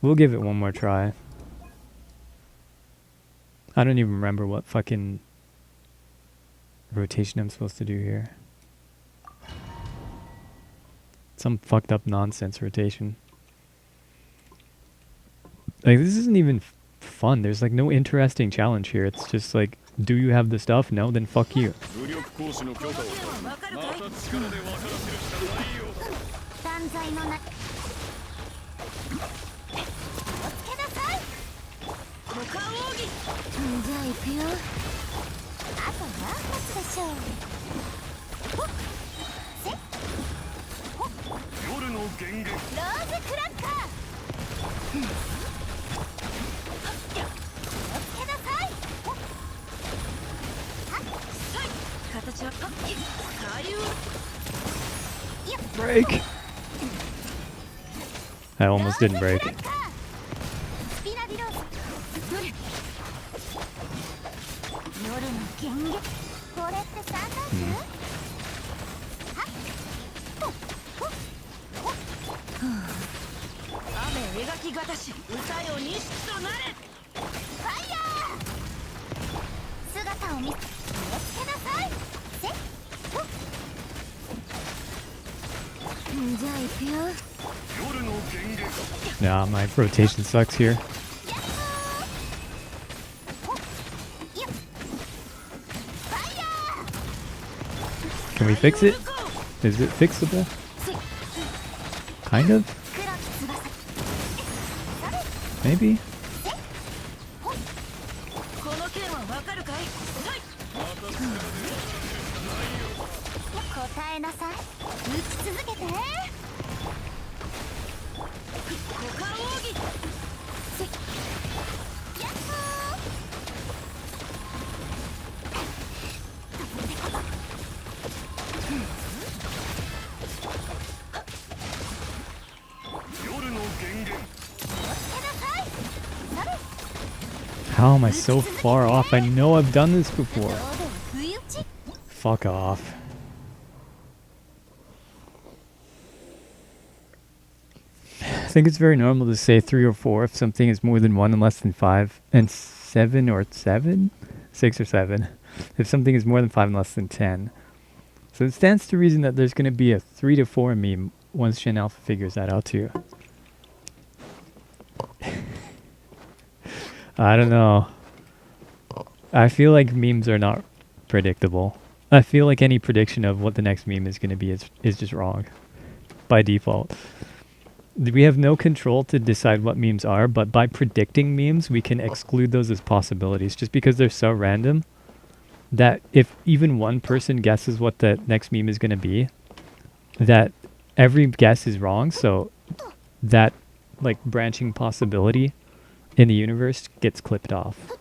We'll give it one more try. I don't even remember what fucking rotation I'm supposed to do here. Some fucked up nonsense rotation. Like, this isn't even fun. There's like no interesting challenge here. It's just like, do you have the stuff? No, then fuck you. 武力行使の許可を取る。また力で分からせるしかないよ。断罪のな気をつけなさい股間奥義じゃあ行くよあと何発でしょうほっせっほっ夜の源源。ローズクラッカー気をつけなさいほっはっさい形はかっき左右 Break. I almost didn't break. スピナビローズ夜の源源これってサンダースはっほっほっほっ雨描きがたし歌よ錦となれファイヤー姿を見せ気をつけなさいせっほっじゃあ行くよ Nah, my rotation sucks here. Can we fix it? Is it fixable? Kind of? Maybe? この件はわかるかい答えなさい打ち続けて股間奥義せっやっほー夜の源源。 How am I so far off? I know I've done this before. Fuck off. I think it's very normal to say 3 or 4 if something is more than 1 and less than 5, and 7 or 7? 6 or 7 if something is more than 5 and less than 10. So it stands to reason that there's going to be a 3 to 4 meme once Shin Alpha figures that out too. I don't know. I feel like memes are not predictable. I feel like any prediction of what the next meme is going to be is just wrong by default. We have no control to decide what memes are, but by predicting memes, we can exclude those as possibilities just because they're so random that if even one person guesses what the next meme is going to be, that every guess is wrong, so that like branching possibility in the universe gets clipped off.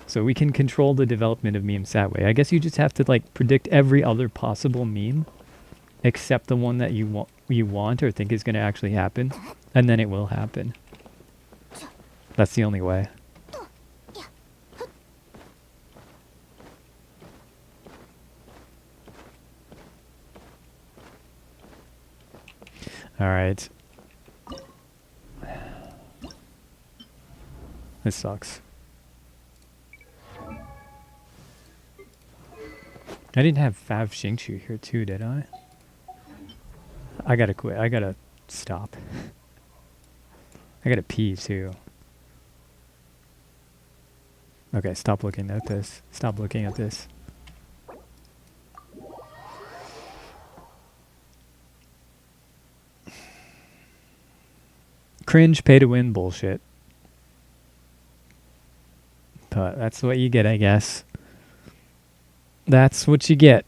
So we can control the development of memes that way. I guess you just have to like predict every other possible meme except the one that you want or think is going to actually happen, and then it will happen. That's the only way. Alright. This sucks. I didn't have Fav Xingqiu here too, did I? I gotta quit. I gotta stop. I gotta pee too. Okay, stop looking at this. Stop looking at this. Cringe, pay to win bullshit. But that's what you get, I guess. That's what you get.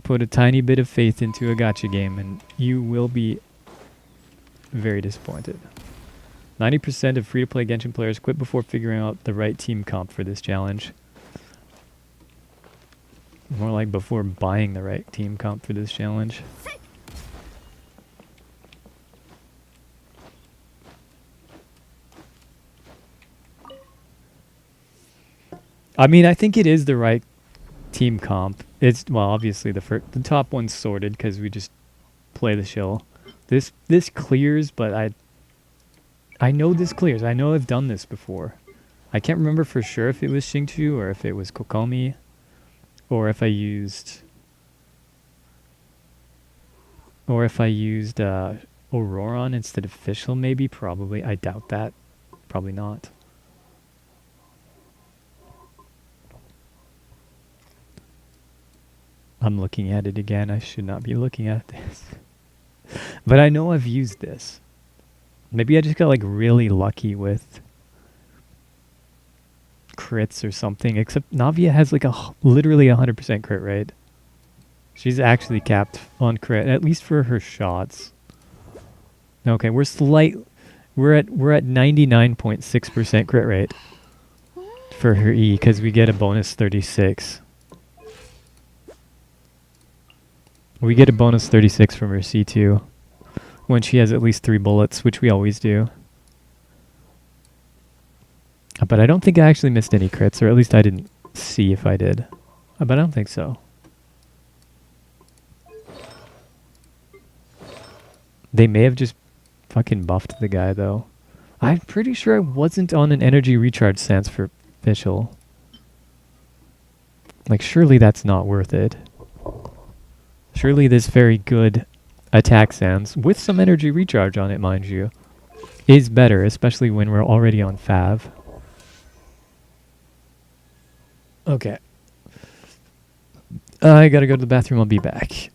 Put a tiny bit of faith into a gacha game and you will be very disappointed. 90% of free-to-play Genshin players quit before figuring out the right team comp for this challenge. More like before buying the right team comp for this challenge. I mean, I think it is the right team comp. It's, well, obviously the top one's sorted because we just play the shill. This clears, but I know this clears. I know I've done this before. I can't remember for sure if it was Xingqiu or if it was Kokomi or if I used Auroron instead of Fischl maybe, probably. I doubt that. Probably not. I'm looking at it again. I should not be looking at this. But I know I've used this. Maybe I just got like really lucky with crits or something. Except Navia has like literally 100% crit rate. She's actually capped on crit, at least for her shots. Okay, we're at 99.6% crit rate for her E because we get a bonus 36. We get a bonus 36 from her C2 when she has at least 3 bullets, which we always do. But I don't think I actually missed any crits, or at least I didn't see if I did. But I don't think so. They may have just fucking buffed the guy, though. I'm pretty sure I wasn't on an energy recharge stance for Fischl. Like, surely that's not worth it. Surely this very good attack stance, with some energy recharge on it, mind you, is better, especially when we're already on Fav. Okay. I gotta go to the bathroom. I'll be back.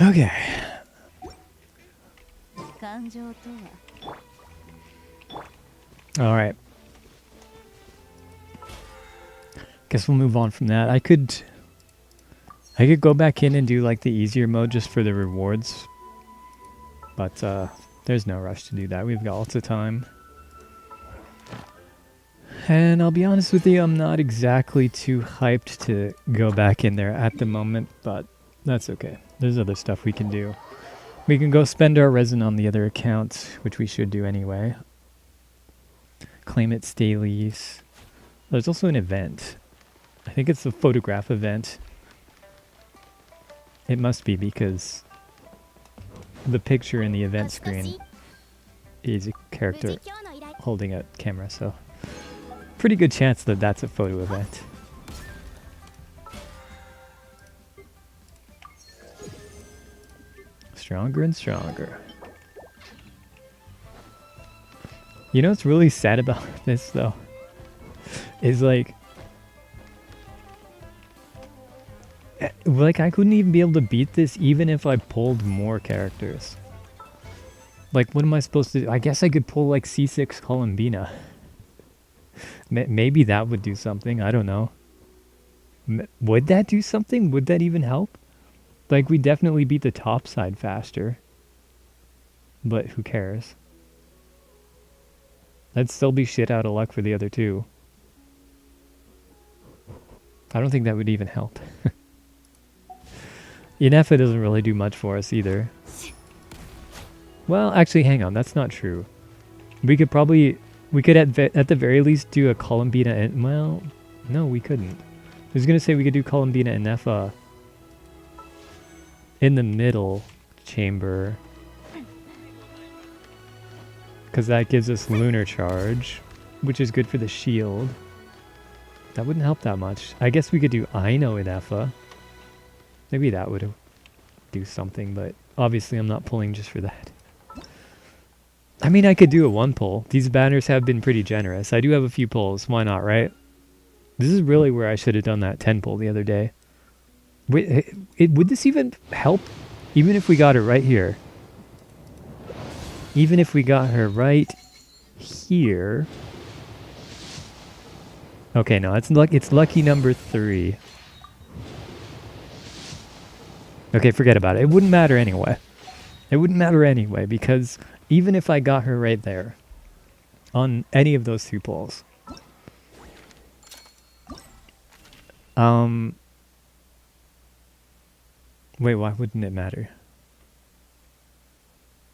Okay. 感情とは All right. Guess we'll move on from that. I could go back in and do like the easier mode just for the rewards. But there's no rush to do that. We've got lots of time. And I'll be honest with you, I'm not exactly too hyped to go back in there at the moment, but that's okay. There's other stuff we can do. We can go spend our resin on the other account, which we should do anyway. Claim its dailies. There's also an event. I think it's the photograph event. It must be because the picture in the event screen is a 無 character 事今日の依頼 holding a camera, so pretty good chance that that's a photo event. Stronger and stronger. You know what's really sad about this though? Is like I couldn't even be able to beat this even if I pulled more characters. Like what am I supposed to do? I guess I could pull like C6 Columbina. Maybe that would do something. I don't know. Would that do something? Would that even help? Like, we definitely beat the top side faster. But who cares? That'd still be shit out of luck for the other two. I don't think that would even help. Inefa doesn't really do much for us either. Well, actually, hang on. That's not true. We could probably... We could at the very least do a Columbina and... Well, no, we couldn't. I was going to say we could do Columbina and Inefa in the middle chamber. Because that gives us Lunar Charge, which is good for the shield. That wouldn't help that much. I guess we could do Aino Inefa. Maybe that would do something, but obviously I'm not pulling just for that. I mean, I could do a 1 pull. These banners have been pretty generous. I do have a few pulls. Why not, right? This is really where I should have done that 10 pull the other day. Would this even help? Even if we got her right here. Even if we got her right here. Okay, no, it's lucky number 3. Okay, forget about it. It wouldn't matter anyway. It wouldn't matter anyway, because even if I got her right there, on any of those 2 pulls, wait, why wouldn't it matter?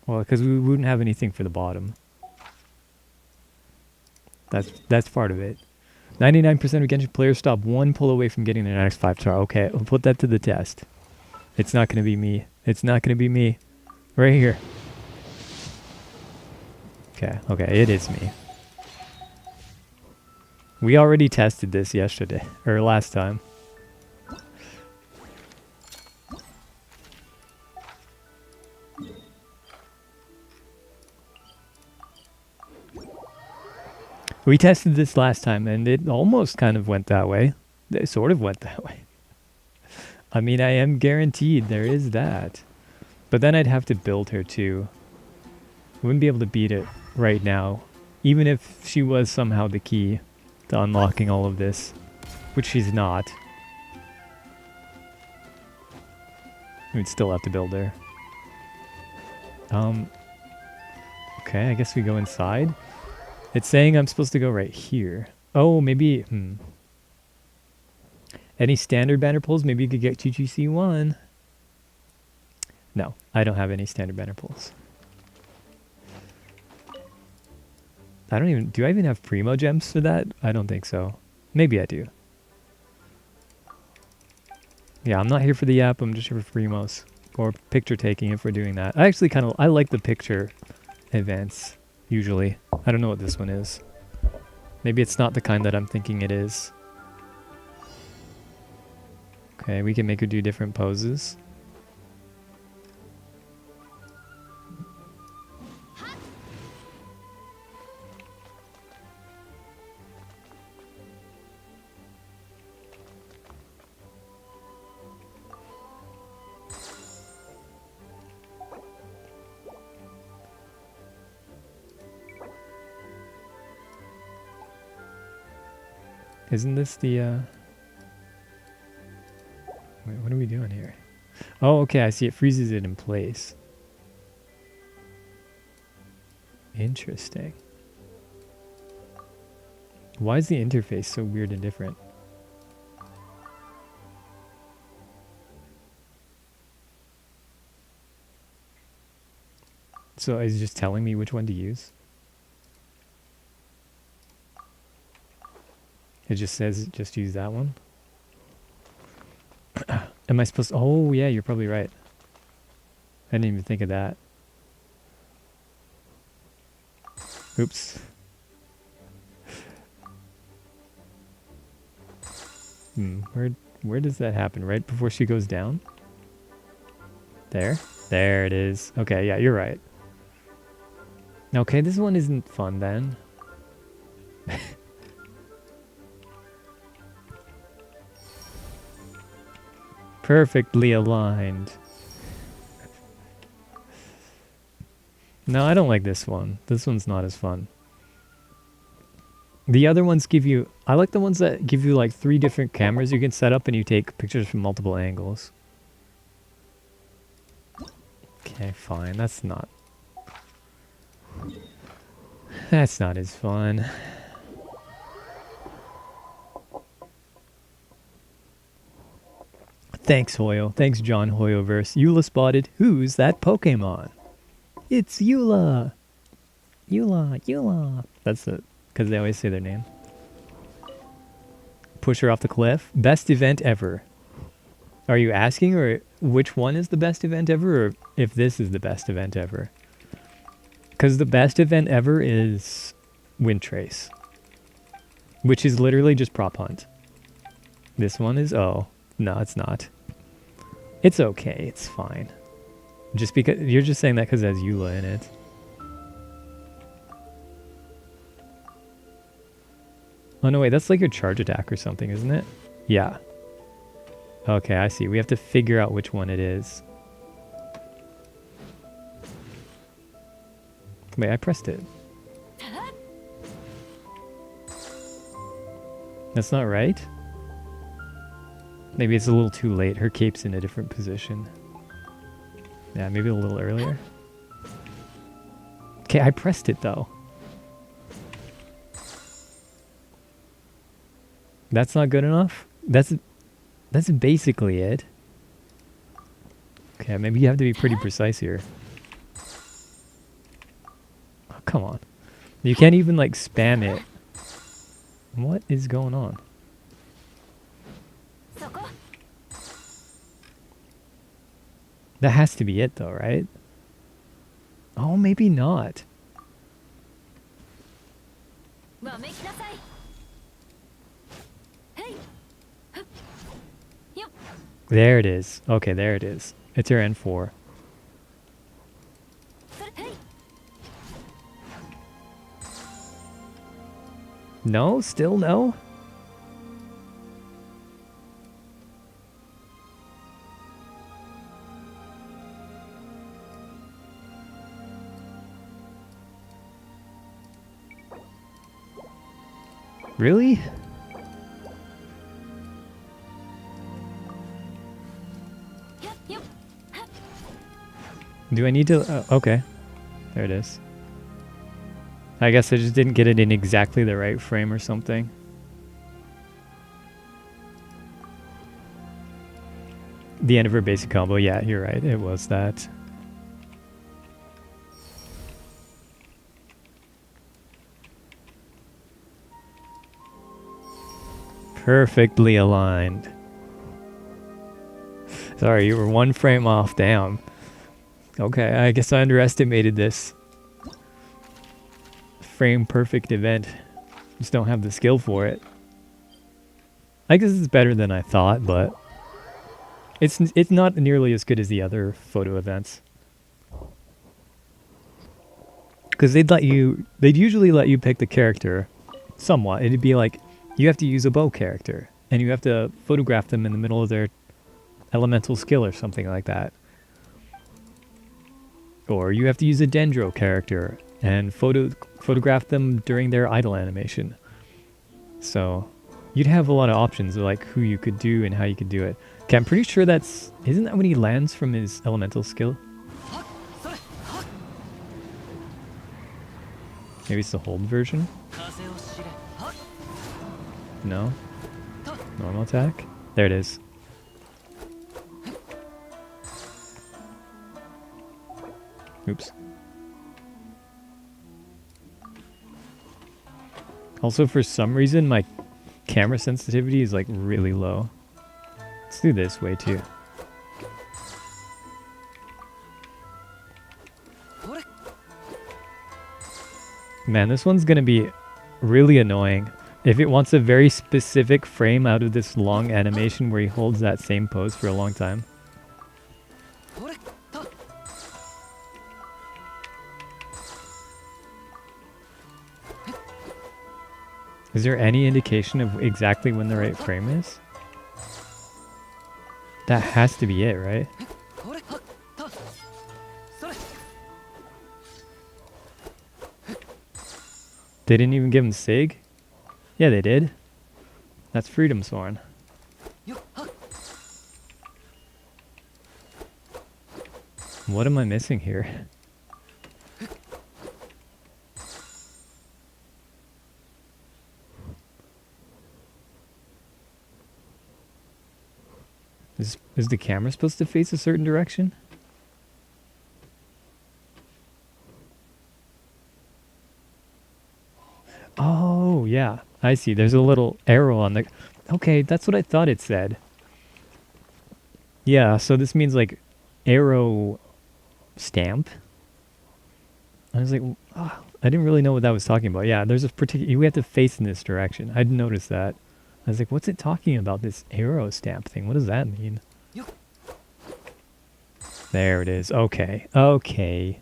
Well, because we wouldn't have anything for the bottom. That's part of it. 99% of Genshin players stop 1 pull away from getting their next 5-star. Okay, we'll put that to the test. It's not going to be me. It's not going to be me. Right here. Okay, it is me. We already tested this yesterday, or last time. We tested this last time, and it almost kind of went that way. It sort of went that way. I mean, I am guaranteed there is that. But then I'd have to build her too. I wouldn't be able to beat it right now. Even if she was somehow the key to unlocking all of this. Which she's not. We'd still have to build her. Okay, I guess we go inside. It's saying I'm supposed to go right here. Oh, maybe... Any standard banner pulls? Maybe you could get GGC1. No, I don't have any standard banner pulls. Do I even have Primo gems for that? I don't think so. Maybe I do. Yeah, I'm not here for the app, I'm just here for Primos. Or picture taking if we're doing that. I like the picture events, usually. I don't know what this one is. Maybe it's not the kind that I'm thinking it is. Okay, we can make her do different poses. Isn't this the wait, what are we doing here? Oh, okay, I see. It freezes it in place. Interesting. Why is the interface so weird and different? So is it just telling me which one to use? It just says just use that one? Am I supposed to? Oh, yeah, you're probably right. I didn't even think of that. Oops. Where does that happen? Right before she goes down? There? There it is. Okay, yeah, you're right. Okay, this one isn't fun then. Perfectly aligned. No, I don't like this one. This one's not as fun. The other ones give you... I like the ones that give you like 3 different cameras you can set up and you take pictures from multiple angles. Okay, fine. That's not as fun. Thanks, Hoyo. Thanks, John Hoyoverse. Eula spotted. Who's that Pokemon? It's Eula. Eula. That's it. Because they always say their name. Push her off the cliff. Best event ever. Are you asking or which one is the best event ever or if this is the best event ever? Because the best event ever is Wind Trace. Which is literally just prop hunt. This one is... Oh. No, it's not. It's okay. It's fine. Just because... You're just saying that because it has Eula in it. Oh, no, wait. That's like your charge attack or something, isn't it? Yeah. Okay, I see. We have to figure out which one it is. Wait, I pressed it. That's not right? Maybe it's a little too late. Her cape's in a different position. Yeah, maybe a little earlier. Okay, I pressed it though. That's not good enough? That's basically it. Okay, maybe you have to be pretty precise here. Oh, come on. You can't even like spam it. What is going on? That has to be it though, right? Oh, maybe not. There it is. Okay, there it is. It's your N4. No? Still no? Really? Do I need to... okay. There it is. I guess I just didn't get it in exactly the right frame or something. The end of her basic combo. Yeah, you're right. It was that. Perfectly aligned. Sorry, you were 1 frame off. Damn. Okay, I guess I underestimated this. Frame perfect event. Just don't have the skill for it. I guess it's better than I thought, but it's not nearly as good as the other photo events. Because they'd usually let you pick the character somewhat. It'd be like you have to use a bow character and you have to photograph them in the middle of their elemental skill or something like that. Or you have to use a Dendro character and photograph them during their idle animation. So you'd have a lot of options of like who you could do and how you could do it. Okay, I'm pretty sure isn't that when he lands from his elemental skill? Maybe it's the hold version? 風を知れ。はっ No? Normal attack? There it is. Oops. Also, for some reason, my camera sensitivity is like really low. Let's do this way too. ほれ Man, this one's gonna be really annoying. If it wants a very specific frame out of this long animation where he holds that same pose for a long time. ほれと Is there any indication of exactly when the right frame is? That has to be it, right? ほれはっとそれ They didn't even give him Sig? Yeah, they did. That's Freedom Sworn. よっはっ What am I missing here? Is the camera supposed to face a certain direction? Oh, yeah. I see. There's a little arrow on the... Okay, that's what I thought it said. Yeah, so this means like arrow stamp. I was like, I didn't really know what that was talking about. Yeah, there's a particular... We have to face in this direction. I didn't notice that. I was like, what's it talking about, this arrow stamp thing? What does that mean? Yo. There it is. Okay. Okay.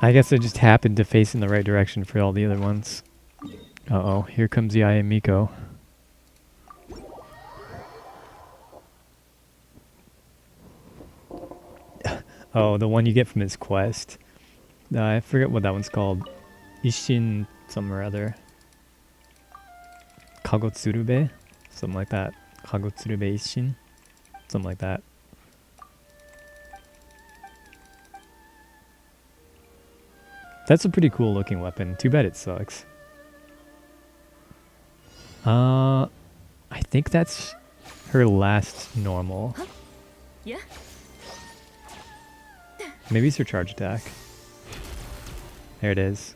I guess I just happened to face in the right direction for all the other ones. Uh-oh, here comes the Yae Miko. Oh, the one you get from his quest. I forget what that one's called. Ishin something or other. Kagotsurube? Something like that. Kagotsurube Ishin? Something like that. That's a pretty cool looking weapon. Too bad it sucks. I think that's her last normal. Yeah. Maybe it's her charge attack. There it is.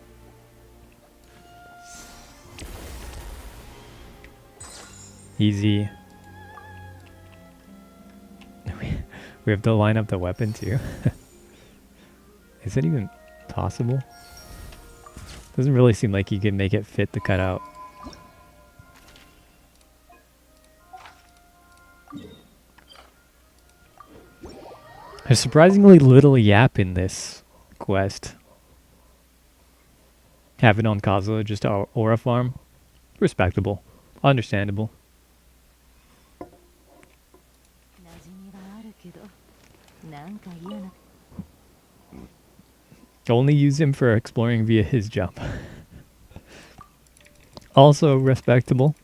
Easy. We have to line up the weapon too. Is it even possible? Doesn't really seem like you can make it fit the cutout. There's surprisingly little yap in this quest. Have it on Kazuha, just aura farm. Respectable. Understandable. 馴染みはあるけどなんか嫌な Only use him for exploring via his jump. Also respectable.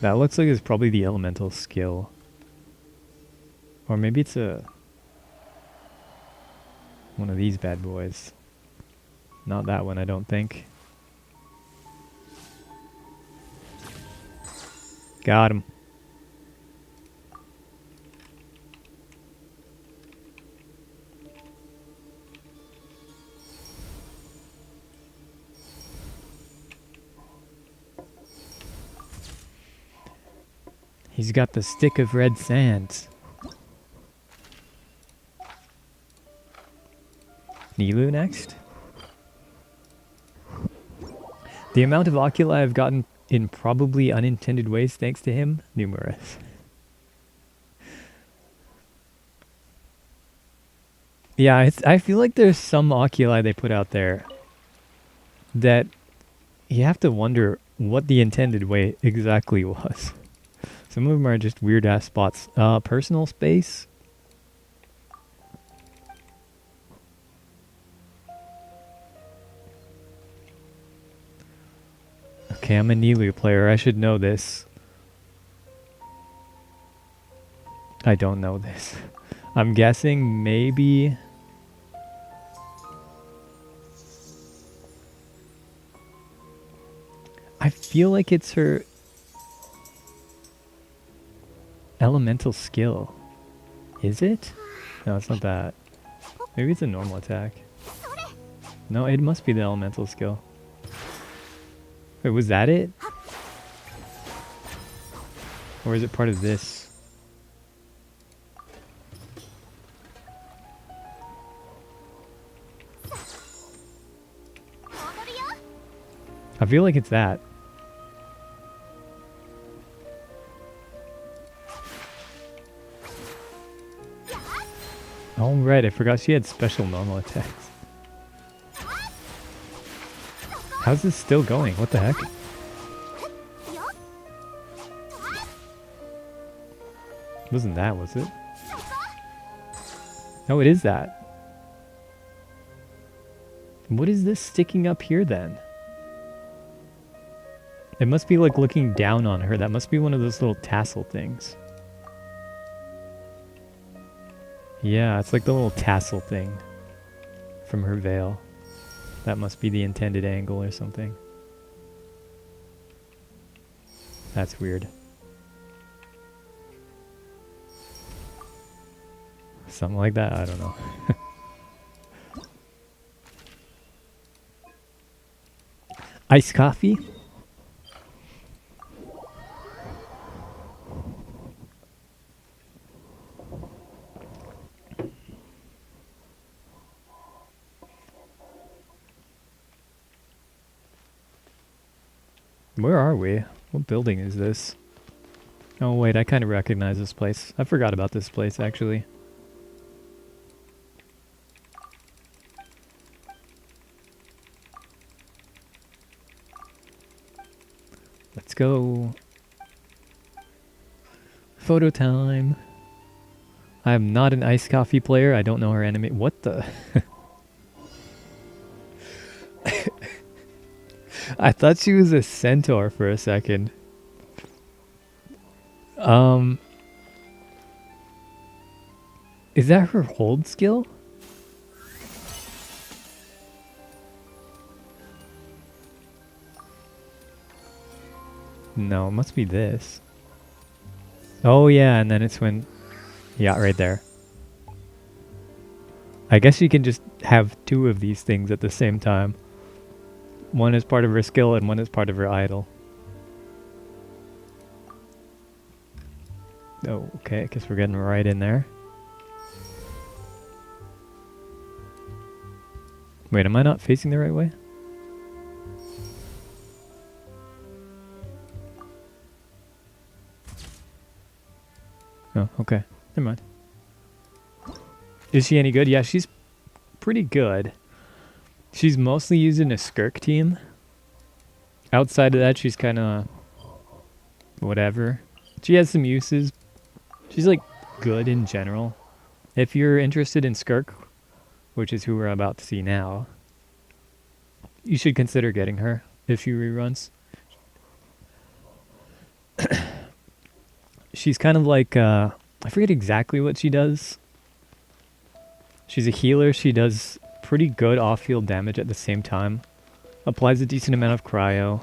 That looks like it's probably the elemental skill. Or maybe it's one of these bad boys. Not that one, I don't think. Got him. He's got the stick of red sand. Nilou next? The amount of oculi I've gotten in probably unintended ways thanks to him, numerous. Yeah, I feel like there's some oculi they put out there that you have to wonder what the intended way exactly was. Some of them are just weird ass spots. Personal space. Okay, I'm a Nilou player. I should know this. I don't know this. I'm guessing maybe... I feel like it's her elemental skill. Is it? No, it's not that. Maybe it's a normal attack. No, it must be the elemental skill. Wait, was that it? Or is it part of this? I feel like it's that. Oh, right. I forgot she had special normal attacks. How's this still going? What the heck? Wasn't that, was it? No, it is that. What is this sticking up here then? It must be like looking down on her. That must be one of those little tassel things. Yeah, it's like the little tassel thing from her veil. That must be the intended angle or something. That's weird. Something like that? I don't know. Iced coffee? Where are we? What building is this? Oh wait, I kind of recognize this place. I forgot about this place actually. Let's go. Photo time. I am not an iced coffee player. I don't know her anime. What the? I thought she was a centaur for a second. Is that her hold skill? No, it must be this. Oh yeah, and then it's when... Yeah, right there. I guess you can just have two of these things at the same time. One is part of her skill and one is part of her idol. Oh, okay, I guess we're getting right in there. Wait, am I not facing the right way? Oh, okay. Never mind. Is she any good? Yeah, she's pretty good. She's mostly used in a Skirk team. Outside of that, she's kind of... whatever. She has some uses. She's, like, good in general. If you're interested in Skirk, which is who we're about to see now, you should consider getting her if she reruns. She's kind of like... I forget exactly what she does. She's a healer. She does pretty good off-field damage at the same time. Applies a decent amount of cryo.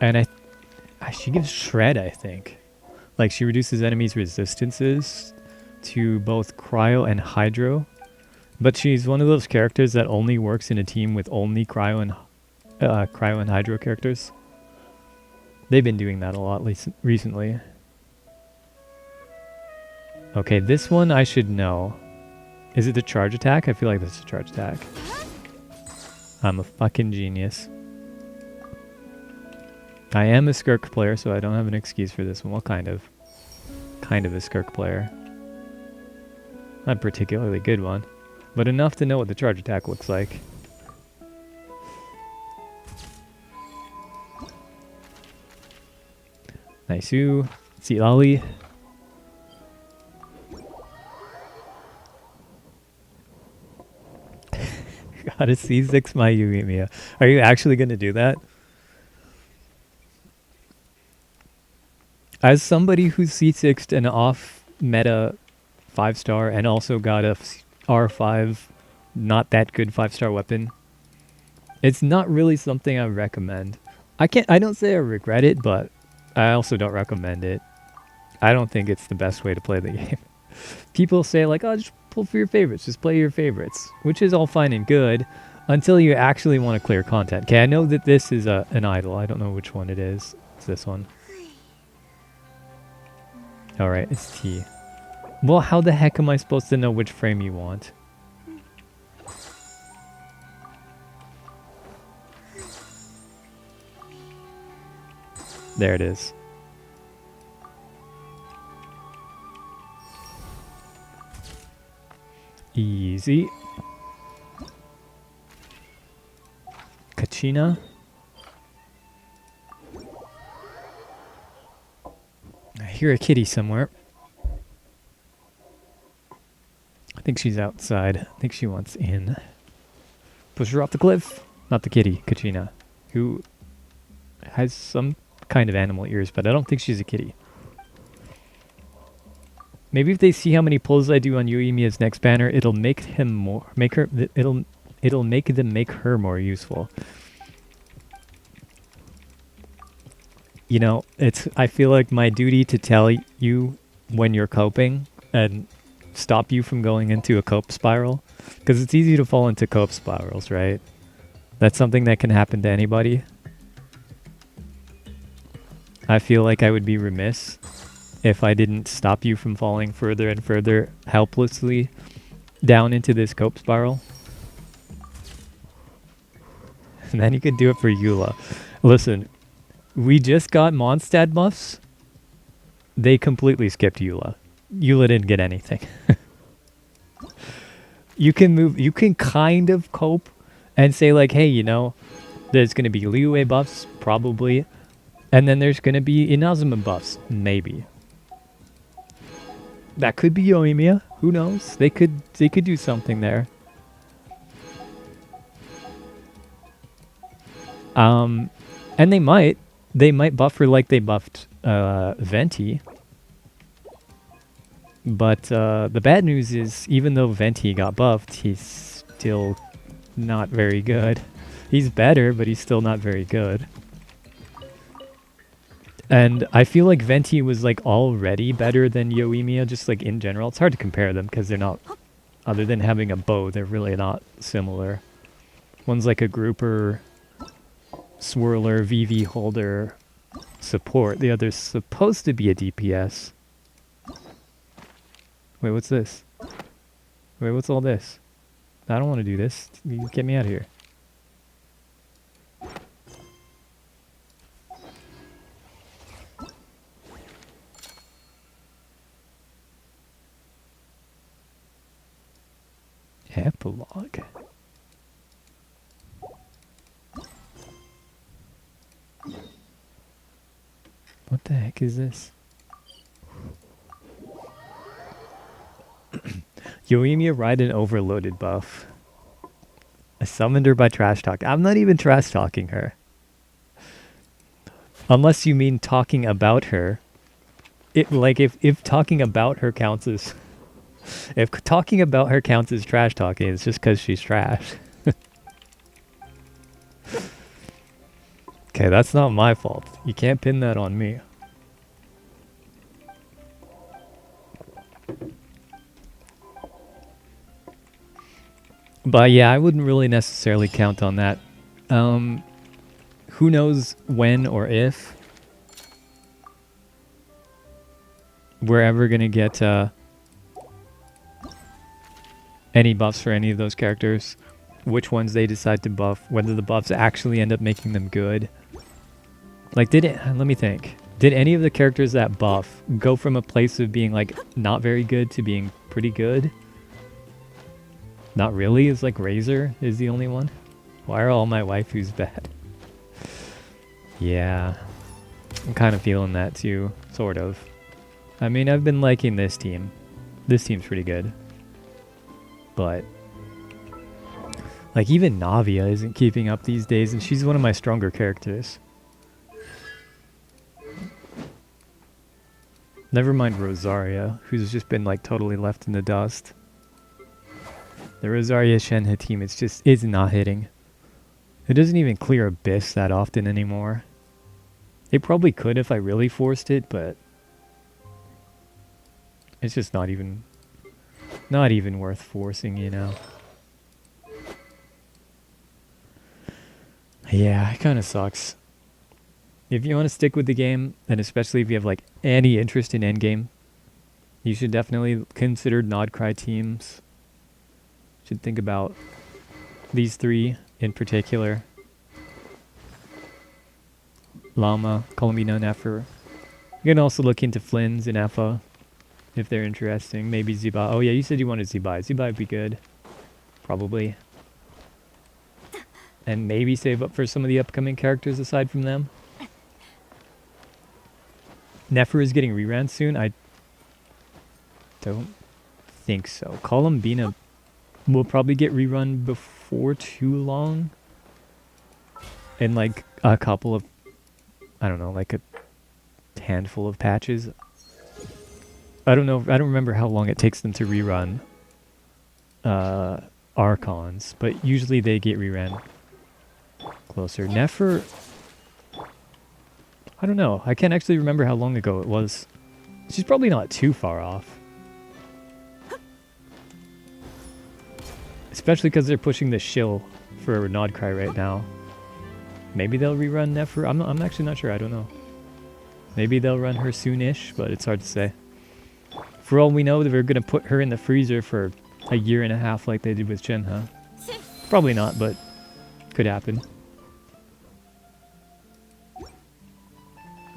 And she gives shred, I think. Like, she reduces enemies' resistances to both cryo and hydro. But she's one of those characters that only works in a team with only cryo and hydro characters. They've been doing that a lot recently. Okay, this one I should know. Is it the charge attack? I feel like that's a charge attack. I'm a fucking genius. I am a Skirk player, so I don't have an excuse for this one. What kind of? Kind of a Skirk player. Not a particularly good one, but enough to know what the charge attack looks like. Nice-oo. See Lolly. Gotta C6 my Yoimiya. Are you actually gonna do that? As somebody who's C6'd an off-meta 5-star and also got a R5 not that good 5-star weapon, it's not really something I recommend. I don't say I regret it, but I also don't recommend it. I don't think it's the best way to play the game. People say like, oh, just pull for your favorites, just play your favorites, which is all fine and good until you actually want to clear content. Okay, I know that this is an idol. I don't know which one it is. It's this one. Alright, it's T. Well, how the heck am I supposed to know which frame you want? There it is. Easy. Kachina. I hear a kitty somewhere. I think she's outside. I think she wants in. Push her off the cliff. Not the kitty, Kachina, who has some kind of animal ears, but I don't think she's a kitty. Maybe if they see how many pulls I do on Yoimiya's next banner, it'll make him more, it'll make them make her more useful. You know, I feel like my duty to tell you when you're coping and stop you from going into a cope spiral, because it's easy to fall into cope spirals, right? That's something that can happen to anybody. I feel like I would be remiss if I didn't stop you from falling further and further helplessly down into this cope spiral. And then you could do it for Eula. Listen, we just got Mondstadt buffs. They completely skipped Eula. Eula didn't get anything. You can kind of cope and say like, hey, you know, there's going to be Liyue buffs, probably. And then there's going to be Inazuma buffs, maybe. That could be Yoimiya. Who knows? They could do something there. And they might buff her like they buffed Venti. But the bad news is, even though Venti got buffed, he's still not very good. He's better, but he's still not very good. And I feel like Venti was like already better than Yoimiya, just like in general. It's hard to compare them because they're not, other than having a bow, they're really not similar. One's like a grouper, swirler, VV holder, support. The other's supposed to be a DPS. Wait, what's this? Wait, what's all this? I don't want to do this. You get me out of here. Epilogue. What the heck is this? Yoimiya ride an overloaded buff. I summoned her by trash talk. I'm not even trash talking her. Unless you mean talking about her. If talking about her counts as... If talking about her counts as trash talking, it's just because she's trash. Okay, that's not my fault. You can't pin that on me. But yeah, I wouldn't really necessarily count on that. Who knows when or if we're ever going to get any buffs for any of those characters. Which ones they decide to buff. Whether the buffs actually end up making them good. Like, let me think. Did any of the characters that buff go from a place of being, like, not very good to being pretty good? Not really, is like Razor is the only one. Why are all my waifus bad? Yeah. I'm kind of feeling that too, sort of. I mean, I've been liking this team. This team's pretty good. But like even Navia isn't keeping up these days, and she's one of my stronger characters. Never mind Rosaria, who's just been like totally left in the dust. The Rosaria Shenhe team is not hitting. It doesn't even clear Abyss that often anymore. It probably could if I really forced it, but it's just not even worth forcing, you know. Yeah, it kind of sucks. If you want to stick with the game, and especially if you have like any interest in endgame, you should definitely consider Nodcry teams. Should think about these three in particular. Llama, Colombina, Nefer. You can also look into Flynn's and Effa if they're interesting. Maybe Ziba. Oh yeah, you said you wanted Zibai. Zibai would be good. Probably. And maybe save up for some of the upcoming characters aside from them. Nefer is getting reran soon. I don't think so. Colombina will probably get rerun before too long. In like a couple of, I don't know, like a handful of patches. I don't know. I don't remember how long it takes them to rerun Archons, but usually they get reran closer. Nefer, I don't know. I can't actually remember how long ago it was. She's probably not too far off. Especially because they're pushing the shill for Nodcry right now. Maybe they'll rerun Nefer. I'm actually not sure. I don't know. Maybe they'll run her soonish, but it's hard to say. For all we know, they're going to put her in the freezer for a year and a half like they did with Shenhe. Probably not, but could happen.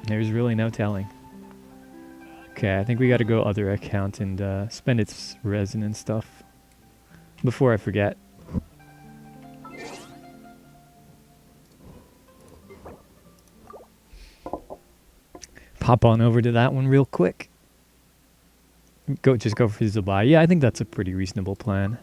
There's really no telling. Okay, I think we got to go other account and spend its resonance stuff before I forget. Pop on over to that one real quick. Just go for Zubai. Yeah, I think that's a pretty reasonable plan.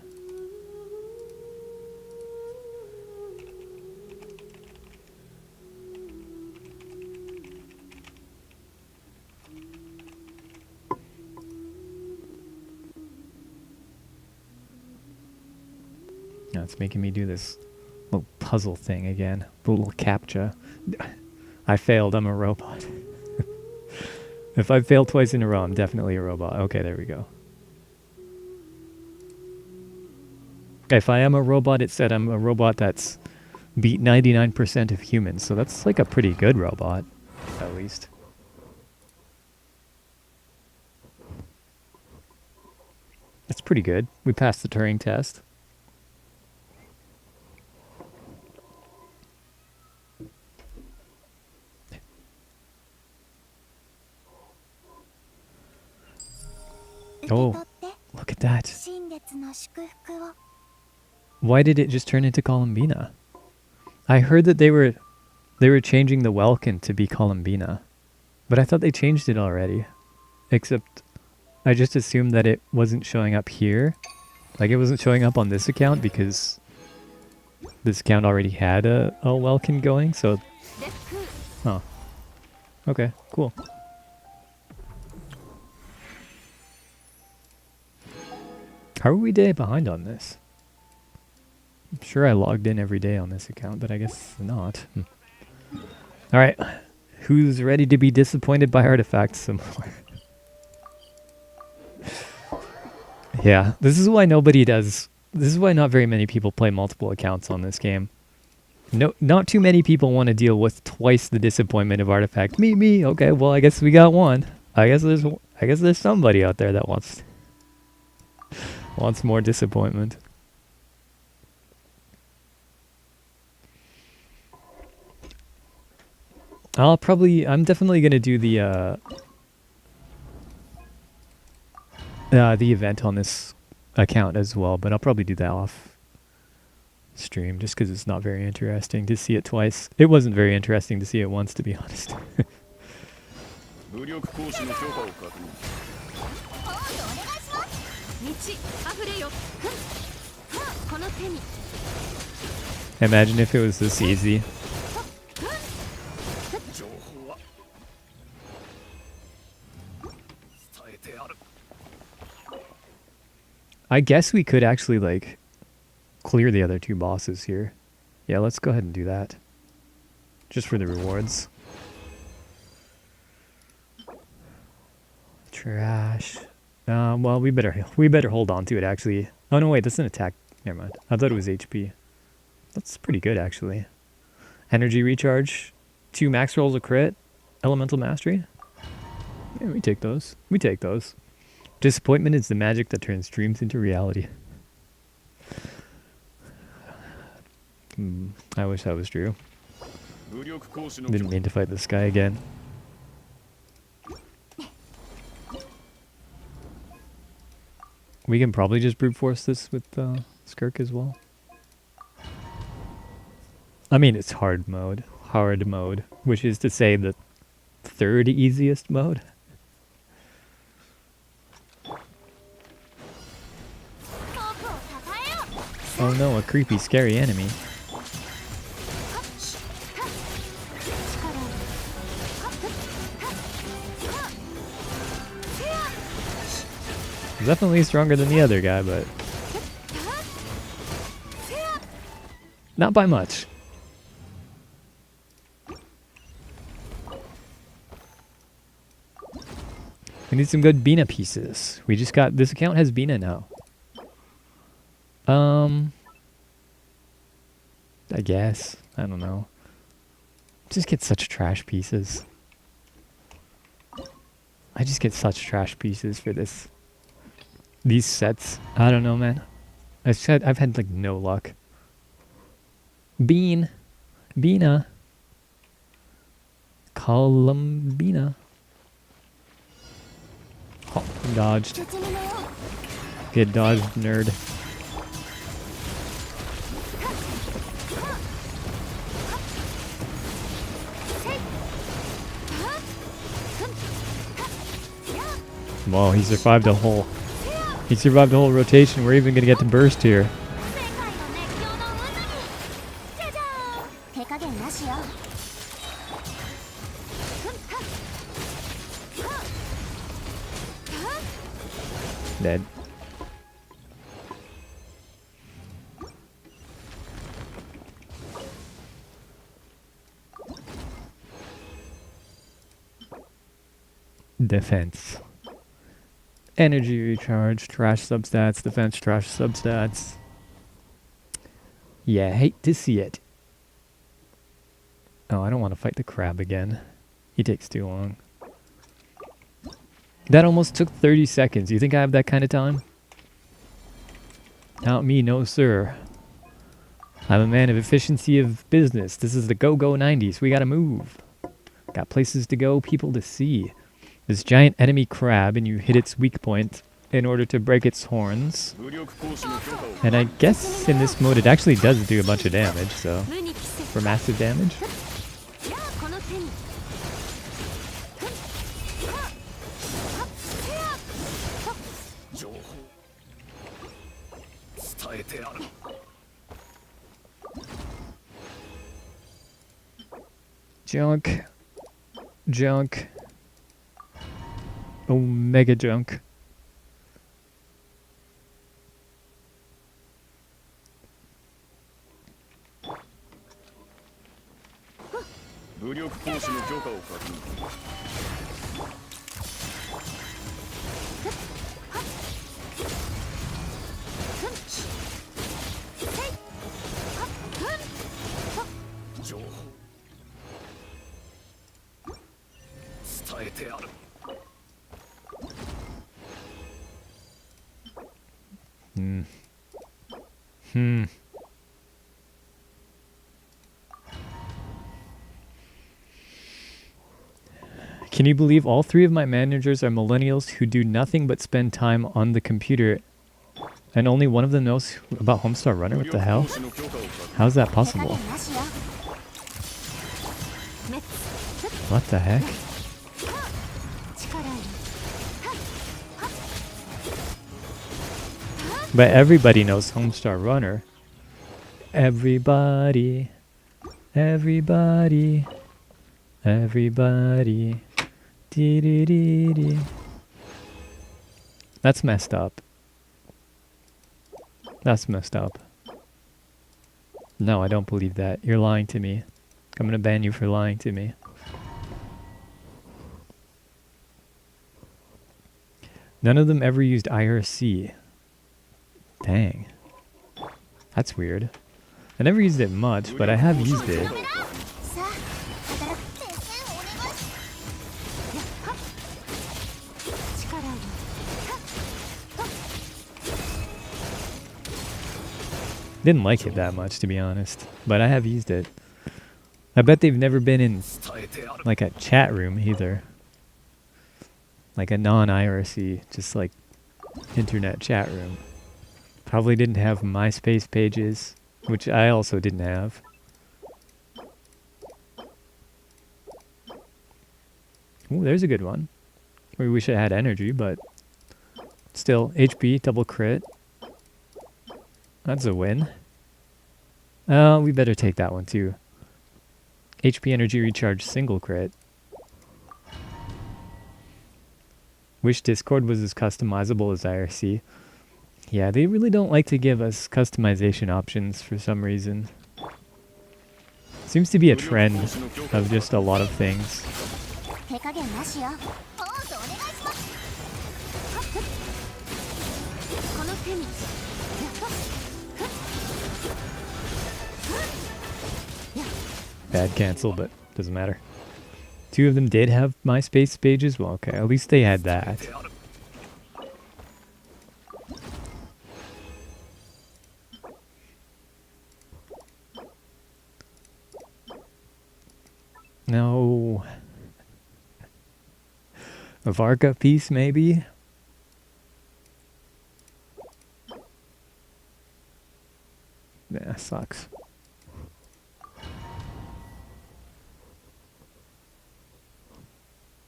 Now it's making me do this little puzzle thing again. The little captcha. I failed. I'm a robot. If I fail twice in a row, I'm definitely a robot. Okay, there we go. If I am a robot, it said I'm a robot that's beat 99% of humans. So that's like a pretty good robot, at least. That's pretty good. We passed the Turing test. Oh, look at that. Why did it just turn into Colombina? I heard that they were changing the Welkin to be Colombina. But I thought they changed it already. Except I just assumed that it wasn't showing up here. Like it wasn't showing up on this account because this account already had a Welkin going, so... Oh. Okay, cool. How are we day behind on this? I'm sure I logged in every day on this account, but I guess not. Alright. Who's ready to be disappointed by artifacts some more? Yeah, this is why nobody does... This is why not very many people play multiple accounts on this game. No, not too many people want to deal with twice the disappointment of artifact. Me. Okay, well, I guess we got one. I guess there's somebody out there that wants more disappointment. I'm definitely gonna do the event on this account as well, but I'll probably do that off stream just because it's not very interesting to see it twice. It wasn't very interesting to see it once, to be honest. 武力行使の許可を確認。道あふれよこの手に Imagine if it was this easy. 情報は伝えてある。 I guess we could actually, like, clear the other two bosses here. Yeah, let's go ahead and do that. Just for the rewards. Trash. Well, we better hold on to it, actually. Oh, no, wait, that's an attack. Never mind. I thought it was HP. That's pretty good, actually. Energy recharge. 2 max rolls of crit. Elemental mastery. Yeah, we take those. We take those. Disappointment is the magic that turns dreams into reality. I wish that was true. 武力行使の許 Didn't 可 mean to fight this guy again. We can probably just brute force this with Skirk as well. I mean, it's hard mode, which is to say the 3rd easiest mode. Oh no, a creepy, scary enemy. Definitely stronger than the other guy, but not by much. We need some good Bina pieces. We just got, this account has Bina now. I guess. I don't know. Just get such trash pieces. I just get such trash pieces for this. These sets. I don't know, man. I've had like no luck. Bina. Columbina. Oh, dodged. Get dodged, nerd. Whoa, he survived a whole... He survived the whole rotation. We're even gonna get to burst here. 手加減なしよ Dead. Defense. Energy recharge, trash substats, defense, trash substats. Yeah, hate to see it. Oh, I don't want to fight the crab again. He takes too long. That almost took 30 seconds. You think I have that kind of time? Not me, no sir. I'm a man of efficiency of business. This is the go-go 90s. We gotta move. Got places to go, people to see. This giant enemy crab, and you hit its weak point in order to break its horns. 武力行使の許可を And I guess in this mode it actually does do a bunch of damage, so... 無に着せ For massive damage? この手に 情報伝えてある。 Junk. Junk. Omega junk. 武力行使の許可を確認。情報伝えてある。 Can you believe all 3 of my managers are millennials who do nothing but spend time on the computer And only one of them knows about Homestar Runner? What the hell? 行使の許可を確認 How's that 手加 possible? 減なしよ。滅 What the heck? 力いる。 But everybody knows Homestar Runner. Everybody. Everybody. Everybody. Dee dee dee dee. That's messed up. That's messed up. No, I don't believe that. You're lying to me. I'm gonna ban you for lying to me. None of them ever used IRC. Dang. That's weird. I never used it much, but I have used it. さあ、働く。先生お願いし。やっはっ。力いる。はっはっ。 Didn't like it that much, to be honest, but I have used it. I bet they've never been in 伝えてある like a chat room either. Like a non-IRC, just like internet chat room. Probably didn't have MySpace pages, which I also didn't have. Ooh, there's a good one. We wish I had energy, but still, HP, double crit. That's a win. We better take that one too. HP energy recharge single crit. Wish Discord was as customizable as IRC. Yeah, they really don't like to give us customization options for some reason. Seems to be a trend of just a lot of things. 手加減なしよ。ポーズお願いします。はっふっ。この手に。やっほっ。ふっ。ふっ。やっ。 Bad cancel, but doesn't matter. Two of them did have MySpace pages. Well, okay, at least they had that. てある No. A Varka piece, maybe? Nah, sucks.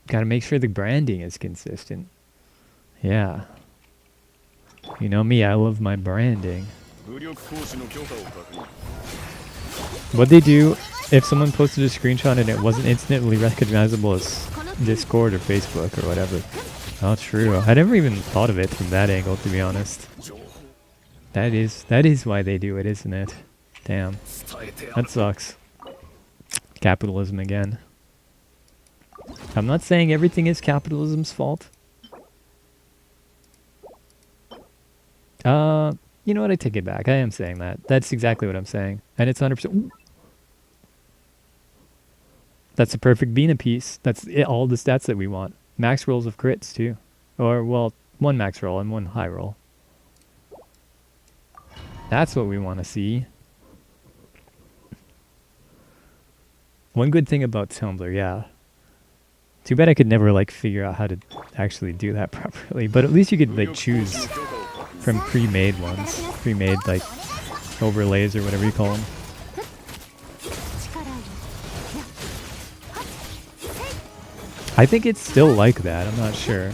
Gotta make sure the branding is consistent. Yeah. You know me, I love my branding. 武力行使の許可を確認 What'd they do if someone posted a screenshot and it wasn't instantly recognizable as Discord or Facebook or whatever? Oh, true. I never even thought of it from that angle, to be honest. 情報 That is why they do it, isn't it? Damn. 伝えてあ That る sucks. Capitalism again. I'm not saying everything is capitalism's fault. You know what? I take it back. I am saying that. That's exactly what I'm saying. And it's 100%. Ooh. That's a perfect Bina piece. That's it, all the stats that we want. Max rolls of crits, too. Or, well, one max roll and one high roll. That's what we want to see. One good thing about Tumblr, yeah. Too bad I could never, like, figure out how to actually do that properly. But at least you could, like, choose 許可を確認 from pre-made ones. Pre-made, like, overlays or whatever you call them. 力いる。やっ。はっ。せい。 I think it's still like that. I'm not sure.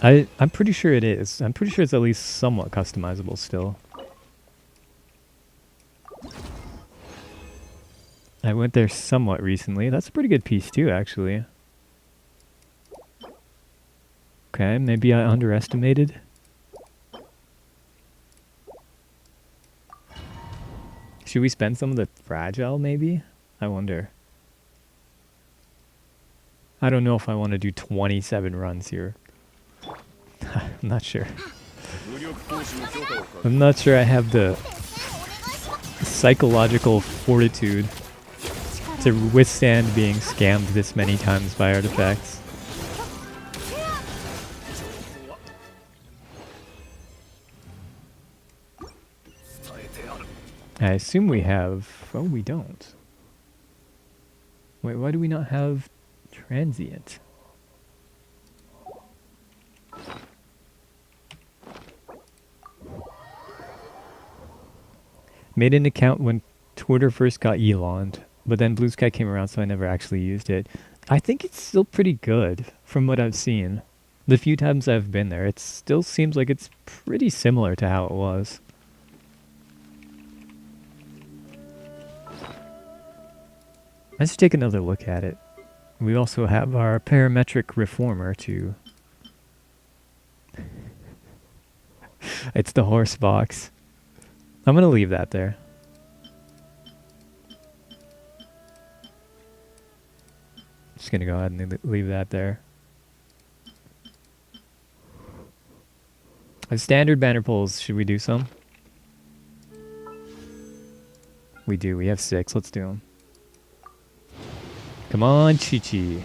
I'm pretty sure it is. I'm pretty sure it's at least somewhat customizable still. I went there somewhat recently. That's a pretty good piece too, actually. Okay, maybe I underestimated. Should we spend some of the fragile, maybe? I wonder. I don't know if I want to do 27 runs here. I'm not sure. 武力行使の許可を確認 I'm not sure I have the psychological fortitude to withstand being scammed this many times by artifacts. I assume we have... Oh, we don't. Wait, why do we not have transient? Made an account when Twitter first got Elon, but then Blue Sky came around, so I never actually used it. I think it's still pretty good from what I've seen. The few times I've been there, it still seems like it's pretty similar to how it was. Let's take another look at it. We also have our parametric reformer to... It's the horse box. I'm going to leave that there. Just going to go ahead and leave that there. Standard banner pulls, should we do some? We do, we have 6. Let's do them. Come on, Chi-Chi.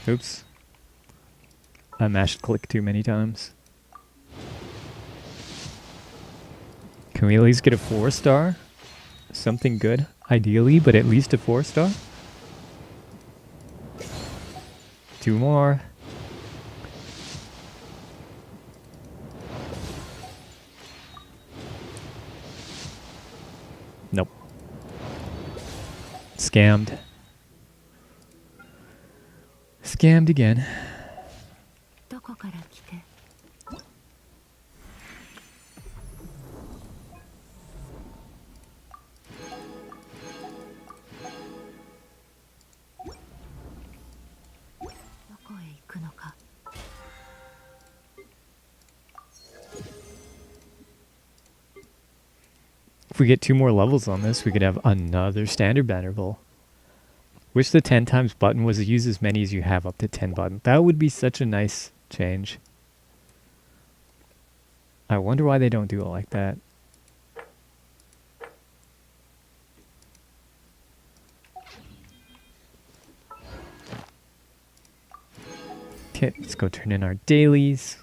Oops. I mashed click too many times. Can we at least get a 4-star? Something good, ideally, but at least a 4-star? 2 more. Nope. Scammed. Scammed again. どこから来てどこへ行くのか If we get 2 more levels on this, we could have another standard banner pull. Wish the 10 times button was to use as many as you have up to 10 button. That would be such a nice change. I wonder why they don't do it like that. Okay, let's go turn in our dailies.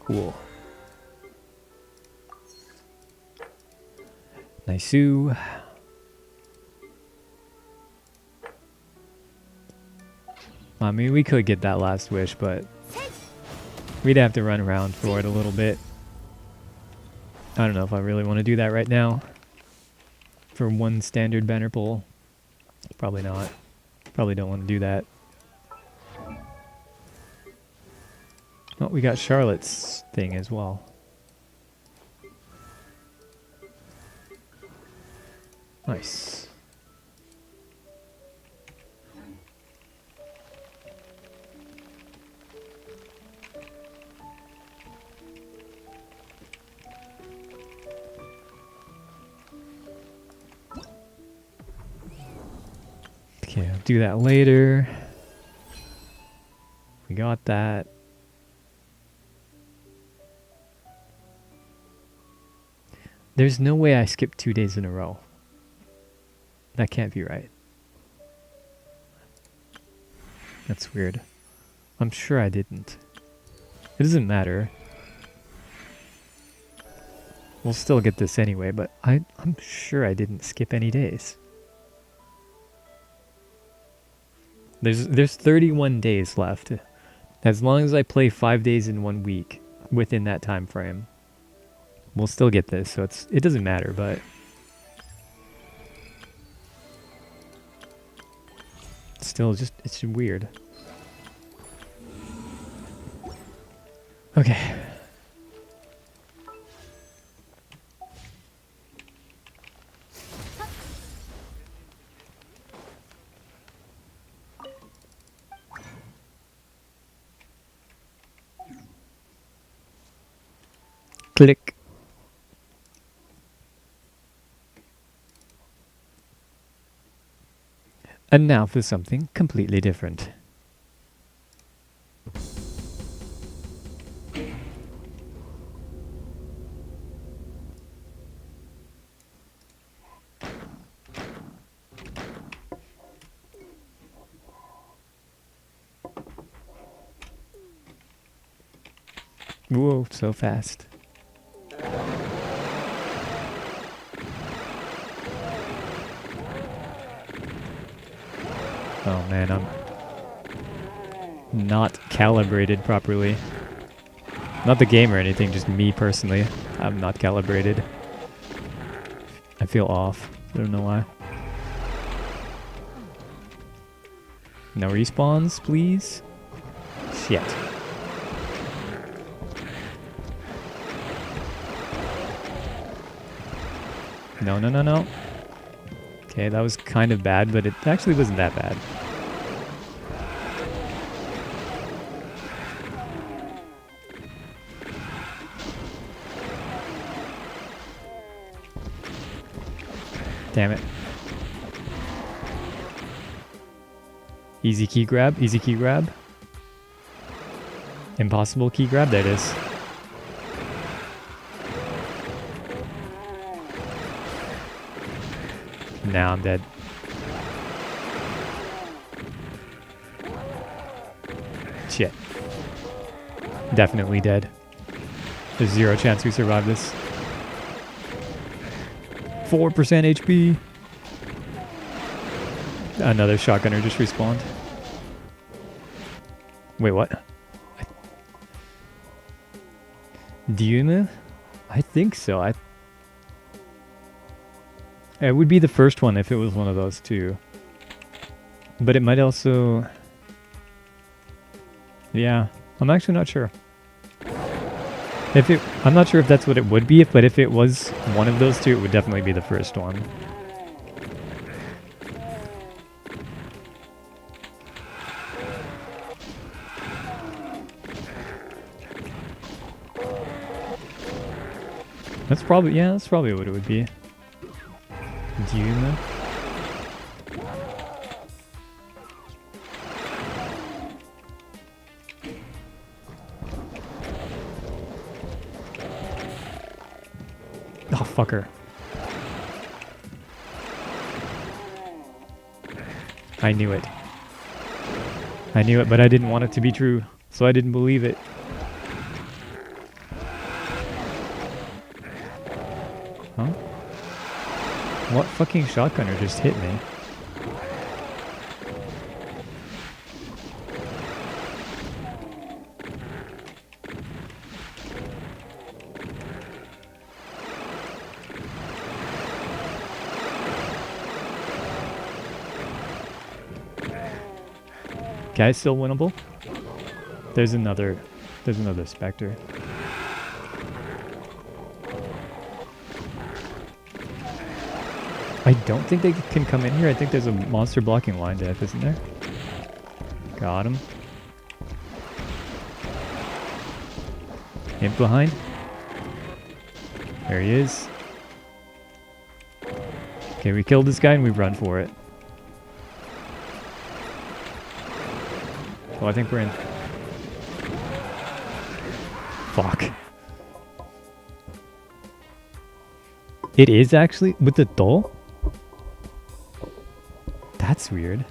Cool. Nice-oo. I mean, we could get that last wish, but we'd have to run around for it a little bit. I don't know if I really want to do that right now. For 1 standard banner pull. Probably not. Probably don't want to do that. Oh, we got Charlotte's thing as well. Nice. Okay, I'll do that later. We got that. There's no way I skipped 2 days in a row. That can't be right. That's weird. I'm sure I didn't. It doesn't matter. We'll still get this anyway, but I'm sure I didn't skip any days. There's 31 days left. As long as I play 5 days in 1 week within that time frame. We'll still get this, so it doesn't matter, but still it's weird. Okay. Click. And now for something completely different. Whoa, so fast. Oh man, I'm not calibrated properly. Not the game or anything, just me personally. I'm not calibrated. I feel off. I don't know why. No respawns, please. Shit. No, no, no, no. Okay, that was kind of bad, but it actually wasn't that bad. Damn it. Easy key grab, easy key grab. Impossible key grab, there it is. Now I'm dead. Shit. Definitely dead. There's 0 chance we survive this. 4% HP. Another shotgunner just respawned. Wait, what? Dune? I think so. It would be the first one if it was one of those two. But it might also... Yeah, I'm actually not sure. I'm not sure if that's what it would be, but if it was one of those two, it would definitely be the first one. That's probably what it would be. Dune. Oh, fucker. I knew it. I knew it, but I didn't want it to be true, so I didn't believe it. Huh? What fucking shotgunner just hit me? Guy's still winnable. There's another Spectre. I don't think they can come in here. I think there's a monster blocking line death, isn't there? Got him. Imp behind. There he is. Okay, we killed this guy and we run for it. Oh, I think we're in. Fuck. It is actually with the doll? That's weird.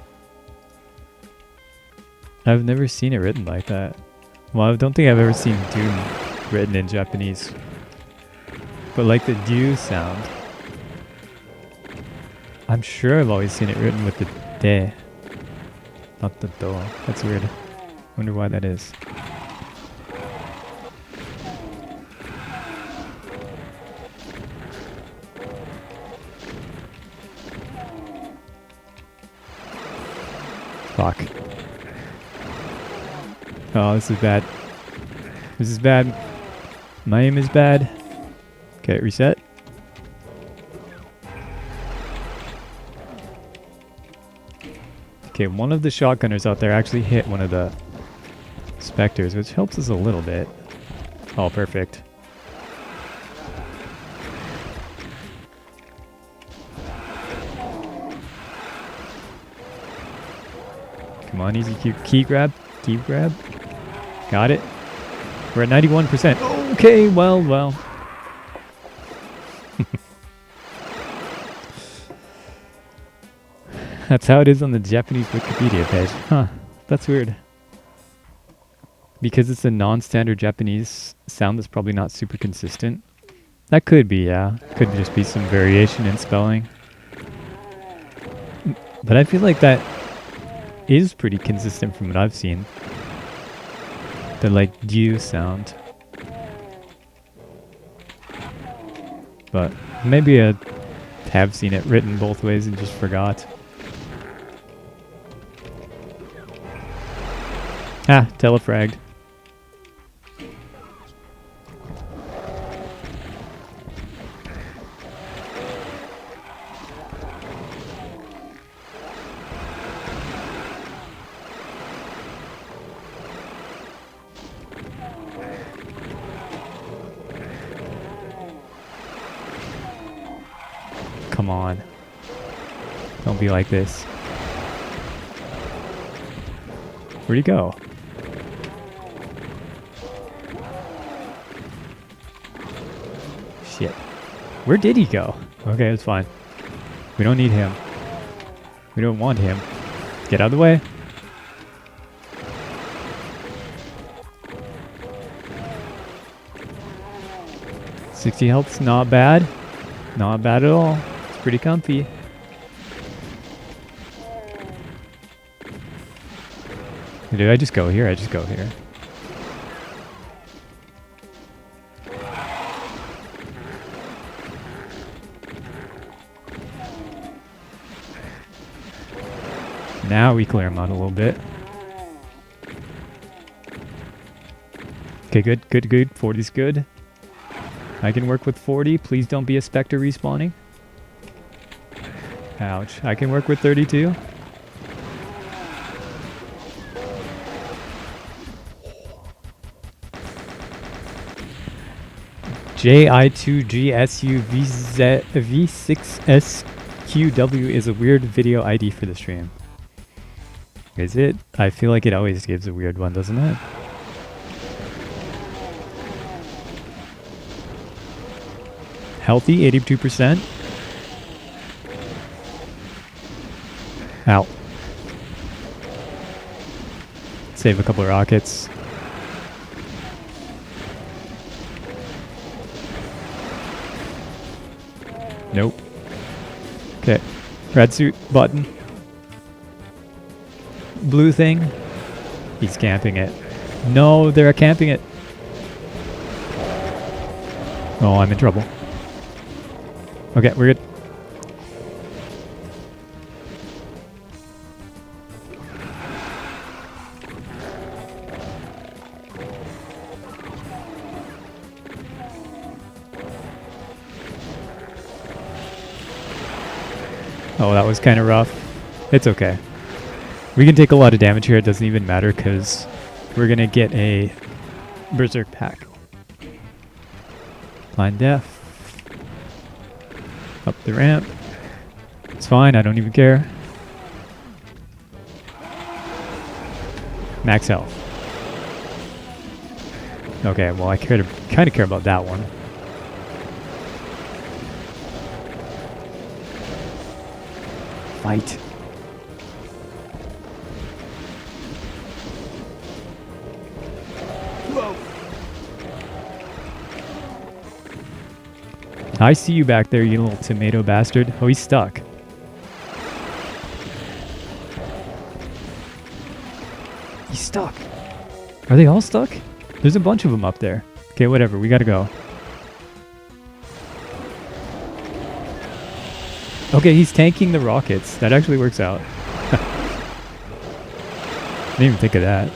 I've never seen it written like that. Well, I don't think I've ever seen Doom written in Japanese. But like the do sound. I'm sure I've always seen it written with the de. Not the do. That's weird. Wonder why that is. Fuck. Oh, this is bad. This is bad. My aim is bad. Okay, reset. Okay, one of the shotgunners out there actually hit one of the Spectres, which helps us a little bit. Oh, perfect. Come on, easy key grab. Key grab. Got it. We're at 91%. Okay, well. That's how it is on the Japanese Wikipedia page. Huh, that's weird. because it's a non-standard Japanese sound that's probably not super consistent. That could be, yeah. Could just be some variation in spelling. But I feel like that is pretty consistent from what I've seen. The like "du" sound. But maybe I have seen it written both ways and just forgot. Ah, telefragged. Come on. Don't be like this. Where'd he go? Shit. Where did he go? Okay, it's fine. We don't need him. We don't want him. Get out of the way. $60 health's not bad. Not bad at all. It's pretty comfy. Did I just go here? I just go here. Now we clear him out a little bit. Okay, good, good, good. 40's good. I can work with 40. Please don't be a Spectre respawning. Ouch. I can work with 32. JI2GSUV6SQW is a weird video ID for the stream. Is it? I feel like it always gives a weird one, doesn't it? Healthy, 82%. Ow. Save a couple of rockets. Nope. Okay. Red suit button. Blue thing. He's camping it. No, they're camping it. Oh, I'm in trouble. Okay, we're good. Oh, that was kind of rough. It's okay. We can take a lot of damage here. It doesn't even matter because we're going to get a Berserk pack. Blind Death. Up the ramp. It's fine. I don't even care. Max health. Okay, well I kind of care about that one. Fight. I see you back there, you little tomato bastard. Oh, he's stuck. He's stuck. Are they all stuck? There's a bunch of them up there. Okay, whatever. We gotta go. Okay, he's tanking the rockets. That actually works out. Didn't even think of that.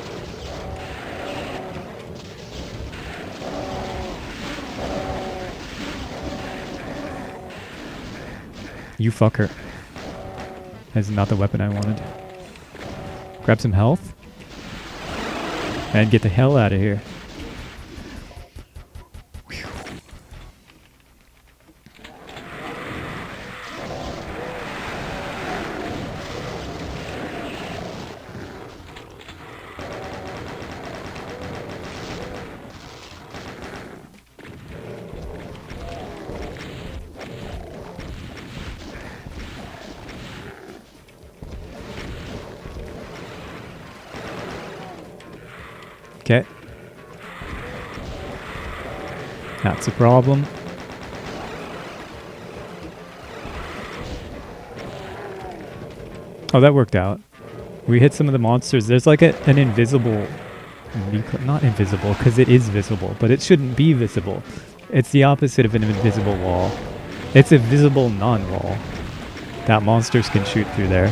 You fucker. That's not the weapon I wanted. Grab some health. And get the hell out of here. Whew. Okay. That's a problem. Oh, that worked out. We hit some of the monsters. There's like an invisible... Not invisible, because it is visible, but it shouldn't be visible. It's the opposite of an invisible wall. It's a visible non-wall that monsters can shoot through there.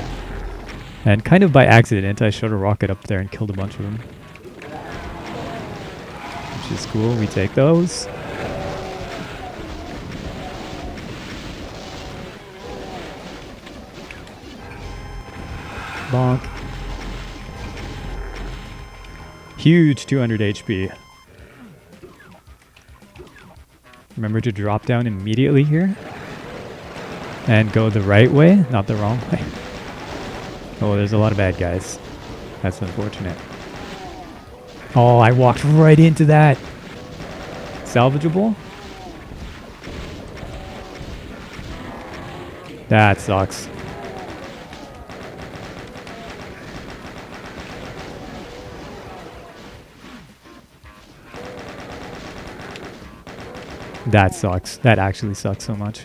And kind of by accident, I shot a rocket up there and killed a bunch of them. Which is cool. We take those. Bonk. Huge 200 HP. Remember to drop down immediately here. And go the right way, not the wrong way. Oh, there's a lot of bad guys. That's unfortunate. Oh, I walked right into that. Salvageable? That sucks. That sucks. That actually sucks so much.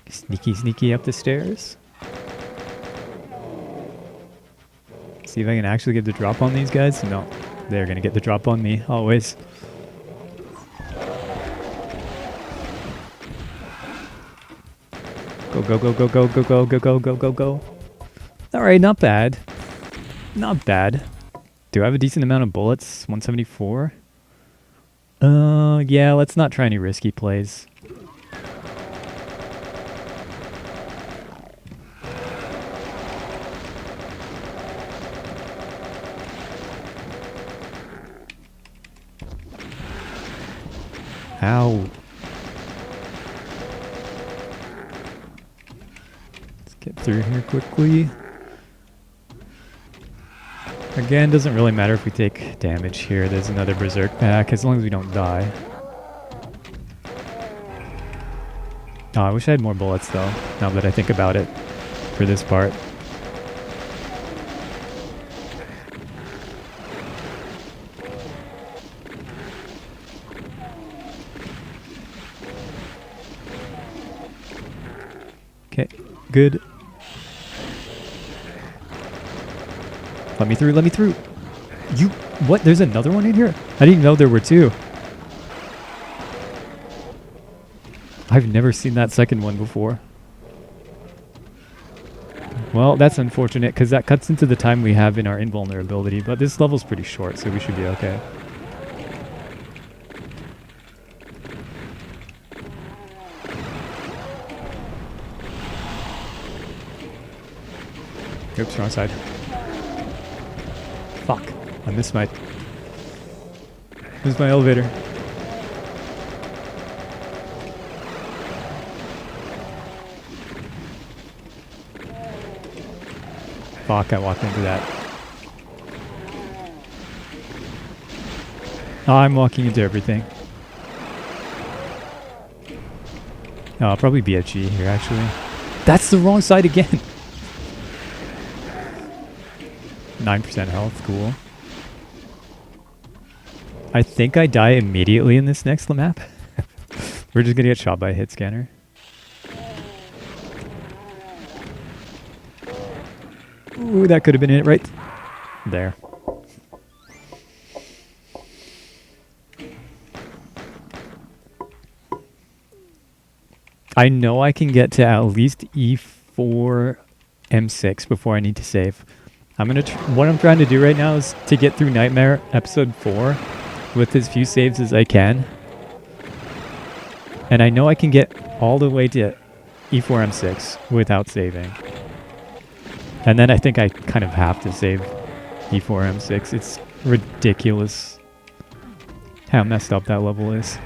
Sneaky, sneaky up the stairs. See if I can actually get the drop on these guys. No, they're gonna get the drop on me, always. Go, go, go, go, go, go, go, go, go, go, go, go. Alright, not bad. Not bad. Do I have a decent amount of bullets? 174? Yeah, let's not try any risky plays. Ow. Let's get through here quickly. Again, doesn't really matter if we take damage here. There's another berserk pack, as long as we don't die. Oh, I wish I had more bullets though, now that I think about it, for this part. Okay, good. Let me through, let me through. You, what? There's another one in here? I didn't know there were two. I've never seen that second one before. Well, that's unfortunate because that cuts into the time we have in our invulnerability, but this level's pretty short, so we should be okay. Oops, wrong side. Fuck. I missed my elevator. Fuck, I walked into that. Oh, I'm walking into everything. Oh, I'll probably BFG here, actually. That's the wrong side again! 9% health, cool. I think I die immediately in this next map. We're just gonna get shot by a hit scanner. Ooh, that could have been it right there. I know I can get to at least E4 M6 before I need to save. I'm gonna. What I'm trying to do right now is to get through Nightmare Episode 4 with as few saves as I can. And I know I can get all the way to E4 M6 without saving. And then I think I kind of have to save E4 M6. It's ridiculous how messed up that level is.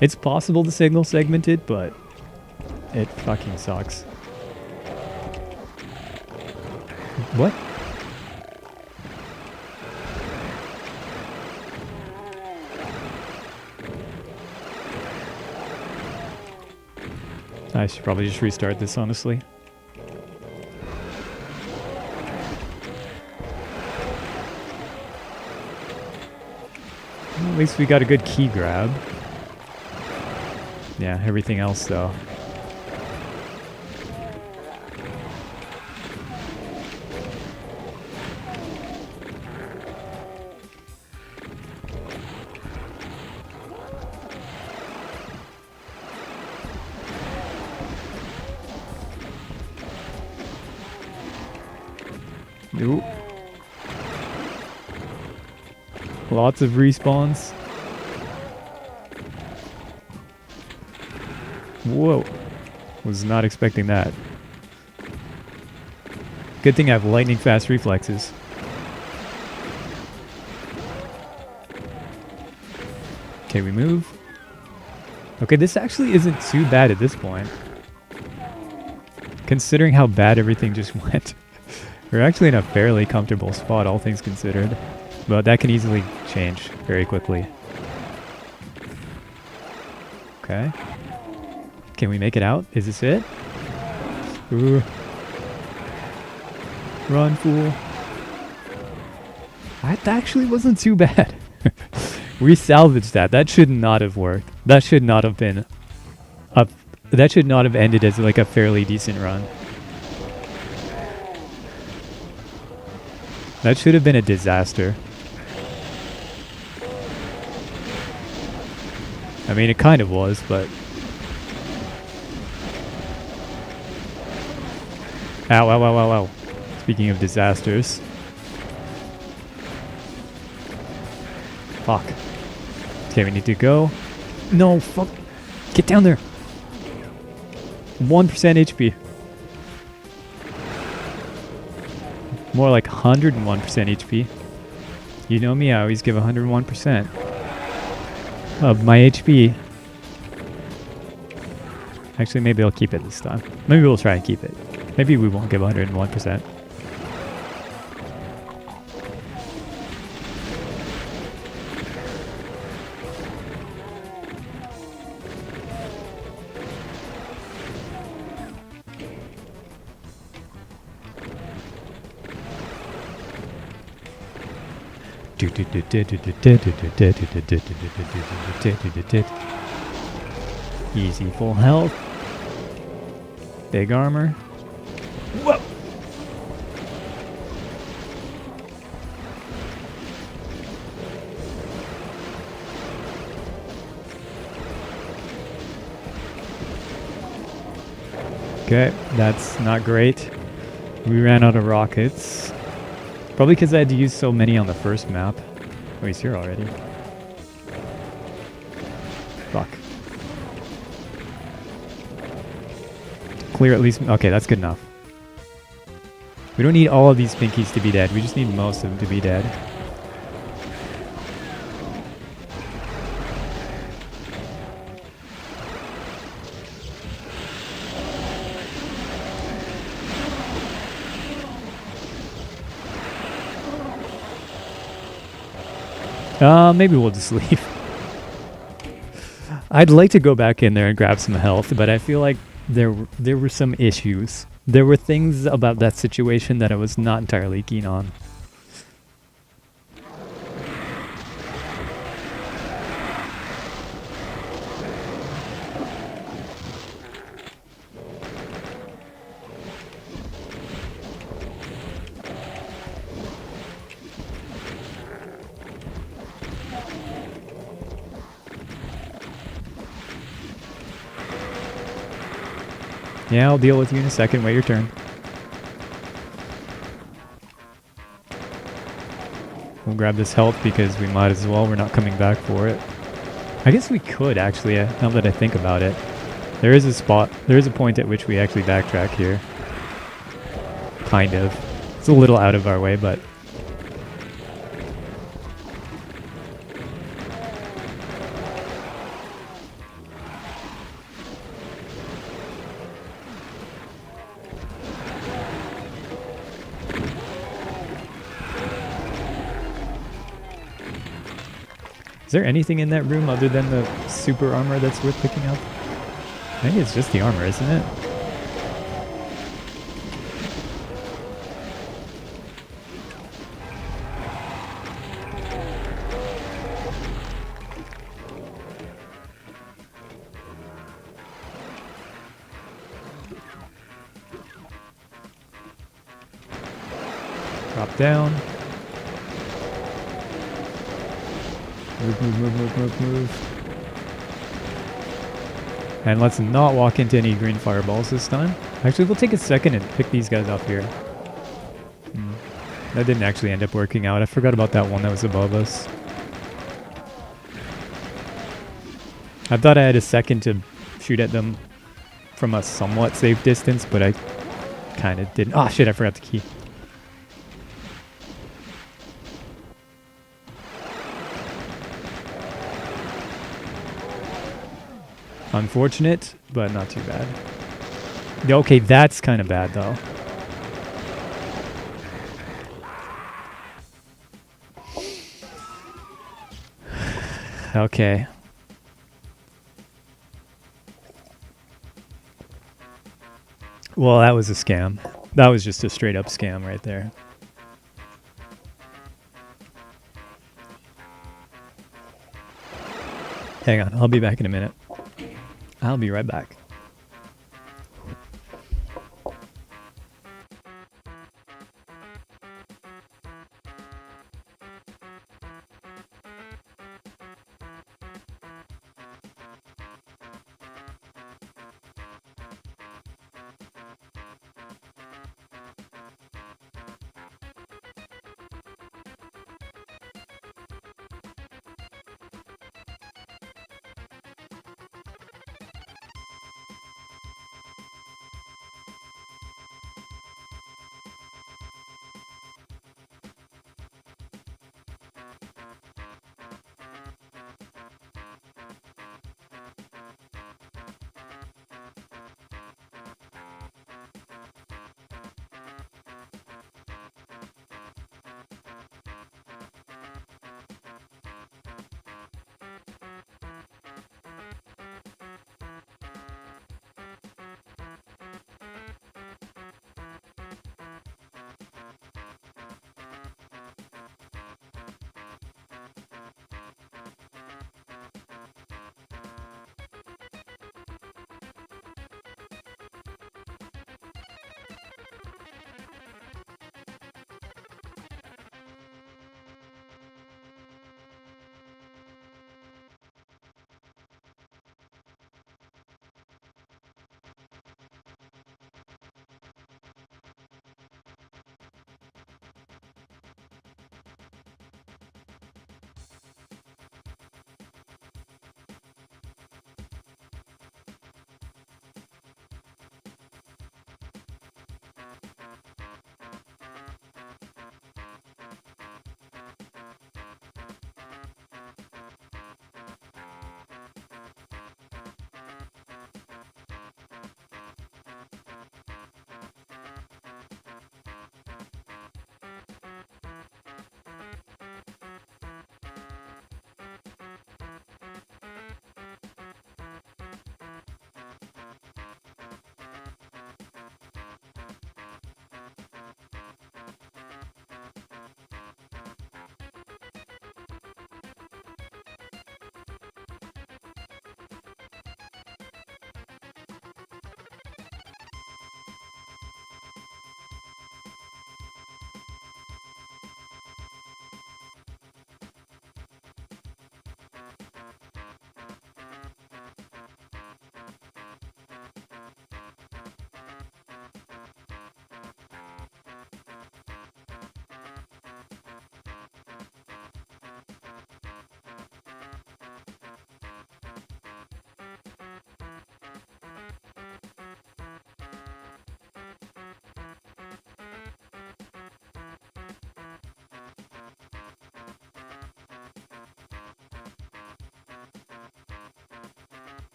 It's possible to signal segment it, but it fucking sucks. What? I should probably just restart this, honestly. Well, at least we got a good key grab. Yeah, everything else though. Nope. Lots of respawns. Whoa. Was not expecting that. Good thing I have lightning fast reflexes. Okay, we move. Okay, this actually isn't too bad at this point. Considering how bad everything just went. We're actually in a fairly comfortable spot, all things considered. But that can easily change very quickly. Okay. Can we make it out? Is this it? Ooh. Run, fool. That actually wasn't too bad. We salvaged that. That should not have worked. That should not have been up. That should not have ended as like a fairly decent run. That should have been a disaster. I mean, it kind of was, but... Ow, ow, ow, ow, ow. Speaking of disasters. Fuck. Okay, we need to go. No, fuck. Get down there. 1% HP. More like 101% HP. You know me, I always give 101% of my HP. Actually, maybe I'll keep it this time. Maybe we'll try and keep it. Maybe we won't give 101%. Easy, full health. Big armor. Whoa! Okay, that's not great. We ran out of rockets. Probably because I had to use so many on the first map. Oh, he's here already. Fuck. Clear at least... Okay, that's good enough. We don't need all of these pinkies to be dead. We just need most of them to be dead. Maybe we'll just leave. I'd like to go back in there and grab some health, but I feel like there were some issues. There were things about that situation that I was not entirely keen on. Yeah, I'll deal with you in a second. Wait your turn. We'll grab this health because we might as well. We're not coming back for it. I guess we could actually, now that I think about it. There is a spot, there is a point at which we actually backtrack here. Kind of. It's a little out of our way, but... Is there anything in that room other than the super armor that's worth picking up? I think it's just the armor, isn't it? Drop down. Move, move, move, move, move, move. And let's not walk into any green fireballs this time. Actually, we'll take a second and pick these guys up here. That didn't actually end up working out. I forgot about that one that was above us. I thought I had a second to shoot at them from a somewhat safe distance, but I kind of didn't. Oh shit, I forgot the key. Unfortunate, but not too bad. Okay, that's kind of bad though. Okay. Well, that was a scam. That was just a straight up scam right there. Hang on, I'll be back in a minute. I'll be right back.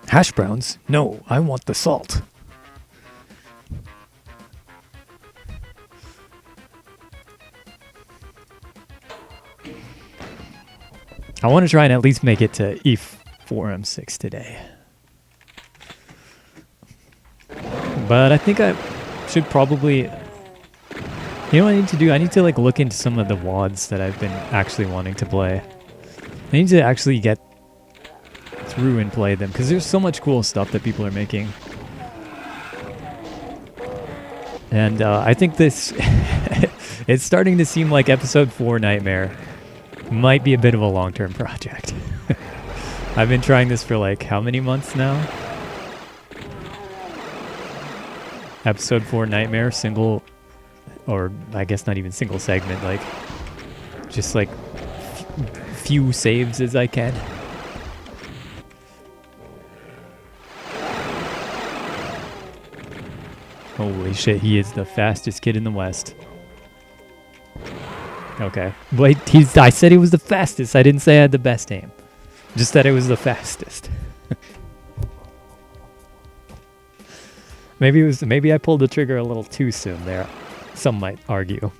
Hash browns? No, I want the salt. I want to try and at least make it to E4M6 today. But I think I should probably... You know what I need to do? I need to like look into some of the WODs that I've been actually wanting to play. I need to actually get through and play them, because there's so much cool stuff that people are making. And I think this... it's starting to seem like Episode 4 Nightmare might be a bit of a long-term project. I've been trying this for like how many months now? Episode 4 Nightmare, single, or I guess not even single segment, like just like few saves as I can. Holy shit, he is the fastest kid in the West. Okay. Wait, I said he was the fastest. I didn't say I had the best aim. Just that it was the fastest. Maybe I pulled the trigger a little too soon there. Some might argue.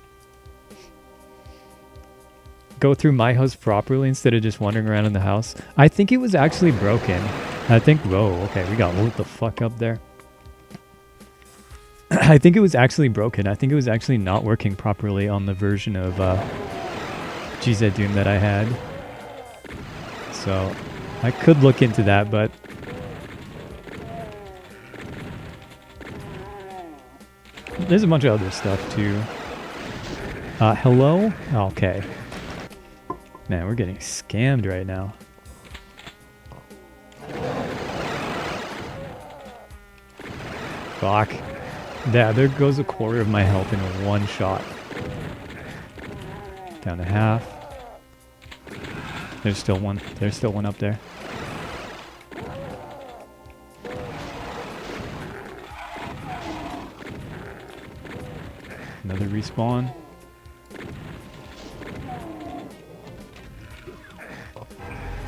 Go through my house properly instead of just wandering around in the house. I think it was actually broken. I think... Whoa, okay, we got lit the fuck up there. I think it was actually broken. I think it was actually not working properly on the version of GZ Doom that I had. So I could look into that, but there's a bunch of other stuff too. Hello? Okay. Man, we're getting scammed right now. Fuck. Yeah, there goes a quarter of my health in one shot. Down to half. There's still one. There's still one up there. Another respawn.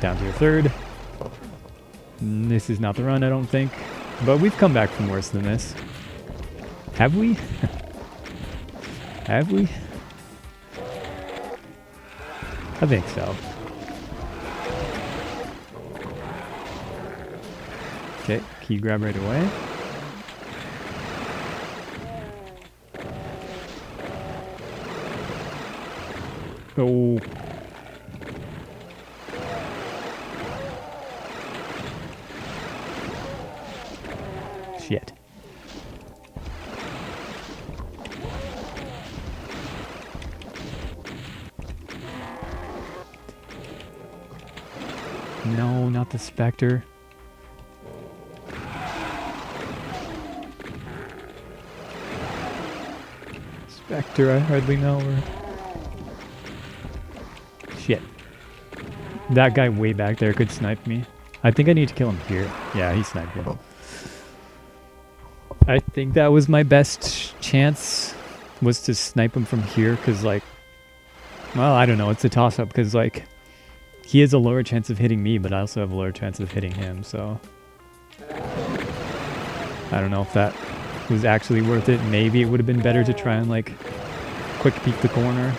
Down to a third. This is not the run, I don't think. But we've come back from worse than this. Have we? Have we? I think so. Okay, key grab right away. Oh. Shit. No, not the Spectre. Spectre, I hardly know her. Shit. That guy way back there could snipe me. I think I need to kill him here. Yeah, he sniped me. I think that was my best chance, was to snipe him from here, because, like, well, I don't know, it's a toss-up, because, like, he has a lower chance of hitting me, but I also have a lower chance of hitting him, so I don't know if that was actually worth it. Maybe it would have been better to try and, like, quick peek the corner.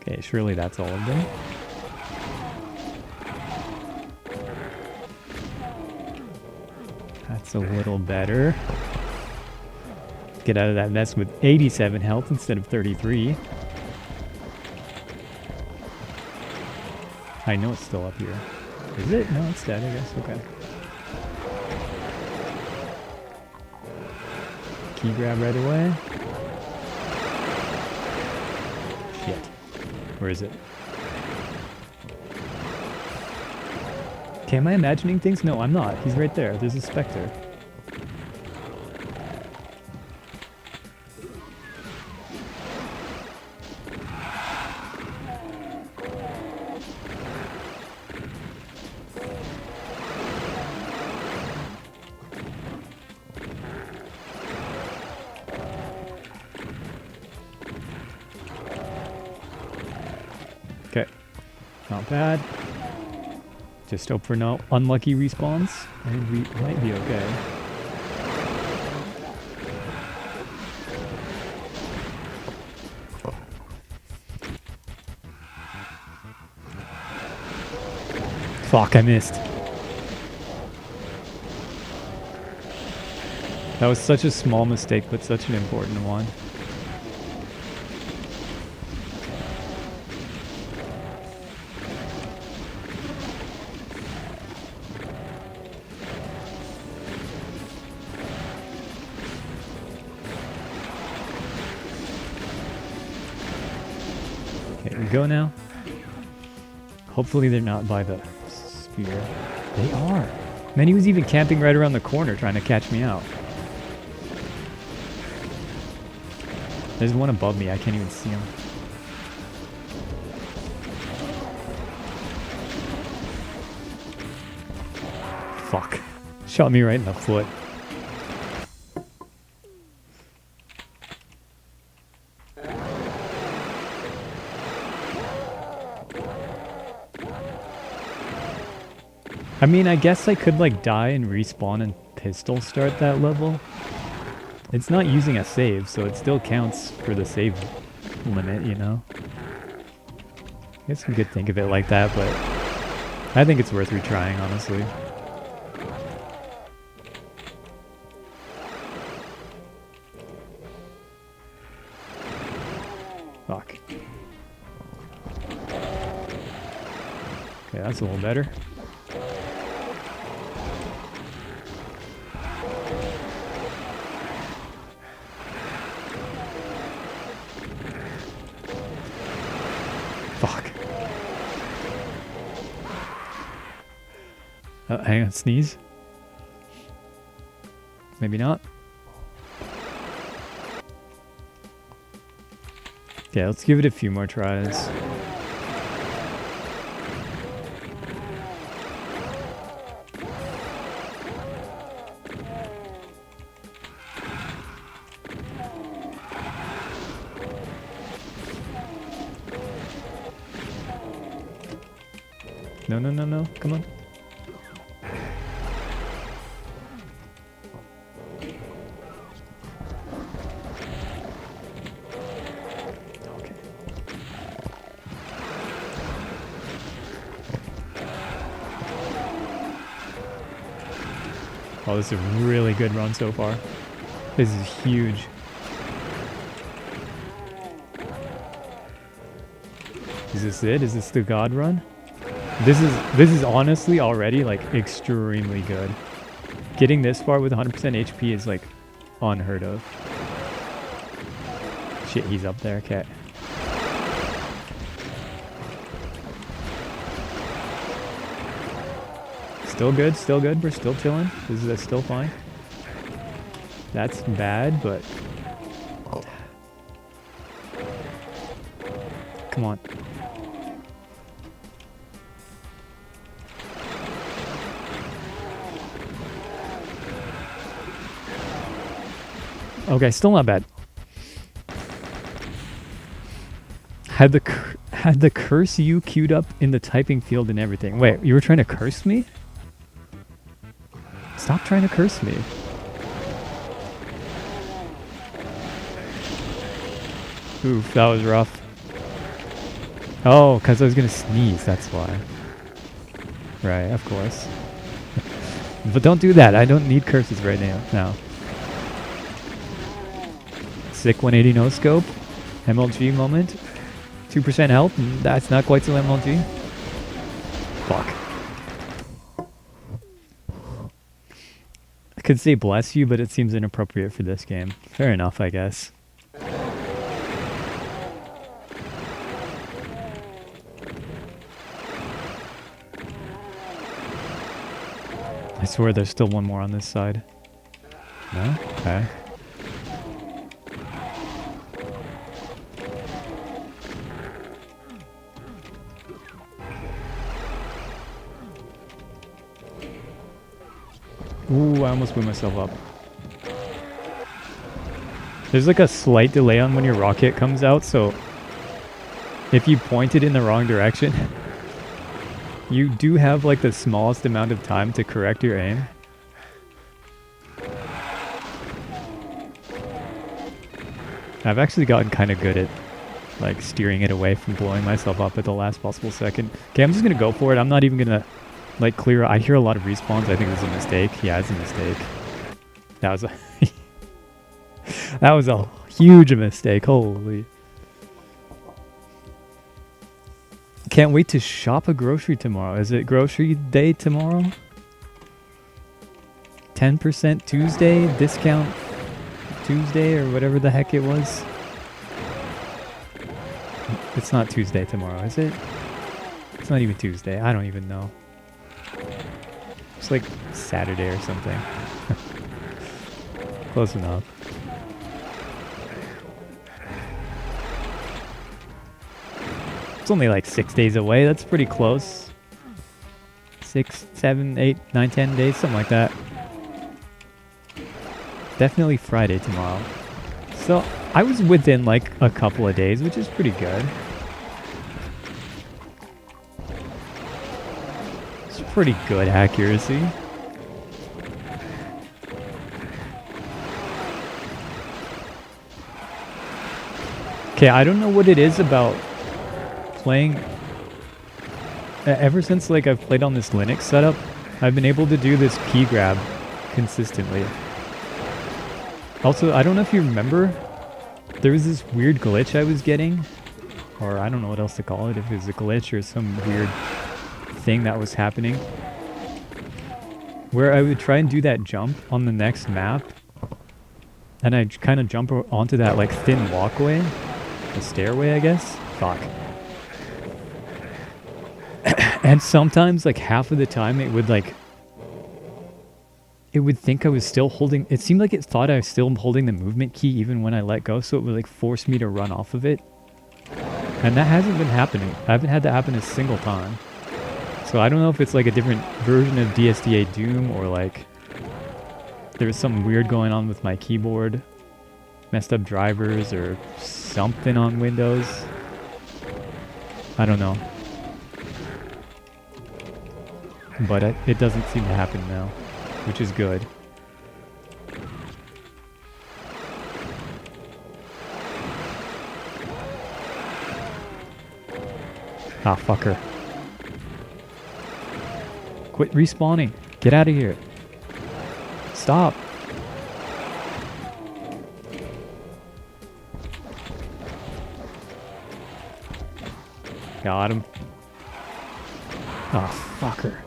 Okay, surely that's all of them. That's a little better. Get out of that mess with 87 health instead of 33. I know it's still up here. Is it? No, it's dead, I guess. Okay. Key grab right away. Shit. Where is it? Okay, am I imagining things? No, I'm not. He's right there. There's a Spectre. Okay, not bad. Just hope for no unlucky respawns, and we might be okay. Fuck, I missed. That was such a small mistake, but such an important one. Okay, we go now. Hopefully they're not by the spear. They are. Man, he was even camping right around the corner trying to catch me out. There's one above me. I can't even see him. Fuck. Shot me right in the foot. I mean, I guess I could like die and respawn and pistol start that level. It's not using a save, so it still counts for the save limit, you know? I guess you could think of it like that, but I think it's worth retrying, honestly. Fuck. Okay, that's a little better. Fuck. Hang on, sneeze. Maybe not. Yeah, let's give it a few more tries. No, no, no, no. Come on. Okay. Oh, this is a really good run so far. This is huge. Is this it? Is this the God run? This is honestly already like extremely good. Getting this far with 100% HP is like unheard of. Shit, he's up there. Okay. Still good, still good. We're still chilling. This is still fine. That's bad, but come on. Okay, still not bad. Had the curse you queued up in the typing field and everything. Wait, you were trying to curse me? Stop trying to curse me. Oof, that was rough. Oh, because I was going to sneeze, that's why. Right, of course. But don't do that. I don't need curses right now. Sick 180 no scope. MLG moment. 2% health. That's not quite so MLG. Fuck. I could say bless you, but it seems inappropriate for this game. Fair enough, I guess. I swear there's still one more on this side. No? Okay. Ooh, I almost blew myself up. There's like a slight delay on when your rocket comes out, so if you point it in the wrong direction, you do have like the smallest amount of time to correct your aim. I've actually gotten kind of good at like steering it away from blowing myself up at the last possible second. Okay, I'm just gonna go for it. I'm not even gonna like clear. I hear a lot of respawns. I think this is a mistake. Yeah, it's a mistake. That was a that was a huge mistake. Holy. Can't wait to shop a grocery tomorrow. Is it grocery day tomorrow? 10% Tuesday, discount Tuesday, or whatever the heck it was. It's not Tuesday tomorrow, is it? It's not even Tuesday. I don't even know. It's like Saturday or something. Close enough. It's only like 6 days away. That's pretty close. 6, 7, 8, 9, 10 days, something like that. Definitely Friday tomorrow. So I was within like a couple of days, which is pretty good. It's pretty good accuracy. Okay, I don't know what it is about playing. Ever since like I've played on this Linux setup, I've been able to do this key grab consistently. Also, I don't know if you remember, there was this weird glitch I was getting, or I don't know what else to call it, if it was a glitch or some weird thing that was happening, where I would try and do that jump on the next map, and I'd kind of jump onto that like thin walkway, a stairway I guess, fuck. And sometimes like half of the time it would like, it would think I was still holding, it seemed like it thought I was still holding the movement key even when I let go, so it would like force me to run off of it. And that hasn't been happening. I haven't had that happen a single time. So I don't know if it's like a different version of DSDA Doom, or like there's something weird going on with my keyboard, messed up drivers or something on Windows. I don't know. But it doesn't seem to happen now, which is good. Ah, fucker. Quit respawning. Get out of here. Stop. Got him. Ah, fucker.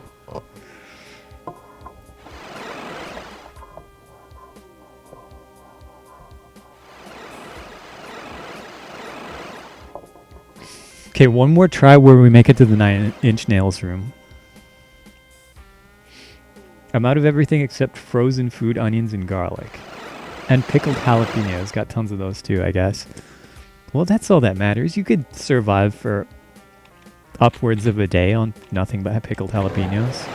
Okay, one more try where we make it to the 9-inch nails room. I'm out of everything except frozen food, onions, and garlic. And pickled jalapenos. Got tons of those too, I guess. Well, that's all that matters. You could survive for upwards of a day on nothing but pickled jalapenos.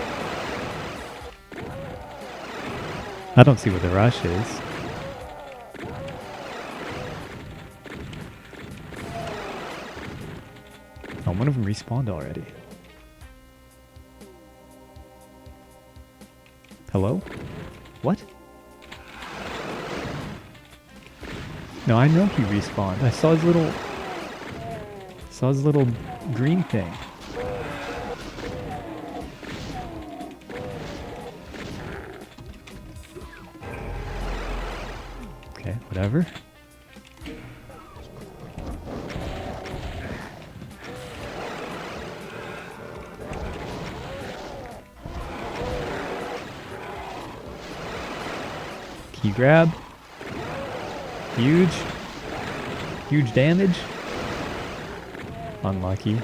I don't see what the rush is. Oh, one of them respawned already. Hello? What? No, I know he respawned. I saw his little green thing. Okay, whatever. Key grab. Huge. Huge damage. Unlucky.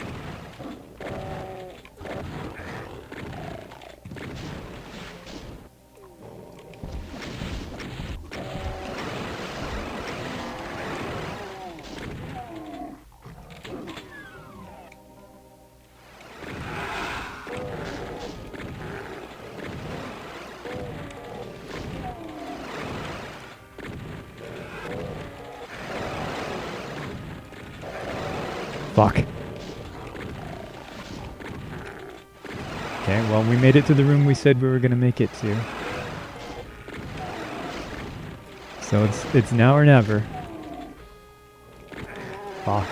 Fuck. Okay, well, we made it to the room we said we were gonna make it to. So it's now or never. Fuck.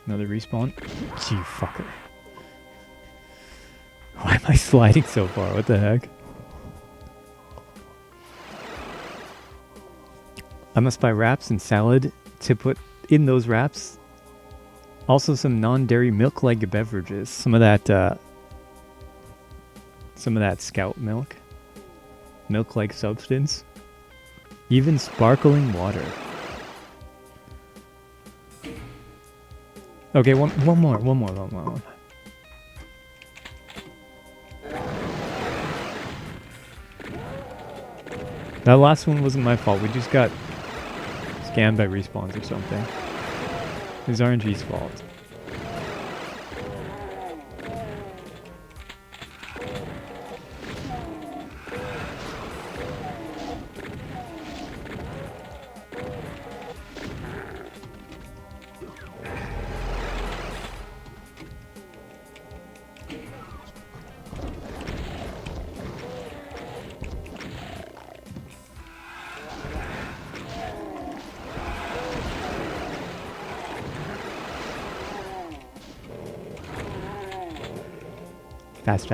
Another respawn. You fucker. Why am I sliding so far? What the heck? I must buy wraps and salad to put in those wraps. Also some non-dairy milk-like beverages. Some of that Scout milk. Milk-like substance. Even sparkling water. Okay, one more. That last one wasn't my fault. We just got scammed by respawns or something. It was RNG's fault.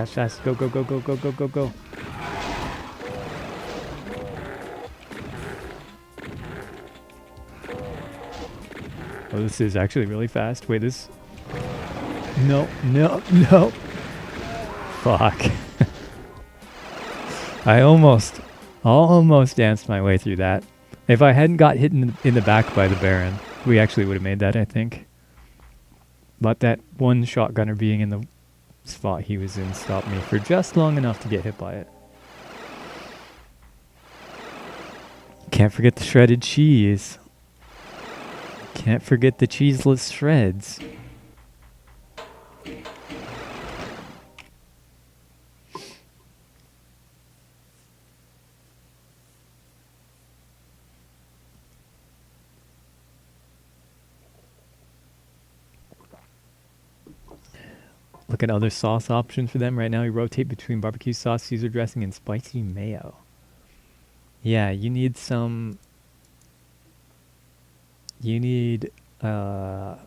Fast. Go. Oh, this is actually really fast. Wait, this... No. Fuck. I almost danced my way through that. If I hadn't got hit in the back by the Baron, we actually would have made that, I think. But that one shotgunner being in the spot he was in stopped me for just long enough to get hit by it. Can't forget the shredded cheese. Can't forget the cheeseless shreds. Look at other sauce options for them. Right now, you rotate between barbecue sauce, Caesar dressing, and spicy mayo. Yeah, you need some... You need... You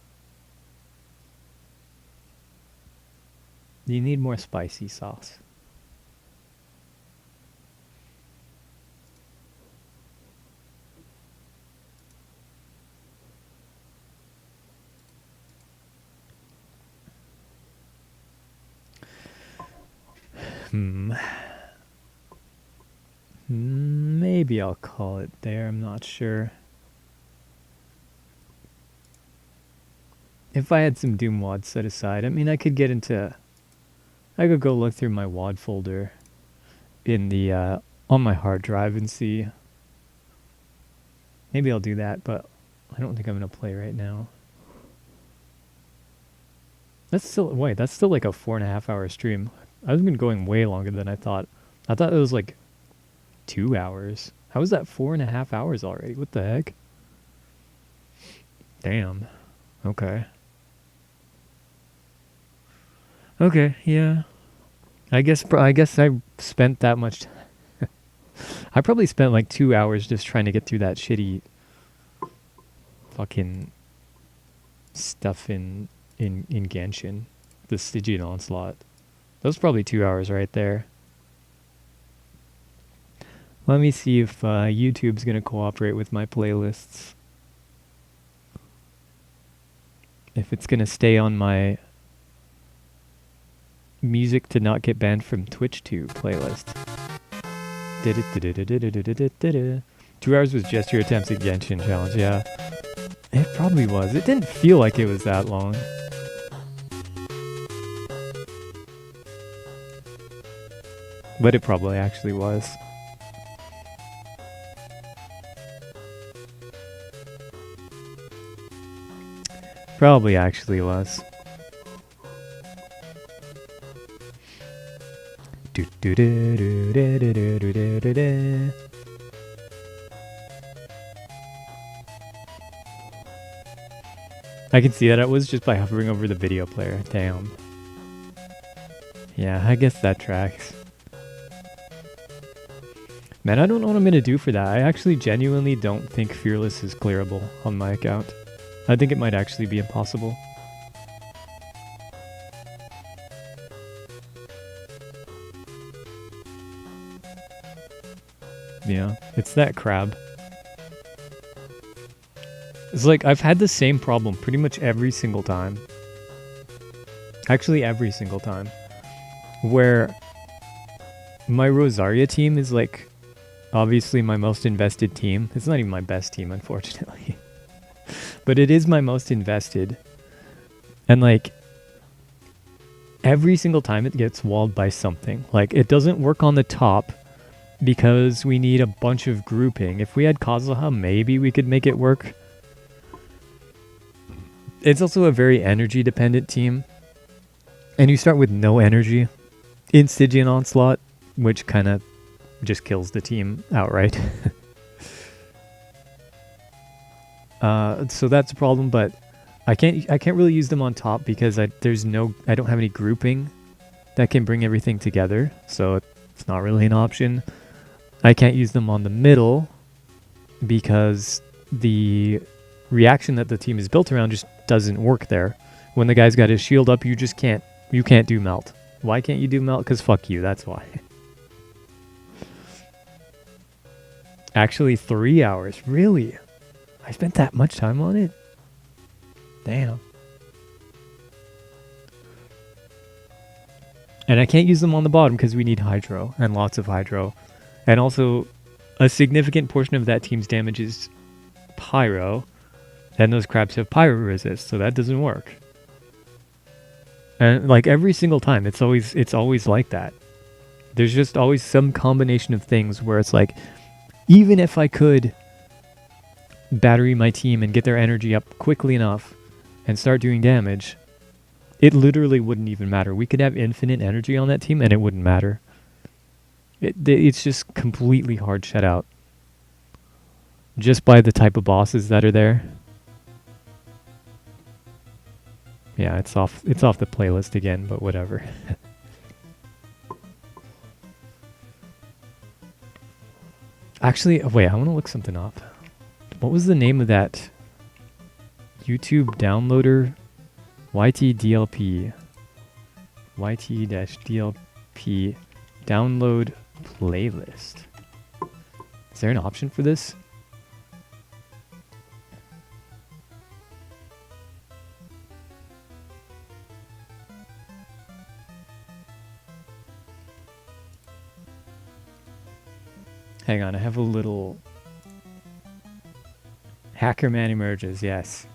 need more spicy sauce. Maybe I'll call it there, I'm not sure. If I had some Doom WOD set aside, I mean, I could get into... I could go look through my WOD folder in the, on my hard drive and see. Maybe I'll do that, but I don't think I'm going to play right now. That's still like a 4.5 hour stream. I've been going way longer than I thought. I thought it was like 2 hours. How is that 4.5 hours already? What the heck? Damn. Okay. Okay, yeah. I guess I spent that much I probably spent like 2 hours just trying to get through that shitty fucking stuff in Genshin. The Stygian Onslaught. That was probably 2 hours right there. Let me see if YouTube's gonna cooperate with my playlists. If it's gonna stay on my music to not get banned from Twitch 2 playlist. 2 hours was just your attempts at Genshin challenge, yeah. It probably was. It didn't feel like it was that long. But it probably actually was. Probably actually was. I can see that it was just by hovering over the video player. Damn. Yeah, I guess that tracks. Man, I don't know what I'm going to do for that. I actually genuinely don't think Fearless is clearable on my account. I think it might actually be impossible. Yeah, it's that crab. It's like, I've had the same problem pretty much every single time. Actually, every single time. Where my Rosaria team is like, obviously my most invested team. It's not even my best team, unfortunately. But it is my most invested. And like, every single time it gets walled by something. Like, it doesn't work on the top because we need a bunch of grouping. If we had Kazuha, maybe we could make it work. It's also a very energy dependent team. And you start with no energy in Stygian Onslaught, which kind of just kills the team outright. So that's a problem, but I can't really use them on top because I don't have any grouping that can bring everything together, so it's not really an option. I can't use them on the middle because the reaction that the team is built around just doesn't work there. When the guy's got his shield up, you can't do melt. Why can't you do melt? Because fuck you, that's why. Actually, 3 hours. Really? I spent that much time on it? Damn. And I can't use them on the bottom because we need hydro, and lots of hydro. And also, a significant portion of that team's damage is pyro, and those crabs have pyro resist, so that doesn't work. And like every single time, it's always like that. There's just always some combination of things where it's like, even if I could battery my team and get their energy up quickly enough and start doing damage, it literally wouldn't even matter. We could have infinite energy on that team and it wouldn't matter. It's just completely hard shut out. Just by the type of bosses that are there. Yeah, it's off the playlist again, but whatever. Actually, wait, I want to look something up. What was the name of that YouTube downloader? YTDLP. YT-DLP download playlist. Is there an option for this? Hang on, I have a little... Hackerman emerges, yes.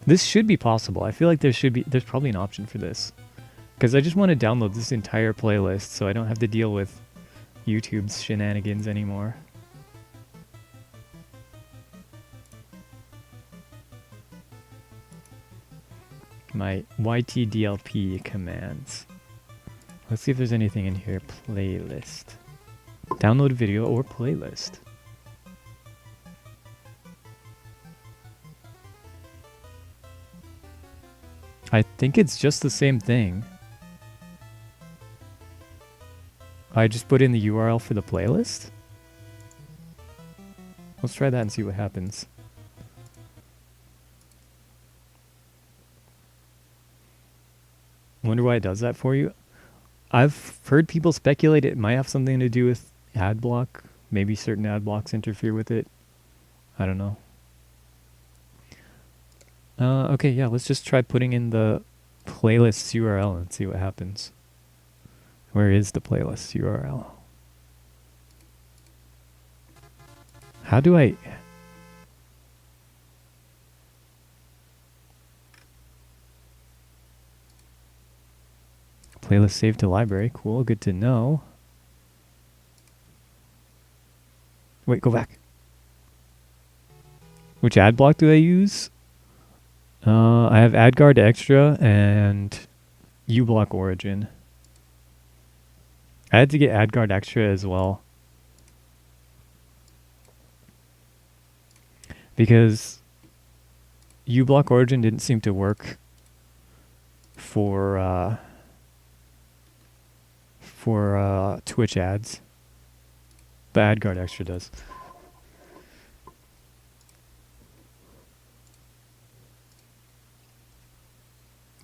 This should be possible. I feel like there's probably an option for this. Because I just want to download this entire playlist so I don't have to deal with YouTube's shenanigans anymore. My YTDLP commands. Let's see if there's anything in here. Playlist. Download video or playlist. I think it's just the same thing. I just put in the URL for the playlist. Let's try that and see what happens. Wonder why it does that for you. I've heard people speculate it might have something to do with ad block. Maybe certain ad blocks interfere with it. I don't know. Okay, yeah, let's just try putting in the playlist's URL and see what happens. Where is the playlist URL? How do I... Playlist saved to library. Cool, good to know. Wait, go back. Which ad block do I use? I have AdGuard Extra and uBlock Origin. I had to get AdGuard Extra as well. Because uBlock Origin didn't seem to work for Twitch ads, but AdGuard Extra does.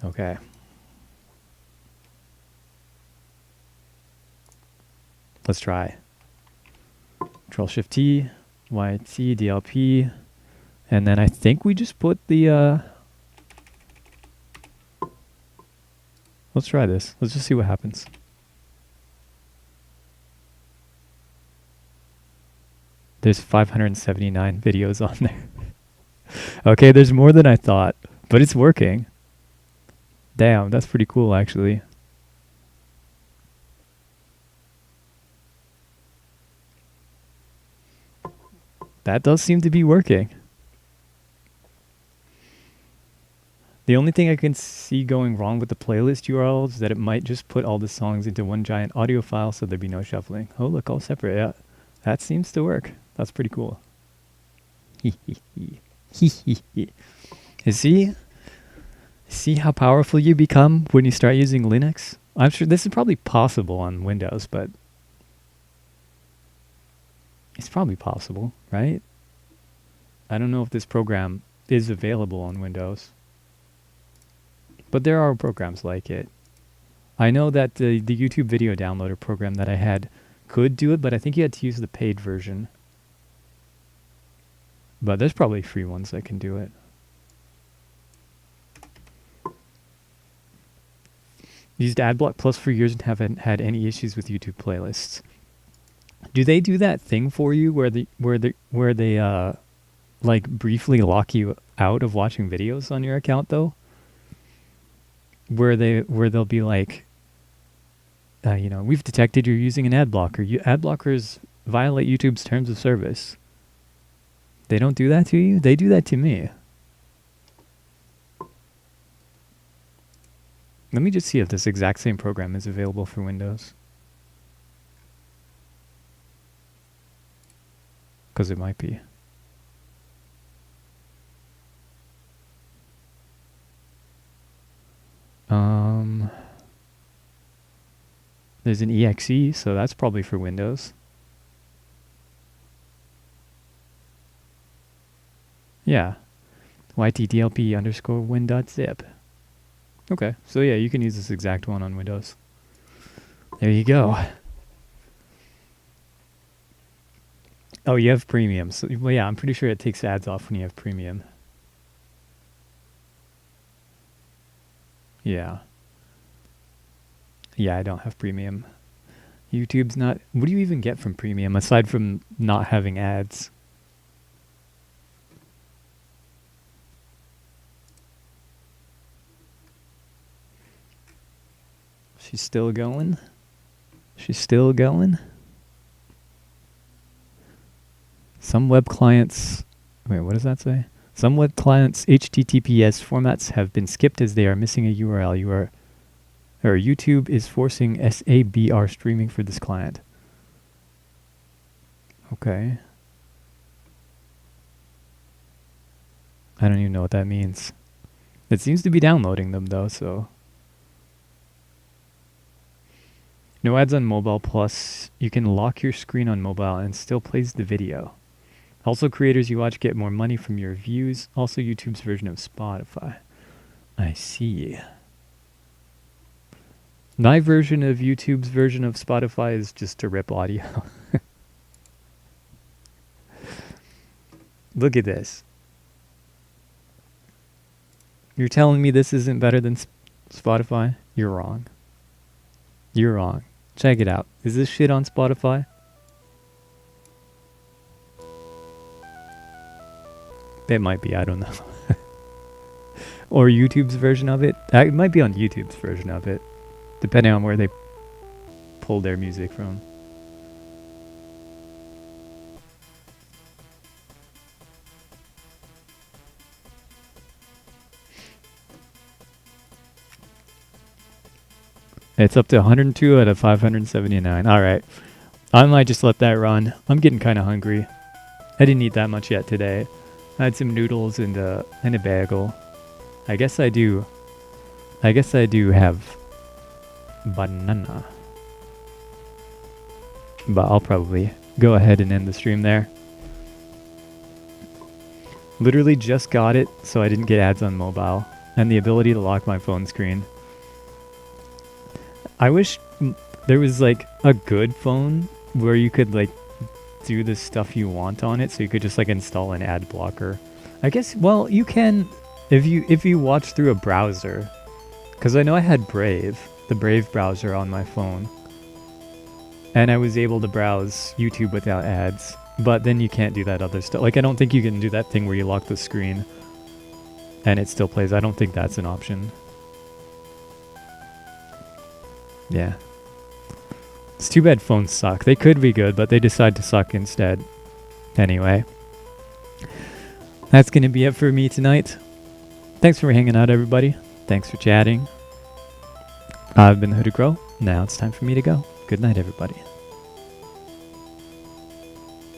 Okay. Let's try. Control Shift T, YT, DLP, and then I think we just put the let's try this. Let's just see what happens. There's 579 videos on there. Okay, there's more than I thought, but it's working. Damn, that's pretty cool actually. That does seem to be working. The only thing I can see going wrong with the playlist URL is that it might just put all the songs into one giant audio file so there'd be no shuffling. Oh, look, all separate. Yeah, that seems to work. That's pretty cool. See how powerful you become when you start using Linux? I'm sure this is probably possible on Windows, but it's probably possible, right? I don't know if this program is available on Windows, but there are programs like it. I know that the YouTube video downloader program that I had could do it, but I think you had to use the paid version. But there's probably free ones that can do it. Used AdBlock Plus for years and haven't had any issues with YouTube playlists. Do they do that thing for you where they like briefly lock you out of watching videos on your account though? Where they'll be like, you know, we've detected you're using an ad blocker. Ad blockers violate YouTube's terms of service. They don't do that to you? They do that to me. Let me just see if this exact same program is available for Windows. Because it might be. There's an exe, so that's probably for Windows. Yeah. ytdlp underscore win.zip. Okay, so yeah, you can use this exact one on Windows. There you go. Oh, you have premium. So, well, yeah, I'm pretty sure it takes ads off when you have premium. Yeah. Yeah, I don't have premium. YouTube's not... What do you even get from premium aside from not having ads? She's still going? She's still going? Some web clients... Wait, what does that say? Some web clients' HTTPS formats have been skipped as they are missing a URL. YouTube is forcing SABR streaming for this client. Okay. I don't even know what that means. It seems to be downloading them though, so... No ads on mobile, plus you can lock your screen on mobile and still plays the video. Also, creators you watch get more money from your views. Also, YouTube's version of Spotify. I see. My version of YouTube's version of Spotify is just to rip audio. Look at this. You're telling me this isn't better than Spotify? You're wrong. You're wrong. Check it out. Is this shit on Spotify? It might be, I don't know. Or YouTube's version of it. It might be on YouTube's version of it, depending on where they pull their music from. It's up to 102 out of 579. Alright. I might just let that run. I'm getting kind of hungry. I didn't eat that much yet today. I had some noodles and a bagel. I guess I do have banana. But I'll probably go ahead and end the stream there. Literally just got it so I didn't get ads on mobile. And the ability to lock my phone screen. I wish there was like a good phone where you could like do the stuff you want on it, so you could just like install an ad blocker. I guess, well, you can if you watch through a browser. Because I know I had Brave, the Brave browser on my phone. And I was able to browse YouTube without ads. But then you can't do that other stuff. Like, I don't think you can do that thing where you lock the screen and it still plays. I don't think that's an option. Yeah. It's too bad phones suck. They could be good, but they decide to suck instead. Anyway. That's going to be it for me tonight. Thanks for hanging out, everybody. Thanks for chatting. I've been the Hooded Crow. Now it's time for me to go. Good night, everybody.